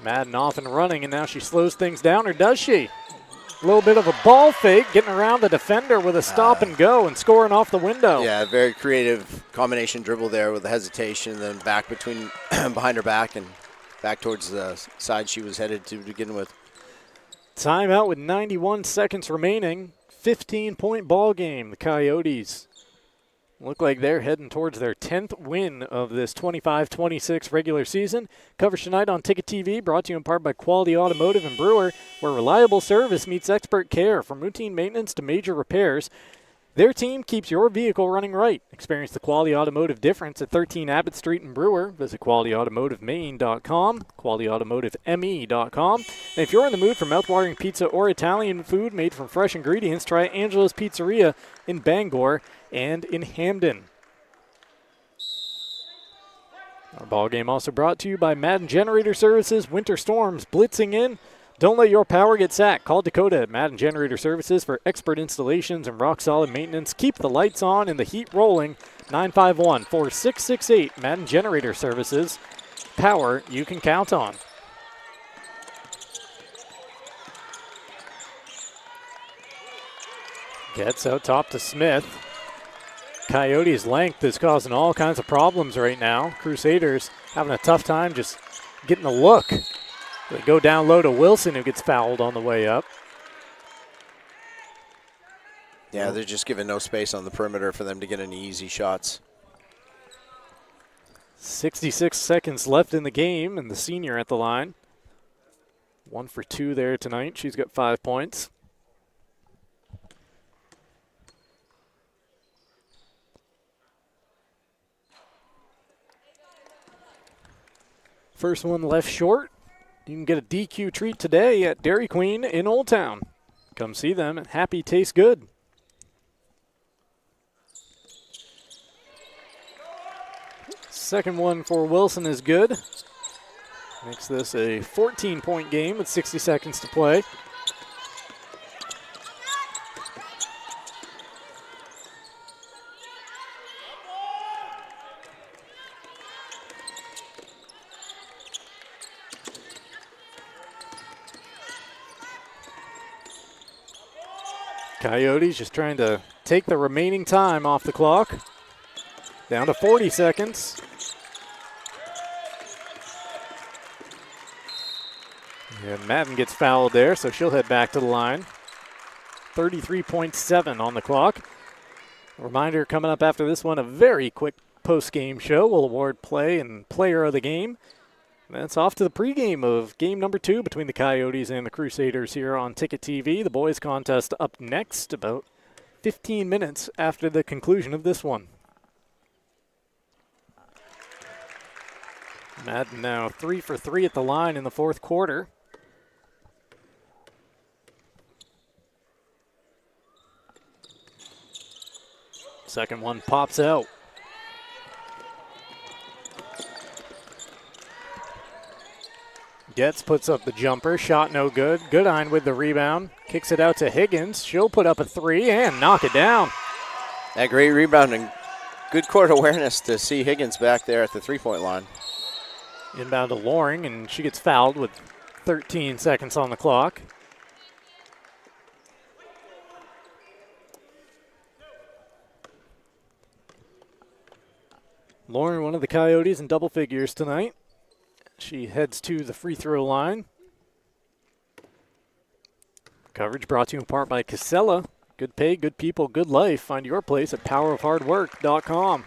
Madden off and running, and now she slows things down, or does she? A little bit of a ball fake, getting around the defender with a stop and go and scoring off the window. Yeah, very creative combination dribble there with the hesitation, then back behind her back and back towards the side she was headed to begin with. Timeout with 91 seconds remaining. 15-point ball game. The Coyotes look like they're heading towards their 10th win of this 25-26 regular season. Coverage tonight on Ticket TV, brought to you in part by Quality Automotive and Brewer, where reliable service meets expert care. From routine maintenance to major repairs, their team keeps your vehicle running right. Experience the Quality Automotive difference at 13 Abbott Street in Brewer. Visit QualityAutomotiveMaine.com, QualityAutomotiveME.com. And if you're in the mood for mouthwatering pizza or Italian food made from fresh ingredients, try Angela's Pizzeria in Bangor and in Hamden. Our ball game also brought to you by Madden Generator Services. Winter storms blitzing in. Don't let your power get sacked. Call Dakota at Madden Generator Services for expert installations and rock-solid maintenance. Keep the lights on and the heat rolling. 951-4668. Madden Generator Services. Power you can count on. Gets out top to Smith. Coyotes' length is causing all kinds of problems right now. Crusaders having a tough time just getting a look. They go down low to Wilson, who gets fouled on the way up. Yeah, they're just giving no space on the perimeter for them to get any easy shots. 66 seconds left in the game, and the senior at the line. 1 for 2 there tonight. She's got 5 points. First one left short. You can get a DQ treat today at Dairy Queen in Old Town. Come see them at Happy Tastes Good. Second one for Wilson is good. Makes this a 14-point game with 60 seconds to play. Coyotes just trying to take the remaining time off the clock. Down to 40 seconds. And Madden gets fouled there, so she'll head back to the line. 33.7 on the clock. Reminder coming up after this one, a very quick post-game show. We'll award play and player of the game. That's off to the pregame of game number 2 between the Coyotes and the Crusaders here on Ticket TV. The boys contest up next, about 15 minutes after the conclusion of this one. Madden now 3 for 3 at the line in the fourth quarter. Second one pops out. Getz puts up the jumper, shot no good. Goodine with the rebound, kicks it out to Higgins. She'll put up a 3 and knock it down. That great rebound and good court awareness to see Higgins back there at the three-point line. Inbound to Loring, and she gets fouled with 13 seconds on the clock. Loring, one of the Coyotes in double figures tonight. She heads to the free throw line. Coverage brought to you in part by Casella. Good pay, good people, good life. Find your place at powerofhardwork.com.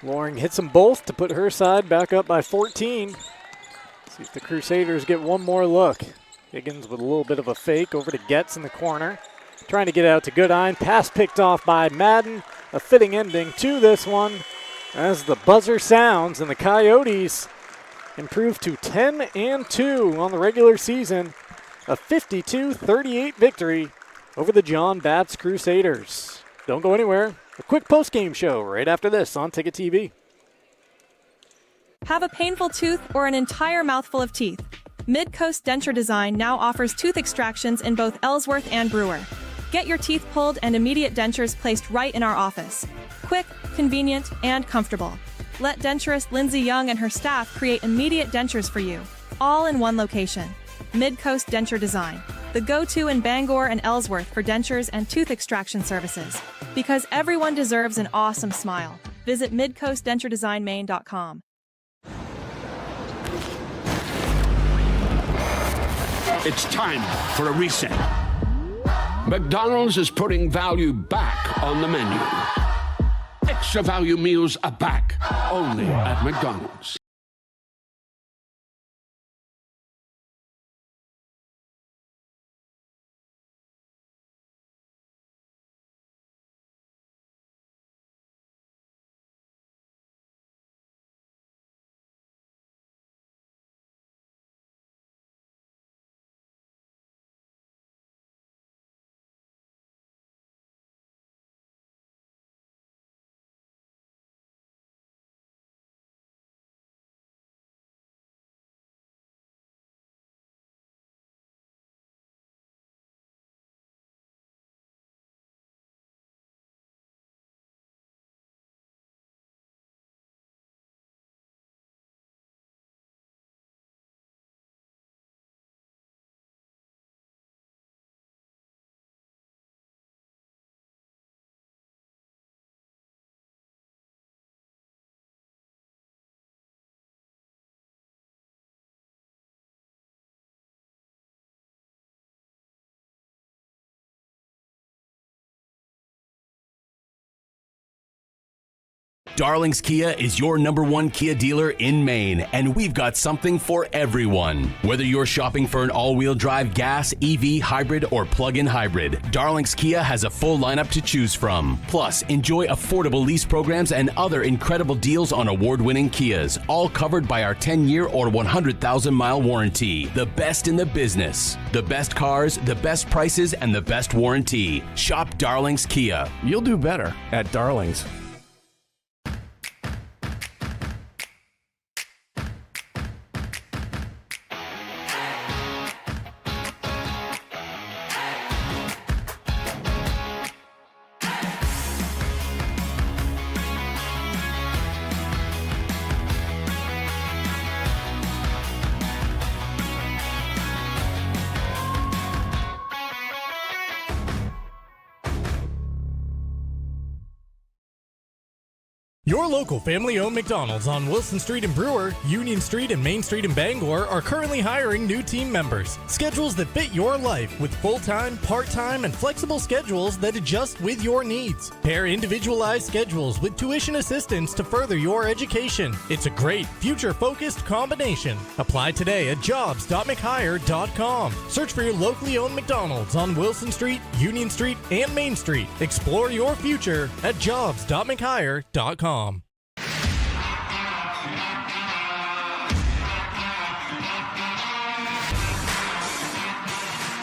Loring hits them both to put her side back up by 14. See if the Crusaders get one more look. Higgins with a little bit of a fake over to Getz in the corner. Trying to get out to Goodine. Pass picked off by Madden. A fitting ending to this one as the buzzer sounds and the Coyotes improve to 10-2 on the regular season. A 52-38 victory over the John Bapst Crusaders. Don't go anywhere. A quick post-game show right after this on Ticket TV. Have a painful tooth or an entire mouthful of teeth? Mid-Coast Denture Design now offers tooth extractions in both Ellsworth and Brewer. Get your teeth pulled and immediate dentures placed right in our office. Quick, convenient, and comfortable. Let denturist Lindsay Young and her staff create immediate dentures for you, all in one location. Mid-Coast Denture Design, the go-to in Bangor and Ellsworth for dentures and tooth extraction services. Because everyone deserves an awesome smile. Visit midcoastdenturedesignmaine.com. It's time for a reset. McDonald's is putting value back on the menu. Extra value meals are back, only at McDonald's. Darling's Kia is your #1 Kia dealer in Maine, and we've got something for everyone. Whether you're shopping for an all-wheel drive gas, EV, hybrid, or plug-in hybrid, Darling's Kia has a full lineup to choose from. Plus, enjoy affordable lease programs and other incredible deals on award-winning Kias, all covered by our 10-year or 100,000-mile warranty. The best in the business. The best cars, the best prices, and the best warranty. Shop Darling's Kia. You'll do better at Darling's. Your local family-owned McDonald's on Wilson Street in Brewer, Union Street and Main Street in Bangor are currently hiring new team members. Schedules that fit your life with full-time, part-time, and flexible schedules that adjust with your needs. Pair individualized schedules with tuition assistance to further your education. It's a great, future-focused combination. Apply today at jobs.mchire.com. Search for your locally owned McDonald's on Wilson Street, Union Street, and Main Street. Explore your future at jobs.mchire.com.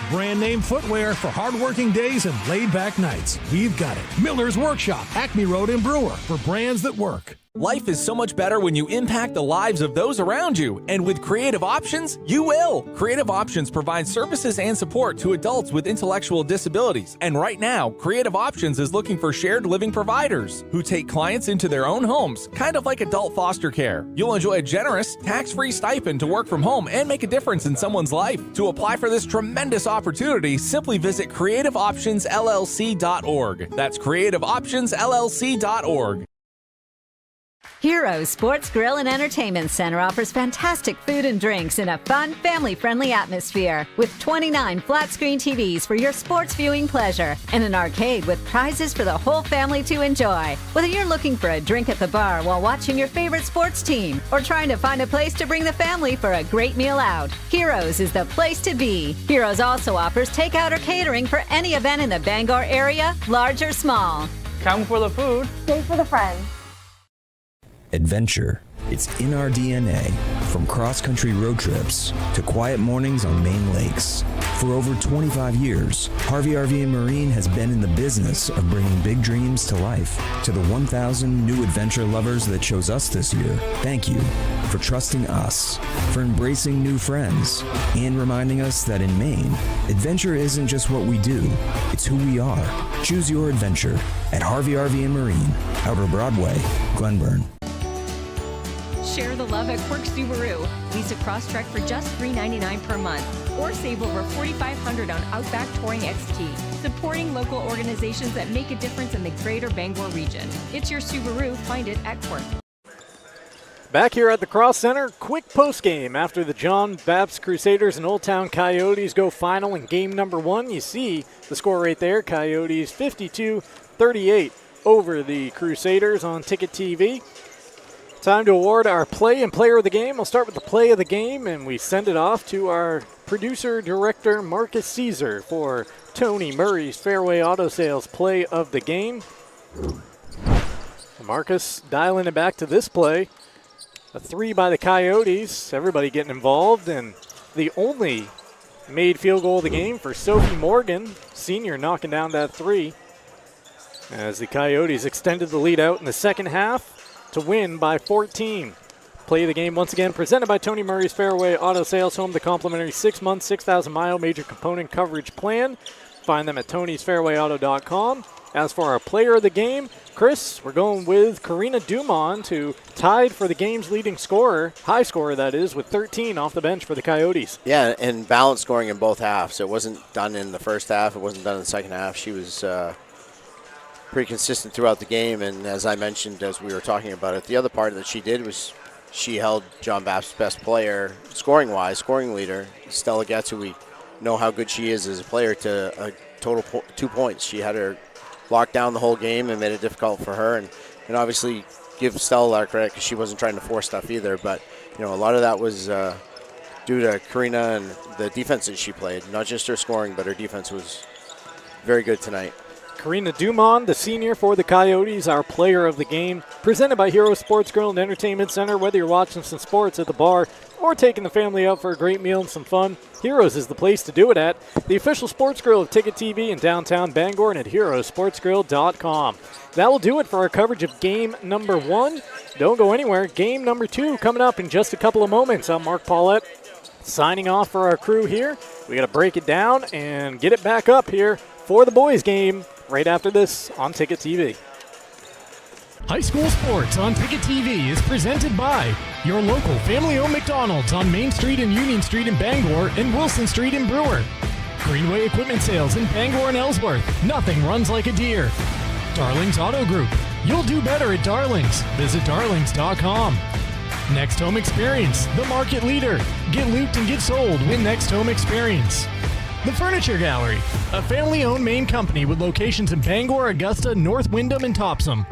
Brand name footwear for hardworking days and laid-back nights. We've got it. Miller's Workshop, Acme Road in Brewer, for brands that work. Life is so much better when you impact the lives of those around you. And with Creative Options, you will. Creative Options provides services and support to adults with intellectual disabilities. And right now, Creative Options is looking for shared living providers who take clients into their own homes, kind of like adult foster care. You'll enjoy a generous, tax-free stipend to work from home and make a difference in someone's life. To apply for this tremendous opportunity, simply visit creativeoptionsllc.org. That's creativeoptionsllc.org. Heroes Sports Grill and Entertainment Center offers fantastic food and drinks in a fun, family-friendly atmosphere with 29 flat-screen TVs for your sports viewing pleasure and an arcade with prizes for the whole family to enjoy. Whether you're looking for a drink at the bar while watching your favorite sports team or trying to find a place to bring the family for a great meal out, Heroes is the place to be. Heroes also offers takeout or catering for any event in the Bangor area, large or small. Come for the food. Stay for the friends. Adventure. It's in our DNA. From cross-country road trips to quiet mornings on Maine lakes. For over 25 years, Harvey RV and Marine has been in the business of bringing big dreams to life. To the 1,000 new adventure lovers that chose us this year, thank you for trusting us, for embracing new friends, and reminding us that in Maine, adventure isn't just what we do, it's who we are. Choose your adventure at Harvey RV and Marine, Outer Broadway, Glenburn. Share the love at Quirk Subaru. Lease a Crosstrek for just $399 per month, or save over $4,500 on Outback Touring XT. Supporting local organizations that make a difference in the greater Bangor region. It's your Subaru. Find it at Quirk. Back here at the Cross Center, quick post game after the John Bapst Crusaders and Old Town Coyotes go final in game number 1. You see the score right there. Coyotes 52-38 over the Crusaders on Ticket TV. Time to award our play and player of the game. We'll start with the play of the game, and we send it off to our producer-director, Marcus Caesar, for Tony Murray's Fairway Auto Sales play of the game. Marcus dialing it back to this play. A 3 by the Coyotes. Everybody getting involved, and the only made field goal of the game for Sophie Morgan, senior, knocking down that 3. As the Coyotes extended the lead out in the second half to win by 14. Play of the game once again presented by Tony Murray's Fairway Auto Sales, home the complimentary 6-month, 6,000-mile major component coverage plan. Find them at tonysfairwayauto.com. As for our player of the game, Chris, we're going with Karina Dumont, who tied for the game's leading scorer, high scorer that is, with 13 off the bench for the Coyotes. Yeah, and balanced scoring in both halves. It wasn't done in the first half. It wasn't done in the second half. She was pretty consistent throughout the game, and as I mentioned as we were talking about it, the other part that she did was she held John Bapst's best player, scoring-wise, scoring leader, Stella Getz, who we know how good she is as a player, to a total 2 points. She had her locked down the whole game and made it difficult for her, and obviously give Stella a lot of credit because she wasn't trying to force stuff either. But, a lot of that was due to Karina and the defense that she played. Not just her scoring, but her defense was very good tonight. Karina Dumont, the senior for the Coyotes, our player of the game. Presented by Hero Sports Grill and Entertainment Center. Whether you're watching some sports at the bar or taking the family out for a great meal and some fun, Heroes is the place to do it at. The official sports grill of Ticket TV in downtown Bangor and at herosportsgrill.com. That will do it for our coverage of game number 1. Don't go anywhere. Game number 2 coming up in just a couple of moments. I'm Mark Paulette signing off for our crew here. We got to break it down and get it back up here for the boys game right after this on Ticket TV. High school sports on Ticket TV is presented by your local family-owned McDonald's on Main Street and Union Street in Bangor and Wilson Street in Brewer. Greenway Equipment Sales in Bangor and Ellsworth. Nothing runs like a deer. Darlings Auto Group. You'll do better at Darlings. Visit darlings.com. Next Home Experience, the market leader. Get looped and get sold with Next Home Experience. The Furniture Gallery, a family-owned Maine company with locations in Bangor, Augusta, North Windham, and Topsom.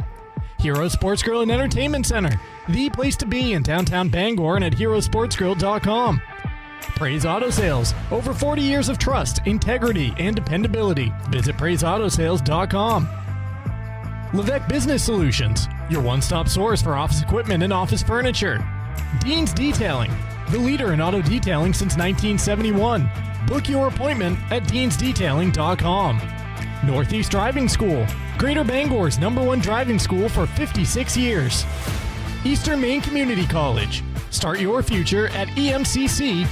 Hero Sports Grill and Entertainment Center, the place to be in downtown Bangor and at herosportsgrill.com. Praise Auto Sales, over 40 years of trust, integrity, and dependability. Visit praiseautosales.com. Levesque Business Solutions, your one-stop source for office equipment and office furniture. Dean's Detailing, the leader in auto detailing since 1971. Book your appointment at deansdetailing.com. Northeast Driving School, Greater Bangor's #1 driving school for 56 years. Eastern Maine Community College, start your future at emcc.edu.